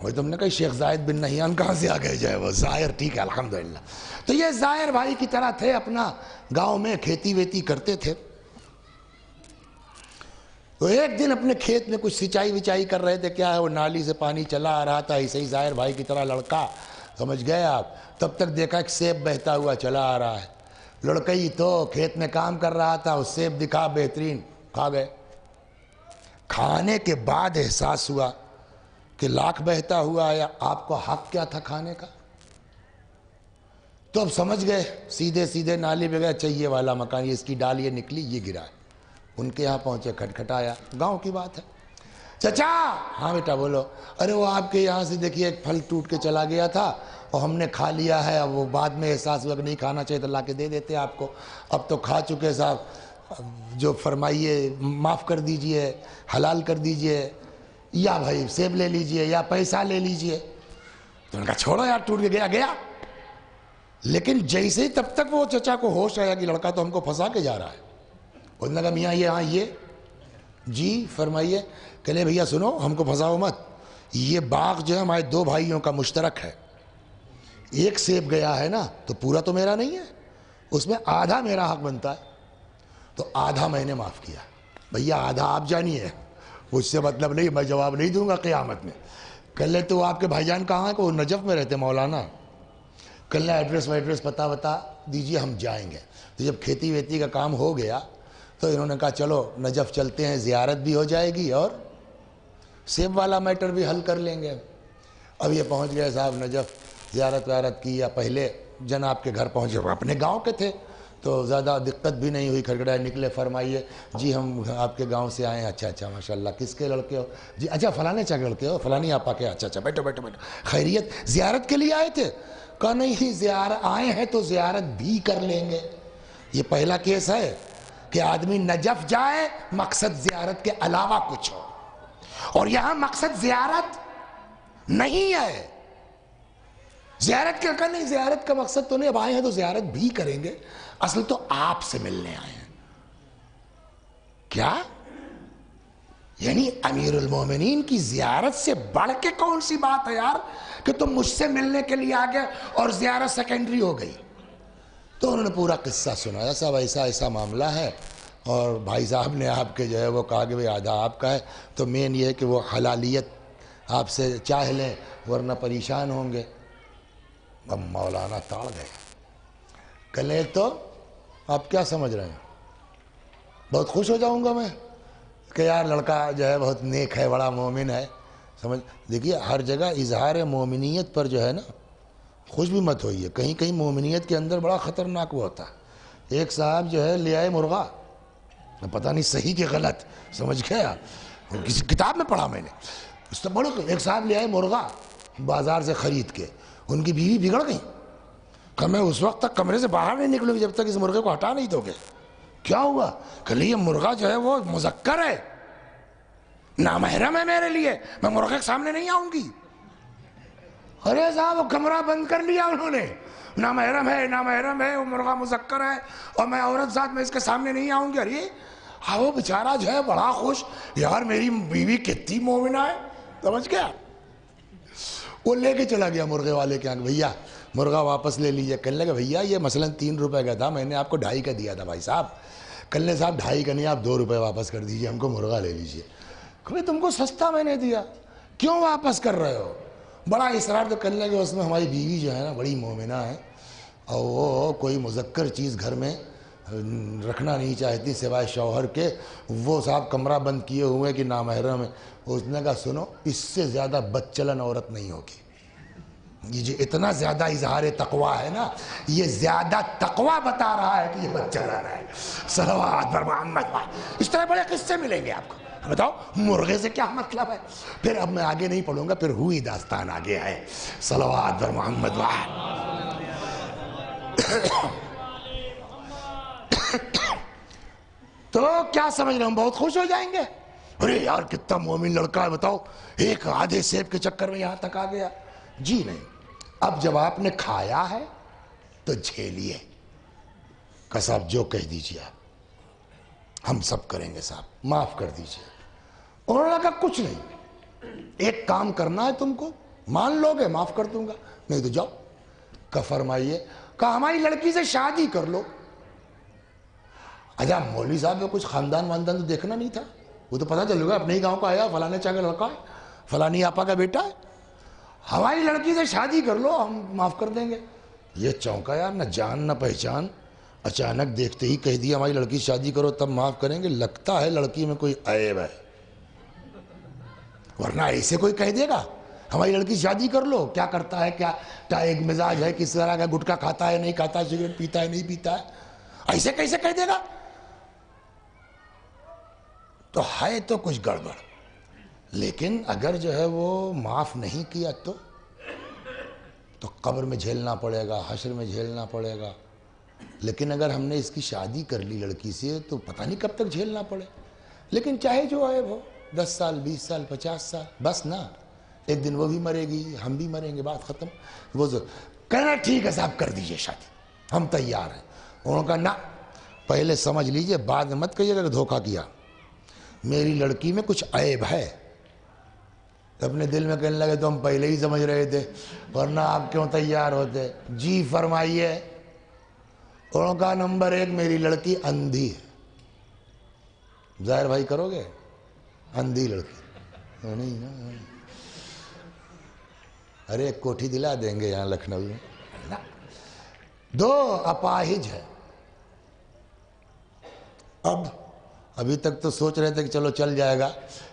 وہی تم نے کہا شیخ زائد بن نہیان کہاں سے آ گئے جو ہے وہ زائر، ٹھیک ہے الحمدللہ۔ تو یہ زائر بھائی کی طرح تھے، اپنا گاؤں میں کھیتی ویتی کرتے تھے۔ تو ایک دن اپنے کھیت میں کچھ سچائی وچائی کر رہے تھے، کیا ہے وہ نالی سے پانی چلا آ رہا تھا، ایسے ہی زائر بھائی کی طرح لڑکا، سمجھ گئے آپ؟ تب تک دیکھا کہ سیب بہتا ہوا چلا آ رہا ہے۔ لڑکئی تو کھیت میں کام کر رہا تھا، وہ سیب دکھا بہترین، کھا گئے۔ کھانے کے بعد احساس ہوا کہ لاکھ بہتا ہوا ہے، آپ کو حق کیا تھا کھانے کا؟ تو اب سمجھ گئے، سیدھے سیدھے نالی پہ گئے، چاہیے والا مکان، یہ اس کی ڈال یہ نکلی، یہ گرا ہے۔ ان کے یہاں پہنچے، کھٹکھٹایا، گاؤں کی بات ہے، چچا، ہاں بیٹا بولو، ارے وہ آپ کے یہاں سے دیکھیے ایک پھل ٹوٹ کے چلا گیا تھا اور ہم نے کھا لیا ہے، اب وہ بعد میں احساس ہوا کہ نہیں کھانا چاہیے تو لا کے دے دیتے آپ کو، اب تو کھا چکے صاحب، جو فرمائیے معاف کر دیجئے، حلال کر دیجئے، یا بھائی سیب لے لیجئے یا پیسہ لے لیجئے۔ تو ان کا چھوڑو یار، ٹوٹ کے گیا گیا۔ لیکن جیسے ہی تب تک وہ چچا کو ہوش آیا کہ لڑکا تو ہم کو پھنسا کے جا رہا ہے، انہوں نے کہا میاں یہ، ہاں یہ، جی فرمائیے، کہلے بھیا سنو، ہم کو پھنساؤ مت، یہ باغ جو ہے ہمارے 2 بھائیوں کا مشترک ہے، ایک سیب گیا ہے نا تو پورا تو میرا نہیں ہے، اس میں آدھا میرا حق بنتا ہے، تو آدھا میں نے معاف کیا، بھیا آدھا آپ جانیے، مجھ سے مطلب نہیں، میں جواب نہیں دوں گا قیامت میں۔ کہلے تو آپ کے بھائی جان کہاں ہیں؟ کہ وہ نجف میں رہتے مولانا۔ کہلے ایڈریس ویڈریس پتہ بتا دیجئے، ہم جائیں گے۔ تو جب کھیتی ویتی کا کام ہو گیا تو انہوں نے کہا چلو نجف چلتے ہیں، زیارت بھی ہو جائے گی اور سیب والا میٹر بھی حل کر لیں گے۔ اب یہ پہنچ گئے صاحب نجف، زیارت ویارت کی، یا پہلے جناب کے گھر پہنچے، وہ اپنے گاؤں کے تھے تو زیادہ دقت بھی نہیں ہوئی، کھڑکھڑائے نکلے، فرمائیے جی ہم آپ کے گاؤں سے آئے ہیں۔ اچھا اچھا ماشاءاللہ، کس کے لڑکے ہو؟ جی اچھا فلانے چا کے لڑکے ہو، فلانی آپا کے؟ اچھا اچھا بیٹھو بیٹھو بیٹھو، خیریت، زیارت کے لیے آئے تھے؟ کہا نہیں، زیارت آئے ہیں تو زیارت بھی کر لیں گے۔ یہ پہلا کیس ہے کہ آدمی نجف جائے مقصد زیارت کے علاوہ کچھ ہو، اور یہاں مقصد زیارت نہیں ہے۔ زیارت کیا کرنی؟ زیارت کا مقصد تو نہیں، اب آئے ہیں تو زیارت بھی کریں گے، اصل تو آپ سے ملنے آئے ہیں۔ کیا یعنی امیر المومنین کی زیارت سے بڑھ کے کون سی بات ہے یار کہ تم مجھ سے ملنے کے لیے آ گئے اور زیارت سیکنڈری ہو گئی؟ تو انہوں نے پورا قصہ سنایا، صاحب ایسا ایسا معاملہ ہے، اور بھائی صاحب نے آپ کے جو ہے وہ کہا کہ بھئی آدھا آپ کا ہے، تو مین یہ ہے کہ وہ حلالیت آپ سے چاہ لیں ورنہ پریشان ہوں گے۔ اب مولانا تاڑ گئے، کہلے تو آپ کیا سمجھ رہے ہیں؟ بہت خوش ہو جاؤں گا میں کہ یار لڑکا جو ہے بہت نیک ہے، بڑا مومن ہے، سمجھ دیکھیے ہر جگہ اظہار مومنیت پر جو ہے نا خوش بھی مت ہوئیے، کہیں کہیں مومنیت کے اندر بڑا خطرناک وہ ہوتا ہے۔ ایک صاحب جو ہے لے آئے مرغا، پتہ نہیں صحیح کہ غلط، سمجھ گئے آپ، کسی کتاب میں پڑھا میں نے، اس سے بڑا ایک صاحب لے آئے مرغا بازار سے خرید کے، ان کی بیوی بگڑ گئی، کہ میں اس وقت تک کمرے سے باہر نہیں نکلوں گی جب تک اس مرغے کو ہٹا نہیں دو گے۔ کیا ہوا؟ کہ یہ مرغا جو ہے وہ مذکر ہے، نامحرم ہے میرے لیے، میں مرغے کے سامنے نہیں آؤں گی۔ ارے صاحب وہ کمرہ بند کر لیا انہوں نے، نامحرم ہے، نامحرم ہے، وہ مرغا مذکر ہے اور میں عورت ذات میں اس کے سامنے نہیں آؤں گی۔ ارے ہاں وہ بیچارہ جو ہے بڑا خوش، یار میری بیوی کتنی مومنہ ہے، سمجھ گیا؟ وہ لے کے چلا گیا مرغے والے کے آنکھ، بھیا مرغہ واپس لے لیجئے۔ کہنے لگا بھیا یہ مثلاً 3 روپے کا تھا، میں نے آپ کو 2.5 کا دیا تھا بھائی صاحب۔ کہنے صاحب 2.5 کا نہیں، آپ 2 روپے واپس کر دیجئے، ہم کو مرغہ لے لیجئے۔ کہ تم کو سستا میں نے دیا، کیوں واپس کر رہے ہو؟ بڑا اصرار تو کرنے لگے، اس میں ہماری بیوی جو ہے نا بڑی مومنہ ہے، اور وہ کوئی مذکر چیز گھر میں رکھنا نہیں چاہتی سوائے شوہر کے، وہ صاحب کمرہ بند کیے ہوئے کہ نامحرم ہے۔ اس نے کہا سنو، اس سے زیادہ بدچلن عورت نہیں ہوگی، یہ جو اتنا زیادہ اظہار تقویٰ ہے نا، یہ زیادہ تقویٰ بتا رہا ہے کہ یہ بدچلن ہے۔ صلوات بر محمد۔ اس طرح بڑے قصے ملیں گے آپ کو۔ بتاؤ مرغے سے کیا مطلب ہے؟ پھر اب میں آگے نہیں پڑھوں گا، پھر ہوئی داستان آگے ہے۔ صلوات بر محمد۔ تو کیا سمجھ رہے ہم بہت خوش ہو جائیں گے؟ ارے یار کتنا مومن لڑکا ہے، بتاؤ ایک آدھے سیب کے چکر میں یہاں تک آ گیا۔ جی نہیں، اب جب آپ نے کھایا ہے تو جھیلیے کہ صاحب جو کہہ دیجیے آپ، ہم سب کریں گے صاحب، معاف کر دیجیے۔ انہوں نے کہا کچھ نہیں، ایک کام کرنا ہے تم کو، مان لو گے معاف کر دوں گا، نہیں تو جاؤ۔ کہ فرمائیے؟ کہ ہماری لڑکی سے شادی کر لو۔ اچھا مولوی صاحب کو کچھ خاندان واندان تو دیکھنا نہیں تھا؟ وہ تو پتہ چل گا اپنے ہی گاؤں کا آیا، فلانے چاہ کا لڑکا ہے، فلانی آپا کا بیٹا ہے، ہماری لڑکی سے شادی کر لو، ہم معاف کر دیں گے۔ یہ چونکا یار، نہ جان نہ پہچان، اچانک دیکھتے ہی کہہ دیا ہماری لڑکی شادی کرو تب معاف کریں گے، لگتا ہے لڑکی میں کوئی عیب ہے، ورنہ ایسے کوئی کہہ دے گا ہماری لڑکی شادی کر لو، کیا کرتا ہے، کیا ایک مزاج ہے، کس طرح کا، گٹکا کھاتا ہے نہیں کھاتا ہے، سگریٹ پیتا ہے نہیں پیتا ہے، ایسے کیسے کہہ دے گا؟ تو ہے تو کچھ گڑبڑ۔ لیکن اگر جو ہے وہ معاف نہیں کیا تو قبر میں جھیلنا پڑے گا، حشر میں جھیلنا پڑے گا۔ لیکن اگر ہم نے اس کی شادی کر لی لڑکی سے تو پتہ نہیں کب تک جھیلنا پڑے۔ لیکن چاہے جو عیب ہو، 10 سال 20 سال 50 سال، بس نا، ایک دن وہ بھی مرے گی ہم بھی مریں گے، بات ختم۔ وہ کہنا ٹھیک ہے صاحب کر دیجئے شادی، ہم تیار ہیں۔ انہوں نے کہا نہ، پہلے سمجھ لیجئے، بعد میں مت کہیے کہ دھوکہ کیا، میری لڑکی میں کچھ عیب ہے۔ اپنے دل میں کہنے لگے تو ہم پہلے ہی سمجھ رہے تھے، ورنہ آپ کیوں تیار ہوتے؟ جی فرمائیے۔ انہوں نے کہا نمبر 1 میری لڑکی اندھی ہے۔ ظاہر بھائی کرو گے؟ اندھی لڑکی نہیں نا، ارے ایک کوٹھی دلا دیں گے یہاں لکھنؤ میں۔ 2 اپاہج ہے۔ ابھی تک تو سوچ رہے تھے کہ چلو چل جائے گا،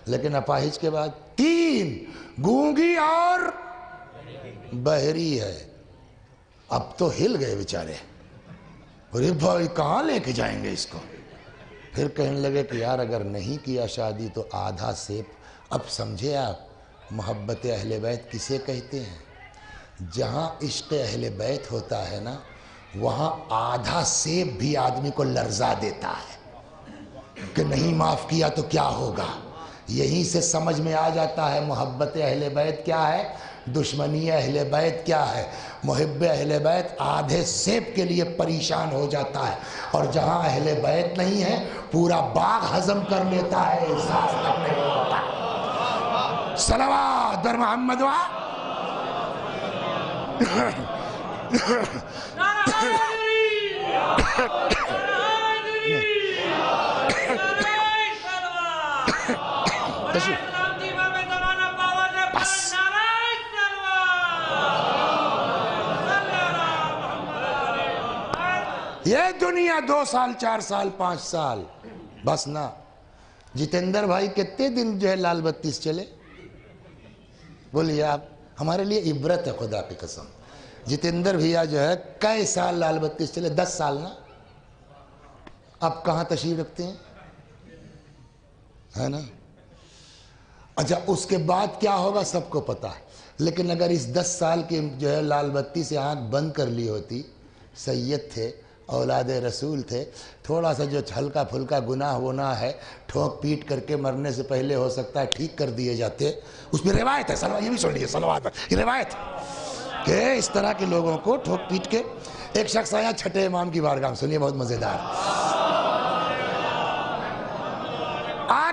لیکن اپاہج کے بعد 3 گونگی اور بہری ہے۔ اب تو ہل گئے بیچارے، ارے بھائی کہاں لے کے جائیں گے اس کو؟ پھر کہنے لگے کہ یار اگر نہیں کیا شادی تو آدھا سیب۔ اب سمجھے آپ محبت اہل بیت کسے کہتے ہیں؟ جہاں عشق اہل بیت ہوتا ہے نا، وہاں آدھا سیب بھی آدمی کو لرزا دیتا ہے کہ نہیں معاف کیا تو کیا ہوگا۔ یہیں سے سمجھ میں آ جاتا ہے محبت اہل بیت کیا ہے، دشمنی اہل بیت کیا ہے۔ محب اہل بیت آدھے سیب کے لیے پریشان ہو جاتا ہے، اور جہاں اہل بیت نہیں ہے پورا باغ ہضم کر لیتا ہے، احساس تک نہیں ہوتا۔ صلوات بر محمد۔ یہ دنیا 2 سال 4 سال 5 سال بس نا۔ جتیندر بھائی کتنے دن جو ہے لال بتی سے چلے؟ بولیے آپ، ہمارے لیے عبرت ہے خدا کی قسم۔ جتیندر بھیا جو ہے کئی سال لال بتی سے چلے؟ 10 سال نا۔ اب کہاں تشریف رکھتے ہیں، ہے نا؟ اچھا اس کے بعد کیا ہوگا سب کو پتا ہے، لیکن اگر اس 10 سال کی جو ہے لال بتی سے آنکھ بند کر لی ہوتی، سید تھے، اولاد رسول تھے، تھوڑا سا جو ہلکا پھلکا گناہ ونا ہے ٹھوک پیٹ کر کے مرنے سے پہلے ہو سکتا ہے ٹھیک کر دیے جاتے۔ اس میں روایت ہے، یہ بھی سن لیجیے، صلوات، یہ روایت ہے کہ اس طرح کے لوگوں کو ٹھوک پیٹ کے۔ ایک شخص آیا چھٹے امام کی بارگاہ میں، سنیے بہت مزیدار۔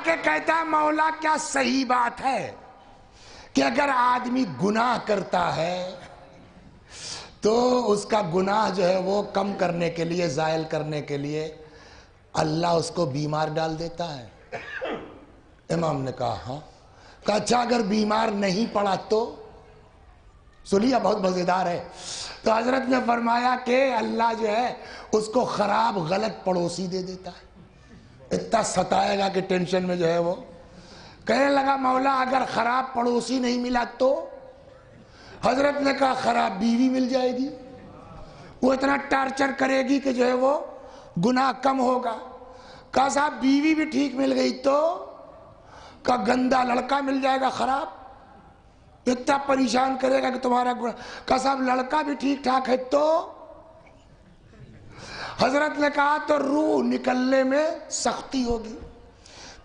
کے کہتا ہے مولا کیا صحیح بات ہے کہ اگر آدمی گناہ کرتا ہے تو اس کا گناہ جو ہے وہ کم کرنے کے لیے، زائل کرنے کے لیے اللہ اس کو بیمار ڈال دیتا ہے؟ امام نے کہا ہاں۔ کہا اچھا اگر بیمار نہیں پڑا تو؟ سنیے بہت مزیدار ہے۔ تو حضرت نے فرمایا کہ اللہ جو ہے اس کو خراب غلط پڑوسی دے دیتا ہے، اتنا ستائے گا کہ ٹینشن میں جو ہے وہ کہنے لگا مولا اگر خراب پڑوسی نہیں ملا تو؟ حضرت نے کہا خراب بیوی مل جائے گی، وہ اتنا ٹارچر کرے گی کہ جو ہے وہ گناہ کم ہوگا۔ کہا صاحب بیوی بھی ٹھیک مل گئی تو؟ کہا گندا لڑکا مل جائے گا خراب، اتنا پریشان کرے گا کہ تمہارا گناہ۔ کہا صاحب لڑکا بھی ٹھیک ٹھاک ہے تو؟ حضرت نے کہا تو روح نکلنے میں سختی ہوگی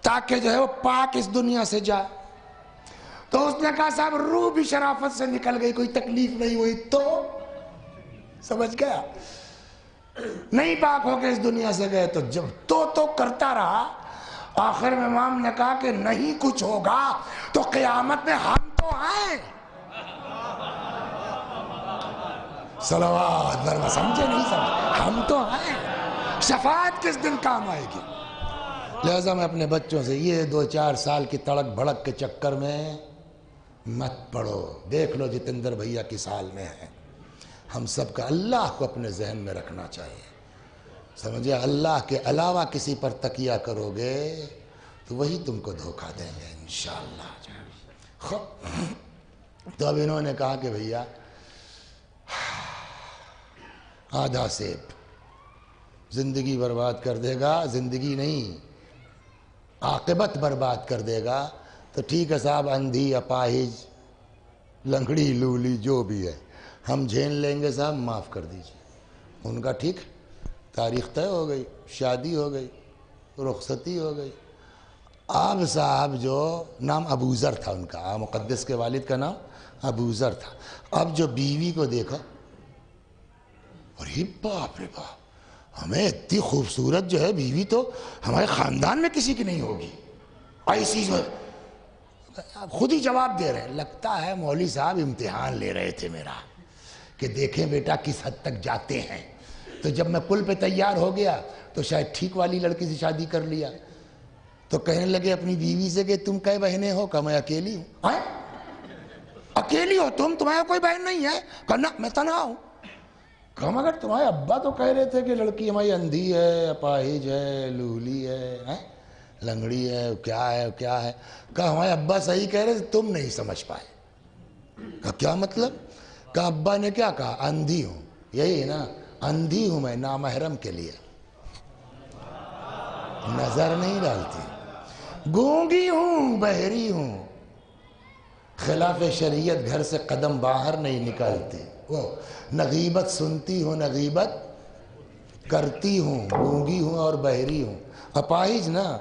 تاکہ جو ہے وہ پاک اس دنیا سے جائے۔ تو اس نے کہا صاحب روح بھی شرافت سے نکل گئی، کوئی تکلیف نہیں ہوئی تو؟ سمجھ گیا؟ نہیں پاک ہو کے اس دنیا سے گئے تو جب تو کرتا رہا، آخر میں امام نے کہا کہ نہیں کچھ ہوگا تو قیامت میں ہم تو ہیں۔ صلوات برما سمجھے نہیں سمجھے؟ ہم تو ہیں، شفاعت کس دن کام آئے گی؟ لہذا میں اپنے بچوں سے یہ 2-4 سال کی تڑک بھڑک کے چکر میں مت پڑو۔ دیکھ لو جتیندر بھیا کس حال میں ہے۔ ہم سب کا اللہ کو اپنے ذہن میں رکھنا چاہیے، سمجھے؟ اللہ کے علاوہ کسی پر تکیہ کرو گے تو وہی تم کو دھوکہ دیں گے انشاءاللہ۔ تو اب انہوں نے کہا کہ بھیا آدھا سیب زندگی برباد کر دے گا، زندگی نہیں عاقبت برباد کر دے گا، تو ٹھیک ہے صاحب، اندھی اپاہج لنگڑی لولی جو بھی ہے ہم جھیل لیں گے صاحب، معاف کر دیجیے۔ ان کا ٹھیک، تاریخ طے ہو گئی، شادی ہو گئی، رخصتی ہو گئی۔ اب صاحب جو نام ابو ذر تھا ان کا، مقدس کے والد کا نام ابو ذر تھا۔ اب جو بیوی کو دیکھا، ارے باپ رے باپ، ہمیں اتنی خوبصورت جو ہے بیوی تو ہمارے خاندان میں کسی کی نہیں ہوگی، ایسی جو خود ہی جواب دے رہے ہیں۔ لگتا ہے مولوی صاحب امتحان لے رہے تھے میرا کہ دیکھیں بیٹا کس حد تک جاتے ہیں۔ تو جب میں پل پہ تیار ہو گیا تو شاید ٹھیک والی لڑکی سے شادی کر لیا۔ تو کہنے لگے اپنی بیوی سے کہ تم کئے بہنیں ہو؟ کہ میں اکیلی ہوں۔ اکیلی ہو تم؟ تمہارا کوئی بہن نہیں ہے؟ کہنا میں تنہا ہوں۔ کہا مگر تمہارے ابا تو کہہ رہے تھے کہ لڑکی ہماری اندھی ہے، اپاہج ہے، لولی ہے، لنگڑی ہے، کیا ہے کیا ہے۔ کہا ہمارے ابا صحیح کہہ رہے تھے، تم نہیں سمجھ پائے۔ کہا کیا مطلب؟ کہا ابا نے کیا کہا؟ اندھی ہوں، یہی نا، اندھی ہوں میں نامحرم کے لیے، نظر نہیں ڈالتی، گونگی ہوں، بہری ہوں، خلاف شریعت گھر سے قدم باہر نہیں نکالتی، وہ نہ غیبت سنتی ہوں نہ غیبت کرتی ہوں، گونگی ہوں اور بہری ہوں، اپاہج نا،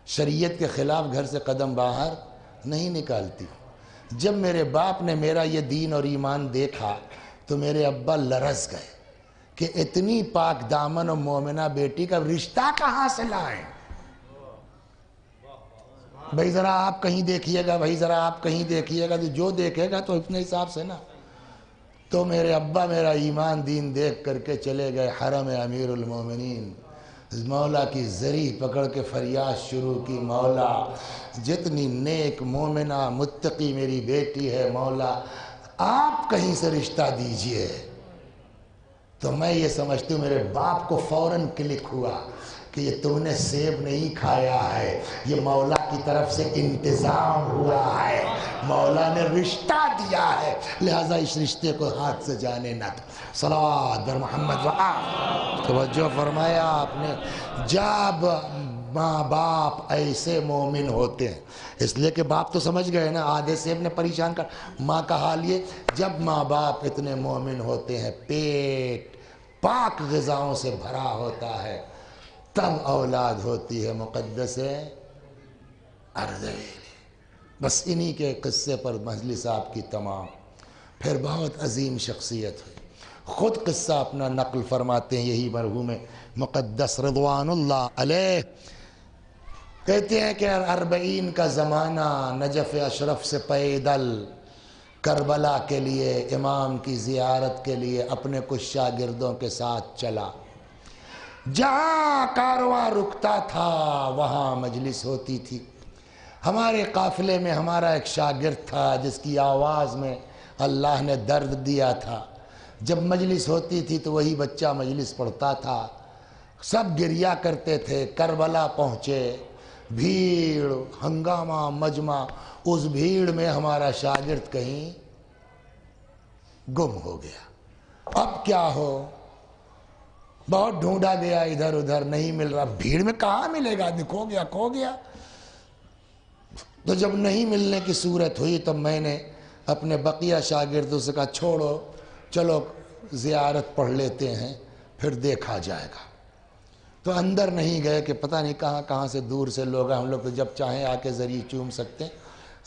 شریعت کے خلاف گھر سے قدم باہر نہیں نکالتی۔ جب میرے باپ نے میرا یہ دین اور ایمان دیکھا تو میرے ابا لرز گئے کہ اتنی پاک دامن اور مومنہ بیٹی کا رشتہ کہاں سے لائیں۔ بھائی ذرا آپ کہیں دیکھیے گا، بھائی ذرا آپ کہیں دیکھیے گا، تو جو دیکھے گا تو اپنے حساب سے نا۔ تو میرے ابا میرا ایمان دین دیکھ کر کے چلے گئے حرم امیر المومنین، مولا کی زری پکڑ کے فریاد شروع کی، مولا جتنی نیک مومنہ متقی میری بیٹی ہے، مولا آپ کہیں سے رشتہ دیجئے۔ تو میں یہ سمجھتی ہوں میرے باپ کو فوراً کلک ہوا کہ یہ تم نے سیب نہیں کھایا ہے، یہ مولا کی طرف سے انتظام ہوا ہے، مولا نے رشتہ دیا ہے، لہٰذا اس رشتے کو ہاتھ سے جانے نہ دو۔ صلوات بر محمد وآل۔ توجہ فرمایا آپ نے، جب ماں باپ ایسے مومن ہوتے ہیں، اس لیے کہ باپ تو سمجھ گئے نا، آدھے سیب نے پریشان کر، ماں کا حال یہ، جب ماں باپ اتنے مومن ہوتے ہیں، پیٹ پاک غذاؤں سے بھرا ہوتا ہے، تب اولاد ہوتی ہے مقدس اردبیلی۔ بس انہی کے قصے پر مجلس آپ کی تمام، پھر بہت عظیم شخصیت ہوئی، خود قصہ اپنا نقل فرماتے ہیں یہی مرحوم مقدس رضوان اللہ علیہ۔ کہتے ہیں کہ 40 کا زمانہ نجف اشرف سے پیدل کربلا کے لیے امام کی زیارت کے لیے اپنے کچھ شاگردوں کے ساتھ چلا. جہاں کارواں رکتا تھا وہاں مجلس ہوتی تھی. ہمارے قافلے میں ہمارا ایک شاگرد تھا جس کی آواز میں اللہ نے درد دیا تھا. جب مجلس ہوتی تھی تو وہی بچہ مجلس پڑھتا تھا. سب گریا کرتے تھے. کربلا پہنچے، بھیڑ، ہنگامہ، مجمع. اس بھیڑ میں ہمارا شاگرد کہیں گم ہو گیا. اب کیا ہو؟ بہت ڈھونڈا گیا، ادھر ادھر نہیں مل رہا. بھیڑ میں کہاں ملے گا؟ کھو گیا کھو گیا. تو جب نہیں ملنے کی صورت ہوئی تو میں نے اپنے بقیہ شاگردوں سے کہا چھوڑو، چلو زیارت پڑھ لیتے ہیں پھر دیکھا جائے گا. تو اندر نہیں گئے کہ پتہ نہیں کہاں کہاں سے دور سے لوگ ہیں. ہم لوگ تو جب چاہیں آ کے زری چوم سکتے.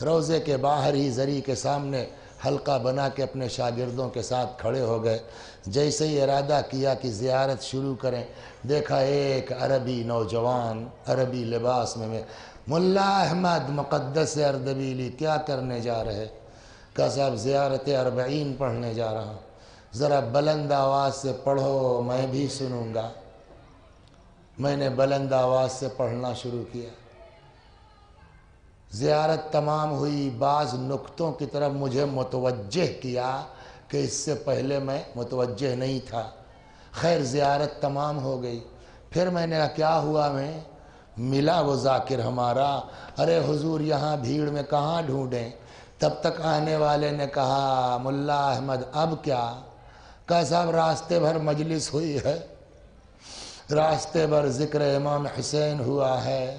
روضے کے باہر ہی زری کے سامنے حلقہ بنا کے اپنے شاگردوں کے ساتھ کھڑے ہو گئے. جیسے ہی ارادہ کیا کہ زیارت شروع کریں، دیکھا ایک عربی نوجوان عربی لباس میں ملا احمد مقدس اردبیلی کیا کرنے جا رہے؟ کہا صاحب زیارت 40 پڑھنے جا رہا ہوں. ذرا بلند آواز سے پڑھو میں بھی سنوں گا. میں نے بلند آواز سے پڑھنا شروع کیا. زیارت تمام ہوئی. بعض نقطوں کی طرف مجھے متوجہ کیا کہ اس سے پہلے میں متوجہ نہیں تھا. خیر زیارت تمام ہو گئی. پھر میں نے کہا کیا ہوا؟ میں ملا وہ ذاکر ہمارا. ارے حضور یہاں بھیڑ میں کہاں ڈھونڈیں؟ تب تک آنے والے نے کہا ملا احمد اب کیا؟ کہا صاحب راستے بھر مجلس ہوئی ہے، راستے بھر ذکر امام حسین ہوا ہے.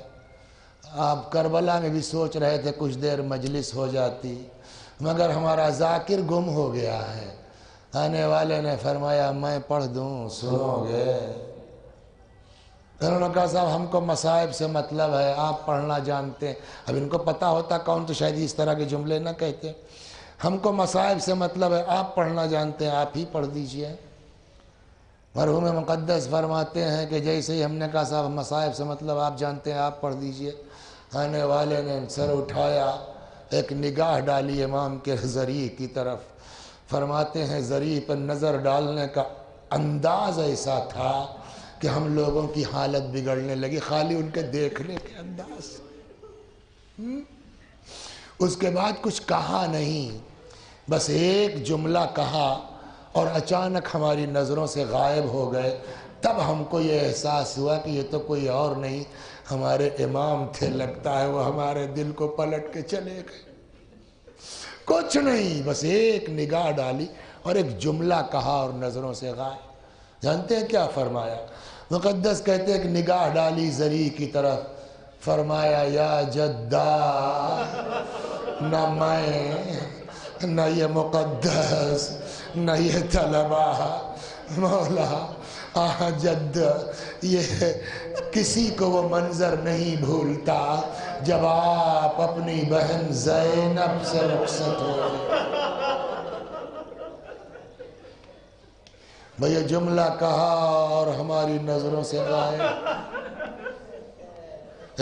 آپ کربلا میں بھی سوچ رہے تھے کچھ دیر مجلس ہو جاتی، مگر ہمارا ذاکر گم ہو گیا ہے. آنے والے نے فرمایا میں پڑھ دوں سنو گے؟ انہوں نے کہا صاحب ہم کو مصائب سے مطلب ہے، آپ پڑھنا جانتے ہیں. اب ان کو پتہ ہوتا کون تو شاید اس طرح کے جملے نہ کہتے. ہم کو مصائب سے مطلب ہے، آپ پڑھنا جانتے ہیں، آپ ہی پڑھ دیجئے. مرحوم مقدس فرماتے ہیں کہ جیسے ہی ہم نے کہا صاحب مصائب سے مطلب آپ جانتے ہیں، آپ پڑھ دیجئے. آنے والے نے سر اٹھایا، ایک نگاہ ڈالی امام کے ذریعہ کی طرف. فرماتے ہیں ذریعہ پر نظر ڈالنے کا انداز ایسا تھا کہ ہم لوگوں کی حالت بگڑنے لگی خالی ان کے دیکھنے کے انداز. اس کے بعد کچھ کہا نہیں، بس ایک جملہ کہا اور اچانک ہماری نظروں سے غائب ہو گئے. تب ہم کو یہ احساس ہوا کہ یہ تو کوئی اور نہیں ہمارے امام تھے. لگتا ہے وہ ہمارے دل کو پلٹ کے چلے گئے. کچھ نہیں، بس ایک نگاہ ڈالی اور ایک جملہ کہا اور نظروں سے غائب. جانتے ہیں کیا فرمایا؟ مقدس کہتے ہیں کہ نگاہ ڈالی ذریعہ کی طرف، فرمایا یا جدہ، نہ میں نہ یہ مقدس نہ یہ طلبہ مولا جد یہ کسی کو وہ منظر نہیں بھولتا جب آپ اپنی بہن زینب سے رخصت ہو. بھئی جملہ کہا اور ہماری نظروں سے غائب.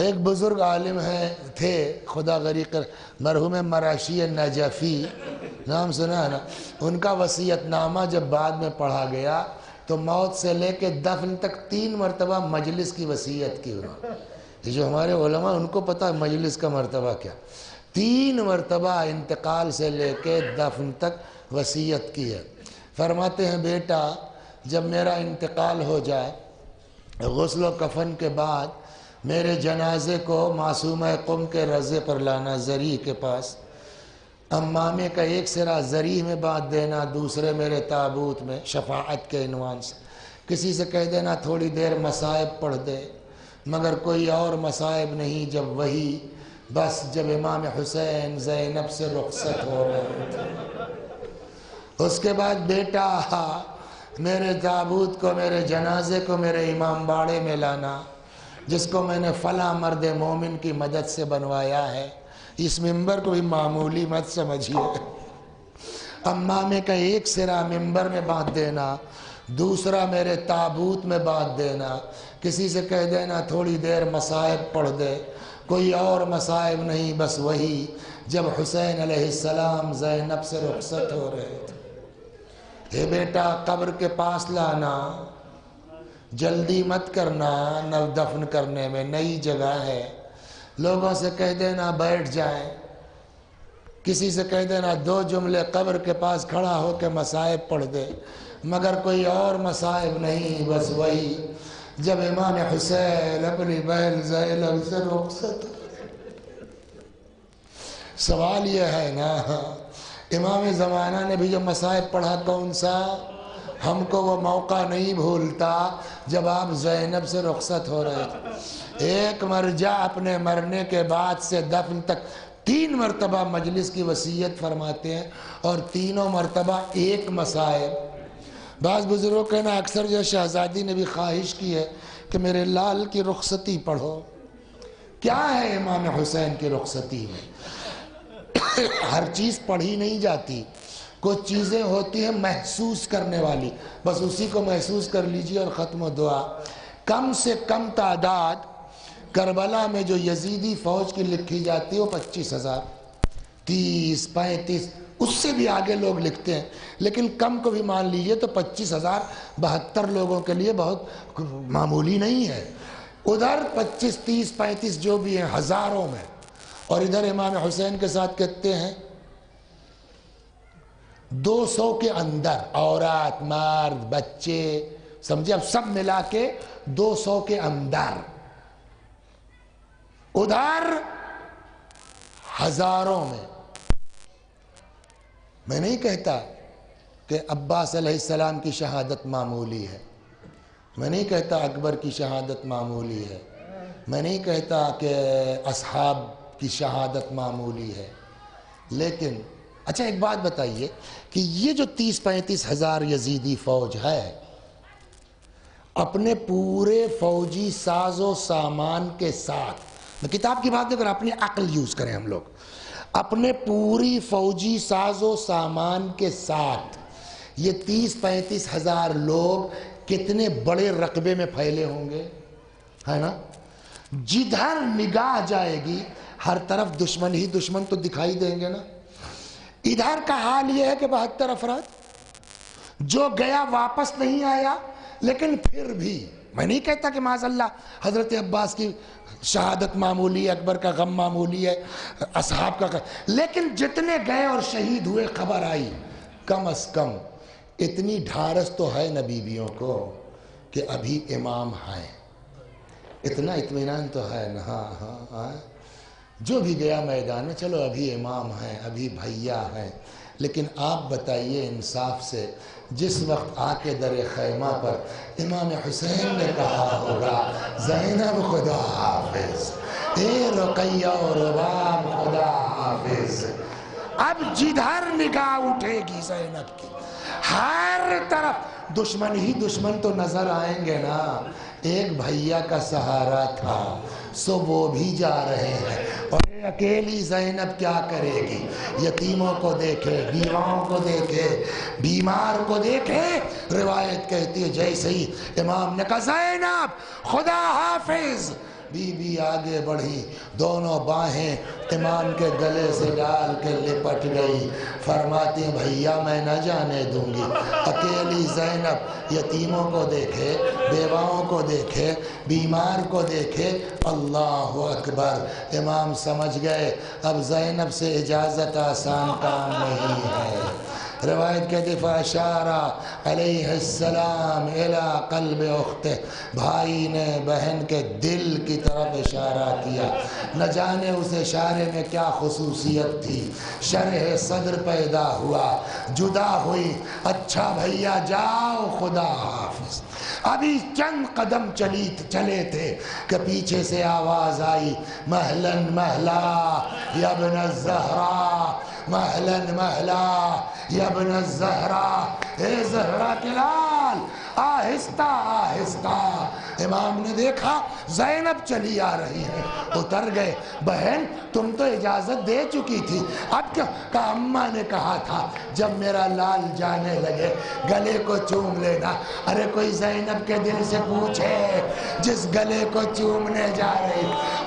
ایک بزرگ عالم تھے خدا غریق مرحوم مراشی نجفی، نام سنا ہے نا؟ ان کا وصیت نامہ جب بعد میں پڑھا گیا تو موت سے لے کے دفن تک 3 مرتبہ مجلس کی وصیت کی انہوں نے. یہ جو ہمارے علماء ان کو پتہ ہے مجلس کا مرتبہ کیا. 3 مرتبہ انتقال سے لے کے دفن تک وصیت کی ہے. فرماتے ہیں بیٹا جب میرا انتقال ہو جائے غسل و کفن کے بعد میرے جنازے کو معصومہ قم کے رضے پر لانا ذریعہ کے پاس. امامے کا ایک سرا ذریعہ میں باندھ دینا، دوسرے میرے تابوت میں شفاعت کے عنوان سے. کسی سے کہہ دینا تھوڑی دیر مصائب پڑھ دے، مگر کوئی اور مصائب نہیں. جب وہی بس جب امام حسین زینب سے رخصت ہو رہے تھے. اس کے بعد بیٹا میرے تابوت کو، میرے جنازے کو میرے امام باڑے میں لانا جس کو میں نے فلاں مرد مومن کی مدد سے بنوایا ہے. اس ممبر کو بھی معمولی مت سمجھیے. امامے کا ایک سرا ممبر میں باندھ دینا، دوسرا میرے تابوت میں باندھ دینا. کسی سے کہہ دینا تھوڑی دیر مصائب پڑھ دے، کوئی اور مصائب نہیں بس وہی جب حسین علیہ السلام زینب سے رخصت ہو رہے تھے۔ اے بیٹا قبر کے پاس لانا، جلدی مت کرنا، نہ دفن کرنے میں نئی جگہ ہے، لوگوں سے کہہ دینا بیٹھ جائیں، کسی سے کہہ دینا 2 جملے قبر کے پاس کھڑا ہو کے مصائب پڑھ دے، مگر کوئی اور مصائب نہیں بس وہی جب امام حسین اپنی بہن زینب سے رخصت ہو۔ سوال یہ ہے نا، امام زمانہ نے بھی جو مصائب پڑھا کون سا؟ ہم کو وہ موقع نہیں بھولتا جب آپ زینب سے رخصت ہو رہے تھے۔ ایک مرجع اپنے مرنے کے بعد سے دفن تک 3 مرتبہ مجلس کی وصیت فرماتے ہیں اور تینوں مرتبہ ایک مصائب۔ بعض بزرگوں کہنا اکثر جو شہزادی نے بھی خواہش کی ہے کہ میرے لال کی رخصتی پڑھو۔ کیا ہے امام حسین کی رخصتی میں؟ ہر چیز پڑھی نہیں جاتی، کچھ چیزیں ہوتی ہیں محسوس کرنے والی، بس اسی کو محسوس کر لیجئے اور ختم و دعا۔ کم سے کم تعداد کربلا میں جو یزیدی فوج کی لکھی جاتی ہے وہ 25,000، 30، 35، اس سے بھی آگے لوگ لکھتے ہیں، لیکن کم کو بھی مان لیجئے تو 25,000 72 لوگوں کے لیے بہت معمولی نہیں ہے۔ ادھر 25، 30، 35 جو بھی ہیں ہزاروں میں، اور ادھر امام حسین کے ساتھ کہتے ہیں 200 کے اندر، عورات، مرد، بچے، سمجھے، اب سب ملا کے 200 کے اندر، ادھر ہزاروں میں۔ میں نہیں کہتا کہ عباس علیہ السلام کی شہادت معمولی ہے، میں نہیں کہتا اکبر کی شہادت معمولی ہے، میں نہیں کہتا کہ اصحاب کی شہادت معمولی ہے، لیکن اچھا ایک بات بتائیے کہ یہ جو 30-35 ہزار یزیدی فوج ہے، اپنے پورے فوجی ساز و سامان کے ساتھ، میں کتاب کی بات نہیں کر رہا، اپنی عقل یوز کریں ہم لوگ، اپنے پوری فوجی ساز و سامان کے ساتھ یہ 30-35 ہزار لوگ کتنے بڑے رقبے میں پھیلے ہوں گے، ہے نا؟ جدھر نگاہ جائے گی ہر طرف دشمن ہی دشمن تو دکھائی دیں گے نا۔ ادھر کا حال یہ ہے کہ 72 افراد جو گیا واپس نہیں آیا، لیکن پھر بھی میں نہیں کہتا کہ معاذ اللہ حضرت عباس کی شہادت معمولی ہے، اکبر کا غم معمولی ہے، اصحاب کا، لیکن جتنے گئے اور شہید ہوئے خبر آئی، کم از کم اتنی ڈھارس تو ہے نا بیویوں کو کہ ابھی امام ہیں، اتنا اطمینان تو ہے نا، ہاں ہاں ہاں، جو بھی گیا میدان میں چلو ابھی امام ہیں، ابھی بھیا ہیں، لیکن آپ بتائیے انصاف سے جس وقت آ کے در خیمہ پر امام حسین نے کہا ہوگا زینب خدا حافظ، اے رقیہ و رباب خدا حافظ، اب جدھر نگاہ اٹھے گی زینب کی ہر طرف دشمن ہی دشمن تو نظر آئیں گے نا۔ ایک بھیا کا سہارا تھا سو وہ بھی جا رہے ہیں، اور اکیلی زینب کیا کرے گی؟ یتیموں کو دیکھے، بیواؤں کو دیکھے، بیمار کو دیکھے۔ روایت کہتی ہے جیسے ہی امام نے کہا زینب خدا حافظ، بی بی آگے بڑھی، دونوں باہیں امام کے گلے سے ڈال کے لپٹ گئی، فرماتی ہیں بھیا میں نہ جانے دوں گی۔ اکیلی زینب یتیموں کو دیکھے، بیواؤں کو دیکھے، بیمار کو دیکھے، اللہ اکبر۔ امام سمجھ گئے اب زینب سے اجازت آسان کام نہیں ہے۔ روایت کہتی فاشارہ علیہ السلام الی قلب اختہ، بھائی نے بہن کے دل کی طرف اشارہ کیا، نہ جانے اس اشارے میں کیا خصوصیت تھی، شرح صدر پیدا ہوا، جدا ہوئی، اچھا بھیا جاؤ خدا حافظ۔ ابھی چند قدم چلے تھے کہ پیچھے سے آواز آئی مہلن مہلا یا ابن الزہرا، مہلن مہلا یا ابن الزہرا، اے زہرا کے لال آہستہ آہستہ۔ امام نے دیکھا زینب چلی آ رہی ہے، اتر گئے، بہن تم تو اجازت دے چکی تھی، اب کیا؟ کہ اماں نے کہا تھا جب میرا لال جانے لگے گلے کو چوم لینا۔ ارے کوئی زینب کے دل سے پوچھے جس گلے کو چومنے جا رہی،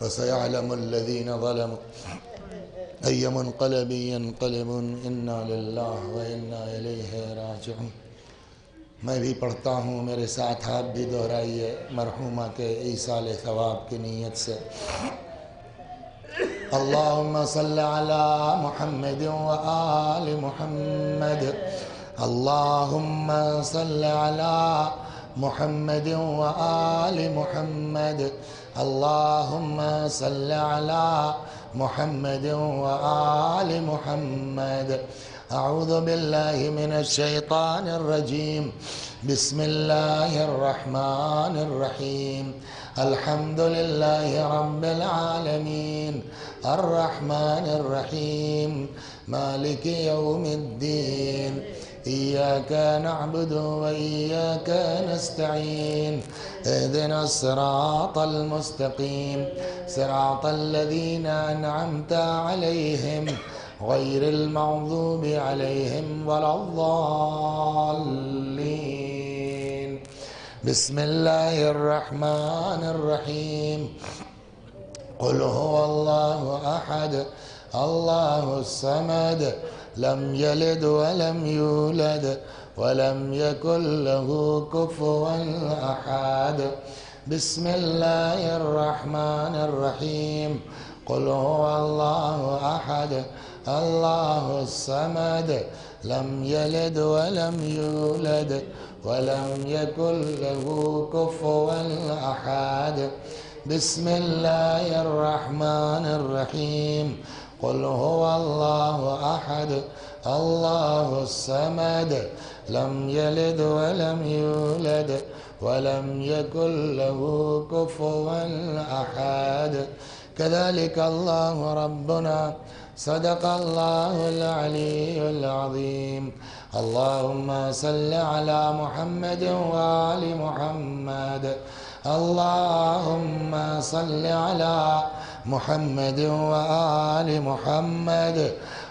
وسيعلم الذين ظلموا أي منقلب ينقلبون إنا لله وإنا إليه راجعون۔ میں بھی پڑھتا ہوں، میرے ساتھ آپ بھی دہرائیے مرحومہ کے ایصال ثواب کی نیت سے۔ اللہم صل علی محمد وآل محمد، اللہم صل علی محمد وآل محمد، اللہم صل علی محمد وآل محمد۔ اعوذ باللہ من الشیطان الرجیم، بسم اللہ الرحمن الرحیم، الحمد للہ رب العالمین، الرحمن الرحیم، مالک یوم الدین، إياك نعبد وإياك نستعين، اهدنا الصراط المستقيم، صراط الذين أنعمت عليهم غير المغضوب عليهم ولا الضالين۔ بسم الله الرحمن الرحيم، قل هو الله أحد الله الصمد، لم يلد ولم يولد ولم يكن له كفوا أحد۔ بسم الله الرحمن الرحيم، قل هو الله أحد الله الصمد، لم يلد ولم يولد ولم يكن له كفوا أحد۔ بسم الله الرحمن الرحيم، قل هو الله أحد الله الصمد، لم يلد ولم يولد ولم يكن له كفوا أحد۔ كذلك الله ربنا، صدق الله العلي العظيم۔ اللهم صل على محمد وآل محمد، اللهم صل على محمد وآل محمد،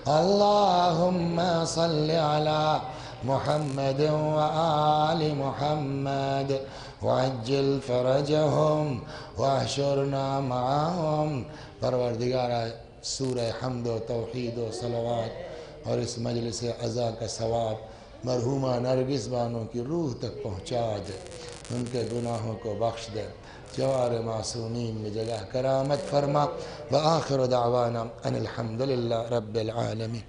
اللهم صل على محمد وآل محمد، وعجل فرجهم واحشرنا معهم۔ پروردگارہ، سورہ حمد و توحید و صلوات اور اس مجلس عزا کا ثواب مرحومہ نرگس بانو کی روح تک پہنچا دے، ان کے گناہوں کو بخش دے، جوار معصومین میں جگہ کرامت فرما۔ وآخر دعوانا ان الحمدللہ رب العالمین۔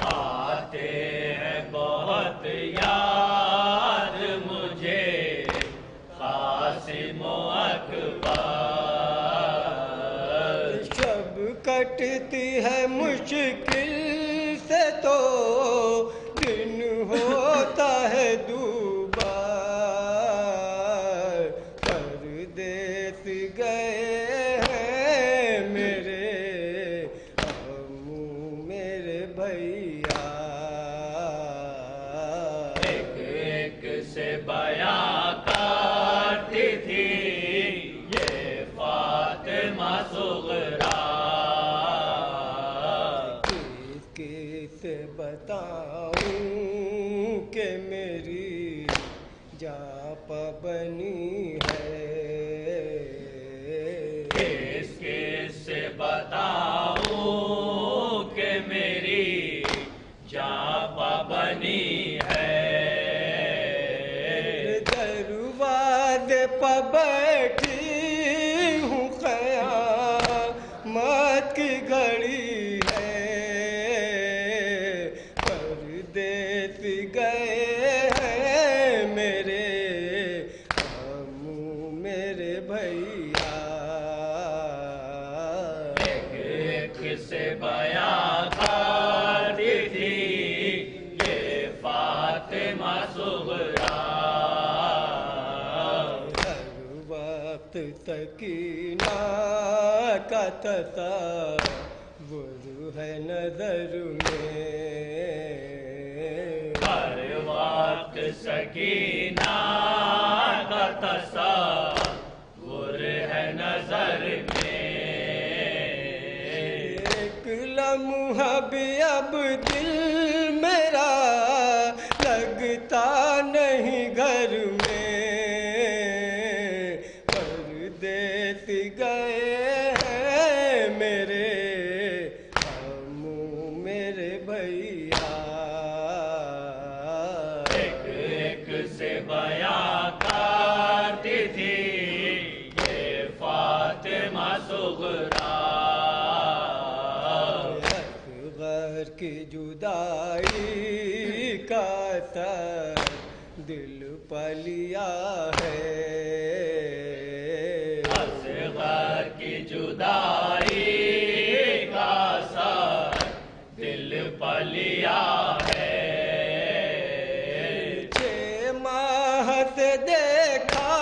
آتے ہیں بہت یاد مجھے کٹتی ہے مشکل سے تو دن ہوتا ہے دوبار، پردیس گئے ہیں میرے امو میرے بھیا، ایک ایک سے بیاں کرتی تھی یہ فاطمہ صغریٰ، کس بتاؤں کہ میری جاں پبنی ہے، کس کس سے بتاؤں کہ میری جاں پبنی ہے، دروازے پہ بیٹھی ہوں قیامت کی گھڑی ہے، پردیس گئے ہیں میرے امو میرے بھیا، ایک ایک سے بیاں کرتی تھی یہ فاطمہ صغریٰ، ہر وقت سکینہ کا تصور ہے نظر میں، ہر وقت سکینہ کا تصور ہے نظر میں، ایک لمحہ بھی اب دل میرا لگتا نہیں گھر میں، پردیس گئے ہیں میرے امو میرے بھیا، ایک ایک سے بیاں کرتی تھی یہ فاطمہ صغریٰ، اصغر کی جدائی کا اثر دل پلیا ہے، اصغر کی جدائی کا اثر دل پلیا ہے، 6 ماہ سے دیکھا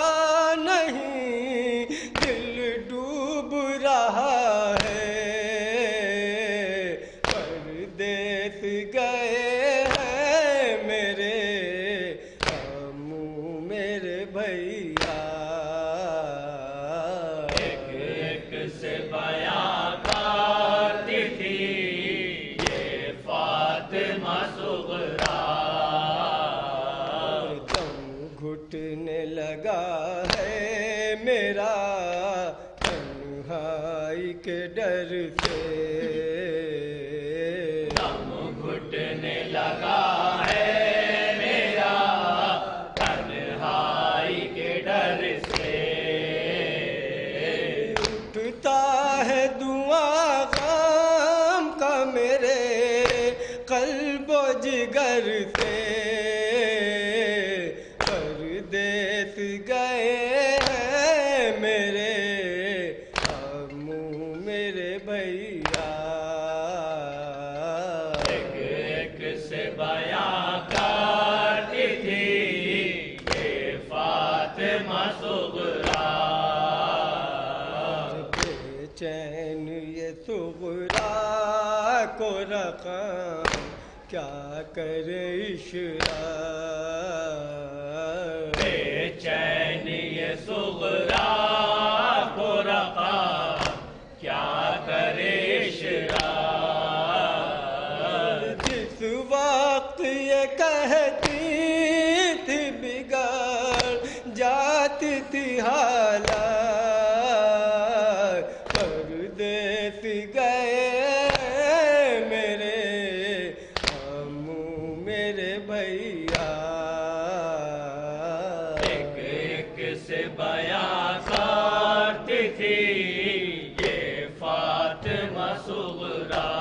نہیں دل ڈوب رہا ہے، پردیس گئے ہیں میرے امو میرے بھیا، ایک ایک سے بیاں کرتی تھی یہ فاطمہ صغریٰ، دم گھٹنے لگا ہے میرا تنہائی کے ڈر سے، دم گھٹنے لگا ہے میرا تنہائی کے ڈر سے، اٹھتا ہے دعا غم کا میرے قلب و جگر سے، پردیس گئے ہیں میرے امو میرے بھیا، ایک ایک سے بیاں کرتی تھی یہ فاطمہ صغریٰ، بے چین یہ صغریٰ کو رقم کیا کرے عشرہ، بے چین یہ صغریٰ کو رقم کیا کرے عشرہ، جس وقت یہ کہتی تھی بگڑ جاتی تھی حالات، پردیس گئے میرے امو میرے بھیا، ایک ایک سے بیاں کرتی تھی یہ فاطمہ صغریٰ،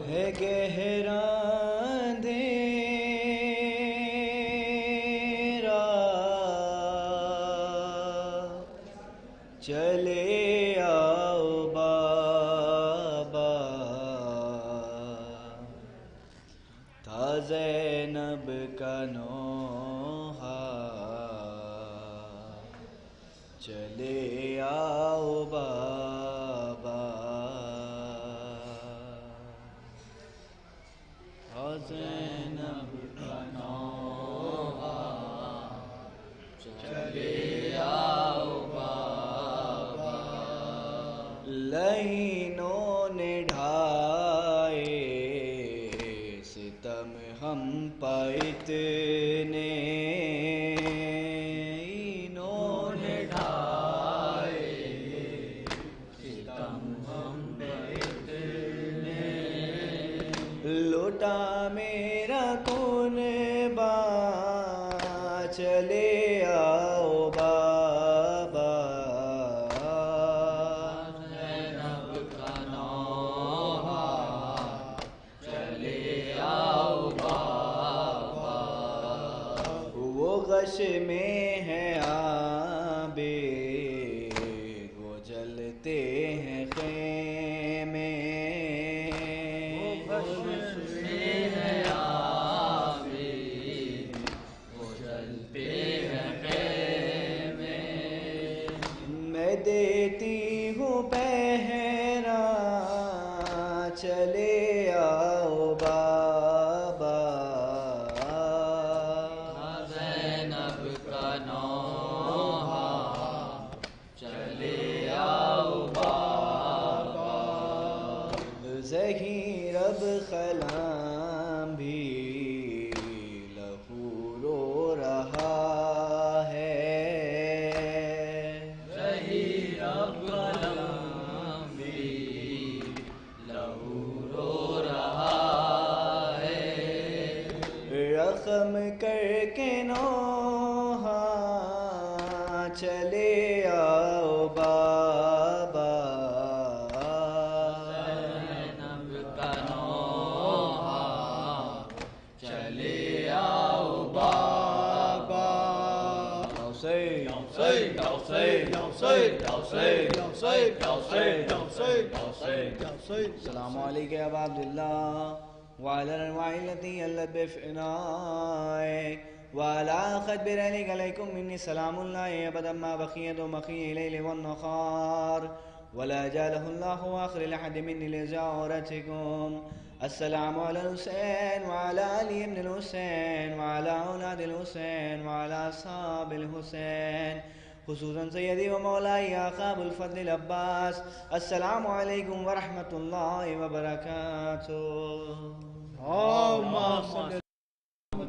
ہے گہرا چلے آؤ زینب کا نوحہ چلے آؤ بابا زینب کا نوحہ چلے آؤ بابا لعینوں نے ڈھائے ستم ہم پر اتنے انہوں نے ڈھائے ستم ہم پر اتنے لوٹا میرا کون با چلے آؤ بابا زینب کا نوحہ چلے آؤ بابا وہ غش میں ہے آبے وہ جلتے ہیں خیمے دیتی ہوں پہرا چلے آؤ بابا زینب کا نوحہ چلے آؤ بابا ظہیر اب خلام بھی لہو رو رہا رقم کر کے نوحہ چلے آؤ بابا زینب کا نوحہ چلے آؤ بابا السلام علیکم ابا عبداللہ وعلى الأنواع التي يلت بفنائه وعلى خدبر عليكم مني سلام الله أبدا ما بقيت ومخي الليل والنهار ولا جعله الله آخر لحد مني لزيارتكم السلام على الحسين وعلى علي بن الحسين وعلى أولاد الحسين وعلى أصحاب الحسين خصوصا سيدي ومولاي آقا أبو الفضل العباس السلام عليكم ورحمة الله وبركاته